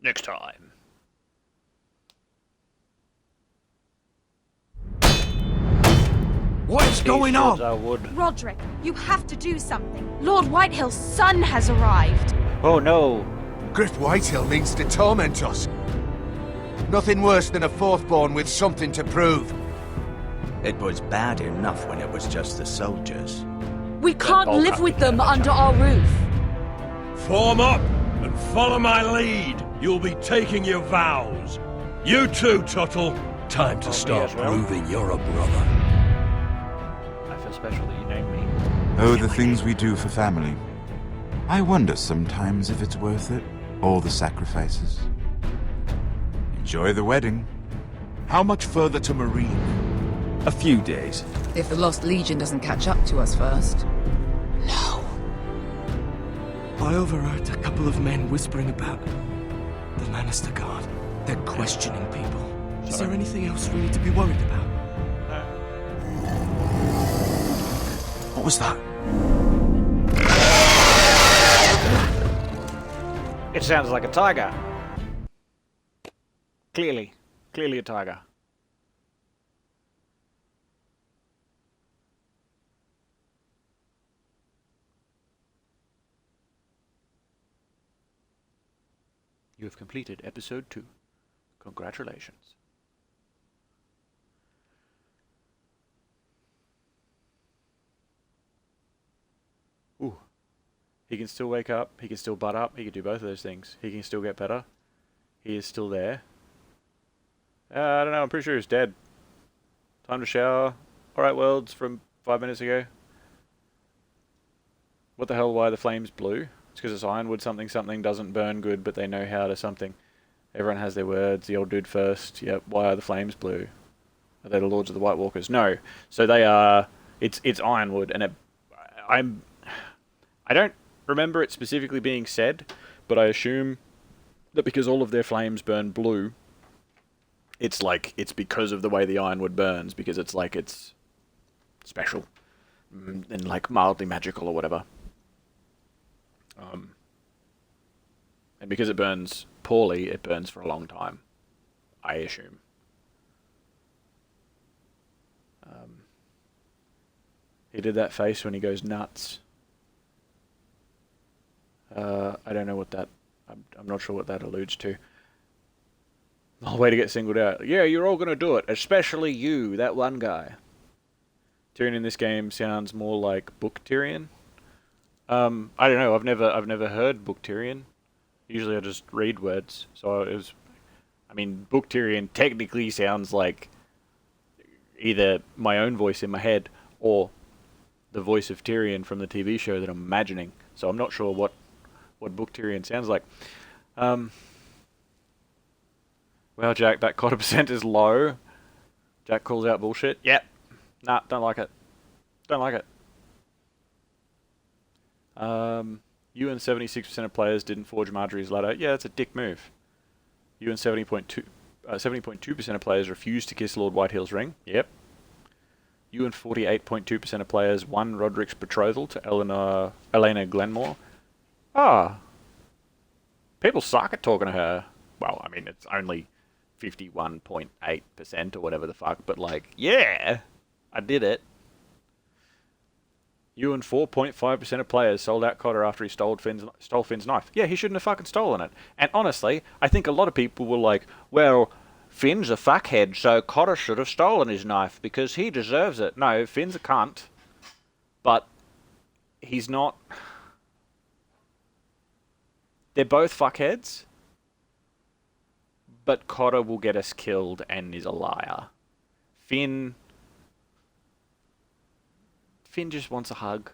Next time. What is going on? Roderick, you have to do something. Lord Whitehill's son has arrived. Oh no. Griff Whitehill means to torment us. Nothing worse than a fourthborn with something to prove. It was bad enough when it was just the soldiers. We can't live with them under our roof. Form up and follow my lead. You'll be taking your vows. You too, Tuttle. Time to start proving you're a brother. I feel special that you named me. Oh, the things we do for family. I wonder sometimes if it's worth it, all the sacrifices. Enjoy the wedding. How much further to Marine? A few days. If the Lost Legion doesn't catch up to us first. I overheard a couple of men whispering about the Lannister Guard. They're questioning people. Is there anything else we need to be worried about? What was that? It sounds like a tiger. Clearly a tiger. You have completed episode 2. Congratulations. Ooh. He can still wake up, he can still butt up, he can do both of those things. He can still get better. He is still there. I don't know, I'm pretty sure he's dead. Time to shower. Alright, worlds from 5 minutes ago. What the hell, why are the flames blue? It's because it's ironwood something something doesn't burn good, but they know how to something. Everyone has their words. The old dude first. Yep. Why are the flames blue? Are they the Lords of the White Walkers? No. So they are. It's ironwood, and I don't remember it specifically being said, but I assume that because all of their flames burn blue, it's because of the way the ironwood burns, because it's special and like mildly magical or whatever. And because it burns poorly, it burns for a long time, I assume. He did that face when he goes nuts. I don't know what that... I'm not sure what that alludes to. The way to get singled out. Yeah, you're all going to do it, especially you, that one guy. Tyrion in this game sounds more like Book Tyrion. I don't know. I've never heard Book Tyrion. Usually I just read words. So it was. I mean, Book Tyrion technically sounds like either my own voice in my head or the voice of Tyrion from the TV show that I'm imagining. So I'm not sure what Book Tyrion sounds like. Well, Jack, that quota percent is low. Jack calls out bullshit. Yep. Nah, don't like it. Don't like it. You and 76% of players didn't forge Marjorie's ladder. Yeah, that's a dick move. You and 70.2% of players refused to kiss Lord Whitehill's ring. Yep. You and 48.2% of players won Roderick's betrothal to Elena Glenmore. Ah. People suck at talking to her. Well, I mean, it's only 51.8% or whatever the fuck, but like, yeah, I did it. You and 4.5% of players sold out Cotter after he stole Finn's knife. Yeah, he shouldn't have fucking stolen it. And honestly, I think a lot of people were like, well, Finn's a fuckhead, so Cotter should have stolen his knife because he deserves it. No, Finn's a cunt, but he's not... They're both fuckheads, but Cotter will get us killed and is a liar. Finn... Finn just wants a hug.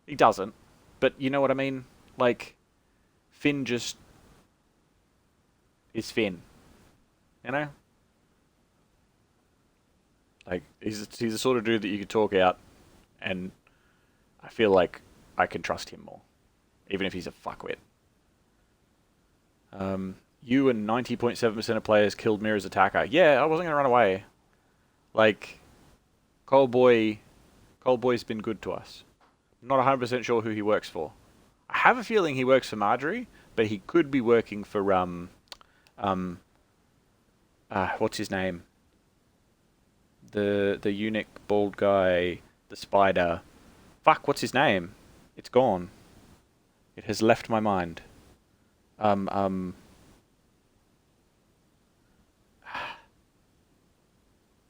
He doesn't, but you know what I mean? Like, Finn just is Finn. You know? Like, he's the sort of dude that you could talk out, and I feel like I can trust him more, even if he's a fuckwit. You and 90.7% of players killed Mira's attacker. Yeah, I wasn't going to run away. Like, Coldboy's been good to us. I'm not 100% sure who he works for. I have a feeling he works for Marjorie, but he could be working for, what's his name? The eunuch, bald guy, the spider. Fuck, what's his name? It's gone. It has left my mind.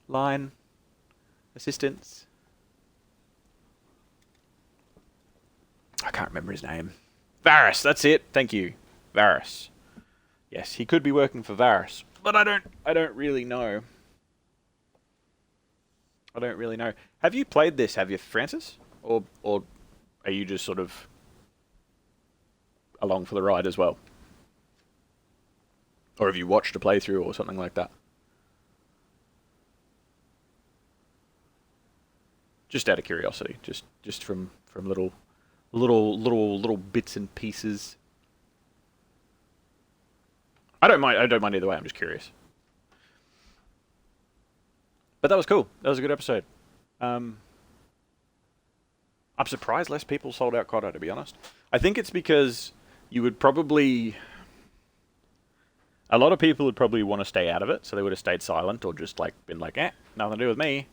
Line. Assistance. I can't remember his name. Varys, that's it. Thank you. Varys. Yes, he could be working for Varys, but I don't really know. I don't really know. Have you played this, have you, Francis? Or are you just sort of along for the ride as well? Or have you watched a playthrough or something like that? Just out of curiosity, just from little bits and pieces. I don't mind either way. I'm just curious. But that was cool. That was a good episode. I'm surprised less people sold out Cotto, to be honest. I think it's because you would probably... A lot of people would probably want to stay out of it, so they would have stayed silent or just like been like, nothing to do with me.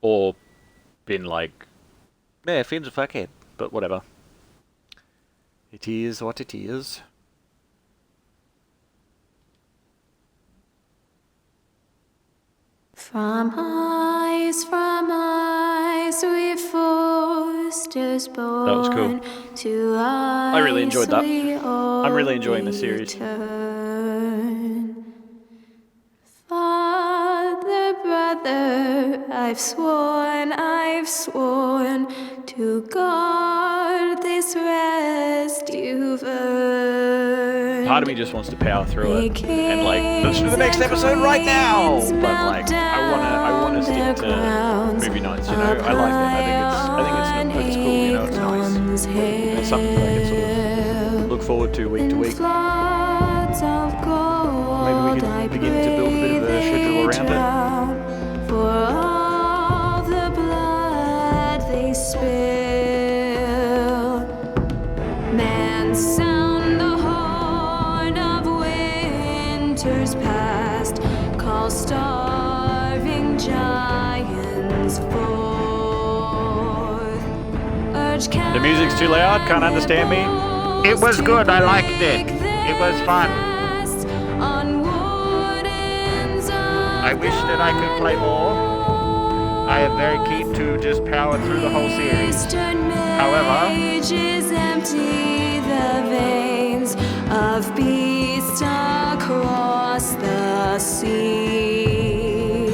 Or been like, yeah, Finn's a fuckhead, but whatever. It is what it is. From eyes we forced us born. That was cool. To I really enjoyed that. I'm really enjoying the the series. Father, brother, I've sworn to guard this rest you've earned. Part of me just wants to power through it and like, let's do the next episode right now. But like, I wanna stick to movie nights. You know, I like it. I think it's cool. You know, it's nice. It's something that I can sort of look forward to week to week. Maybe we can begin to build a bit of a schedule around it. For all the blood they spill, men sound the horn of winter's past, call starving giants forth. Urge The music's too loud. Can't understand me. It was good. I liked it. It was fun. I wish that I could play more. I am very keen to just power through the whole series. However, empty the veins of beasts across the sea.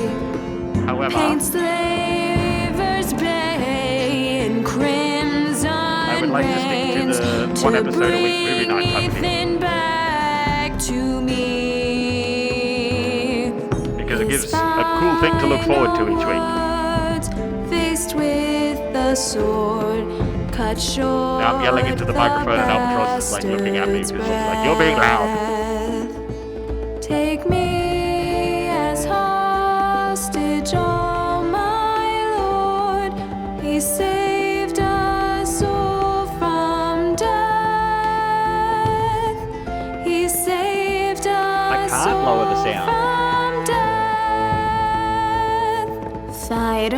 Paint slavers bay in crimson I would like to stick to the one episode a week movie night type of thing. back to me. Because it gives a cool thing to look forward to each week. Faced with the sword, cut short. Now I'm yelling into the microphone and Albatross is like looking at me because it's like, you're being loud. Take me as hostage, oh my Lord. He saved us all from death. He saved us I can't lower the sound. Fight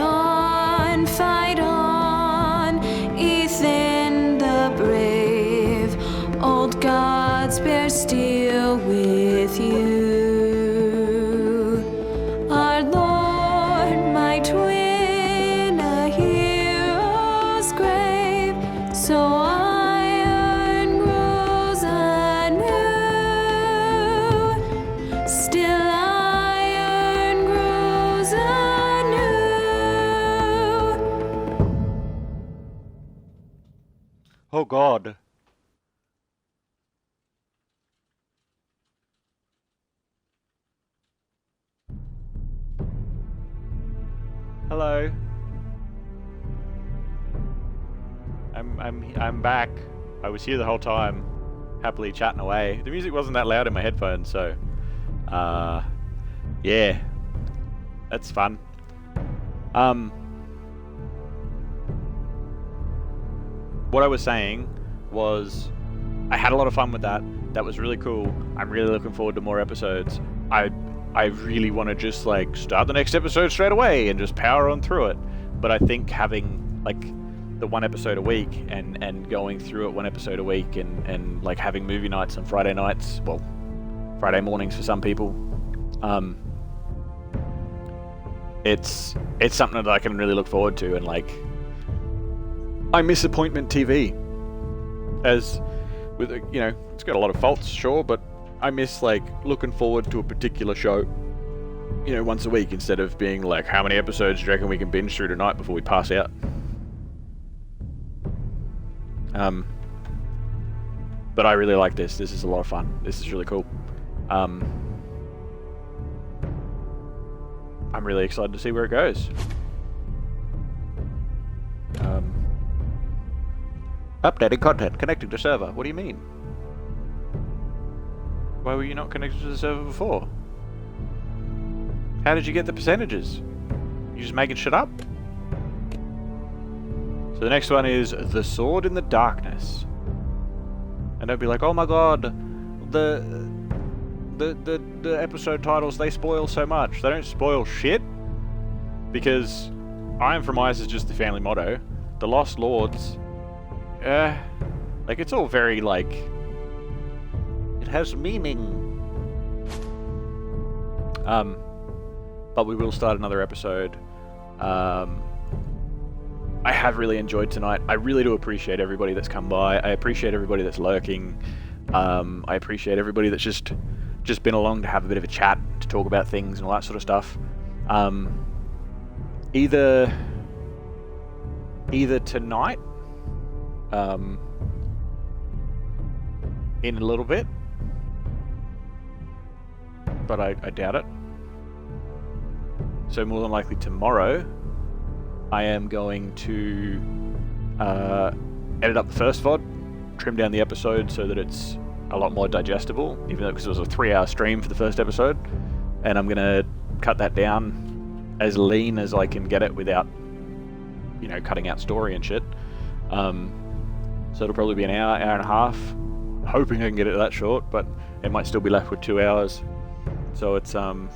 on, Ethan the brave. Old gods bear steel with you. Our Lord might win a hero's grave, so iron grows anew. Still iron God. Hello. I'm back. I was here the whole time, happily chatting away. The music wasn't that loud in my headphones, so yeah. That's fun. What I was saying was I had a lot of fun with that. That was really cool. I'm really looking forward to more episodes. I really want to just like start the next episode straight away and just power on through it. But I think having like the one episode a week and going through it one episode a week and like having movie nights on Friday nights, well, Friday mornings for some people, it's something that I can really look forward to. And like, I miss appointment TV. As with, you know, it's got a lot of faults, sure, but I miss like looking forward to a particular show, you know, once a week instead of being like, how many episodes do you reckon we can binge through tonight before we pass out? But I really like this. This is a lot of fun. This is really cool. I'm really excited to see where it goes. Updating content, connecting to server. What do you mean? Why were you not connected to the server before? How did you get the percentages? You just making shit up? So the next one is The Sword in the Darkness. And don't be like, oh my god, the episode titles, they spoil so much. They don't spoil shit. Because Iron from Ice is just the family motto. The Lost Lords, like it's all very like, it has meaning. But we will start another episode. I have really enjoyed tonight. I really do appreciate everybody that's come by. I appreciate everybody that's lurking. I appreciate everybody that's just been along to have a bit of a chat, to talk about things and all that sort of stuff. Either tonight, in a little bit, but I doubt it. So more than likely tomorrow, I am going to edit up the first VOD, trim down the episode so that it's a lot more digestible, even though because it was a 3-hour stream for the first episode, and I'm gonna cut that down as lean as I can get it without, you know, cutting out story and shit. So it'll probably be an hour and a half. Hoping I can get it that short, but it might still be left with 2 hours. So it's so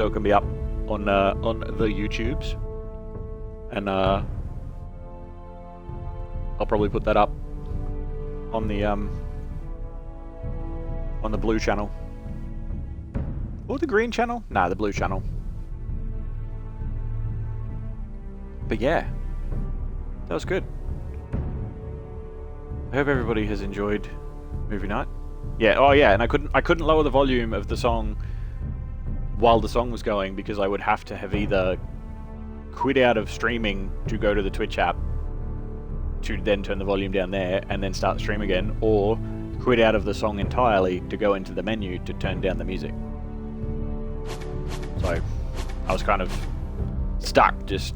it can be up on the YouTubes, and I'll probably put that up on the blue channel or the green channel. Nah, the blue channel. But yeah, that was good. I hope everybody has enjoyed movie night. Yeah. Oh yeah, and I couldn't lower the volume of the song while the song was going because I would have to have either quit out of streaming to go to the Twitch app to then turn the volume down there and then start the stream again, or quit out of the song entirely to go into the menu to turn down the music. So I was kind of stuck, just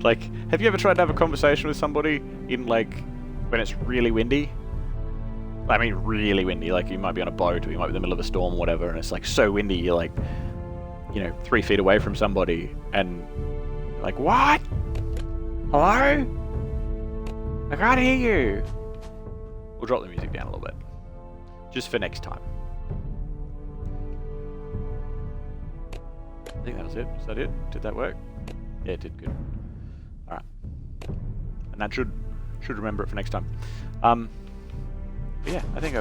like, have you ever tried to have a conversation with somebody in like when it's really windy? I mean really windy, like you might be on a boat or you might be in the middle of a storm or whatever, and it's like so windy you're like, you know, 3 feet away from somebody and you're like, what? Hello? I can't hear you. We'll drop the music down a little bit, just for next time. I think that was it. Is that it? Did that work? Yeah, it did. Good. Alright. And that should remember it for next time. But yeah, I think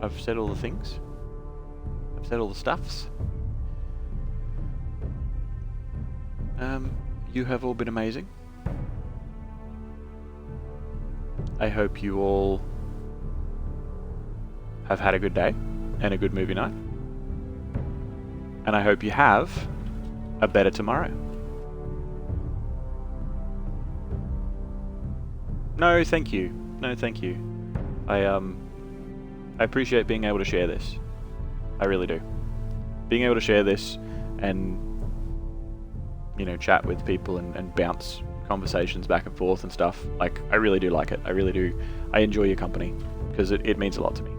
I've said all the things. I've said all the stuffs. You have all been amazing. I hope you all have had a good day and a good movie night. And I hope you have a better tomorrow. No, thank you. No, thank you. I appreciate being able to share this. I really do. Being able to share this and, you know, chat with people and bounce conversations back and forth and stuff. Like, I really do like it. I really do. I enjoy your company because it means a lot to me.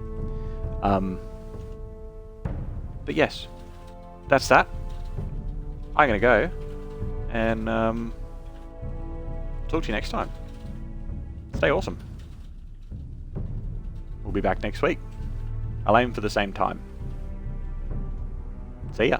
But yes, that's that. I'm gonna go and talk to you next time. Stay awesome. We'll be back next week. I'll aim for the same time. See ya.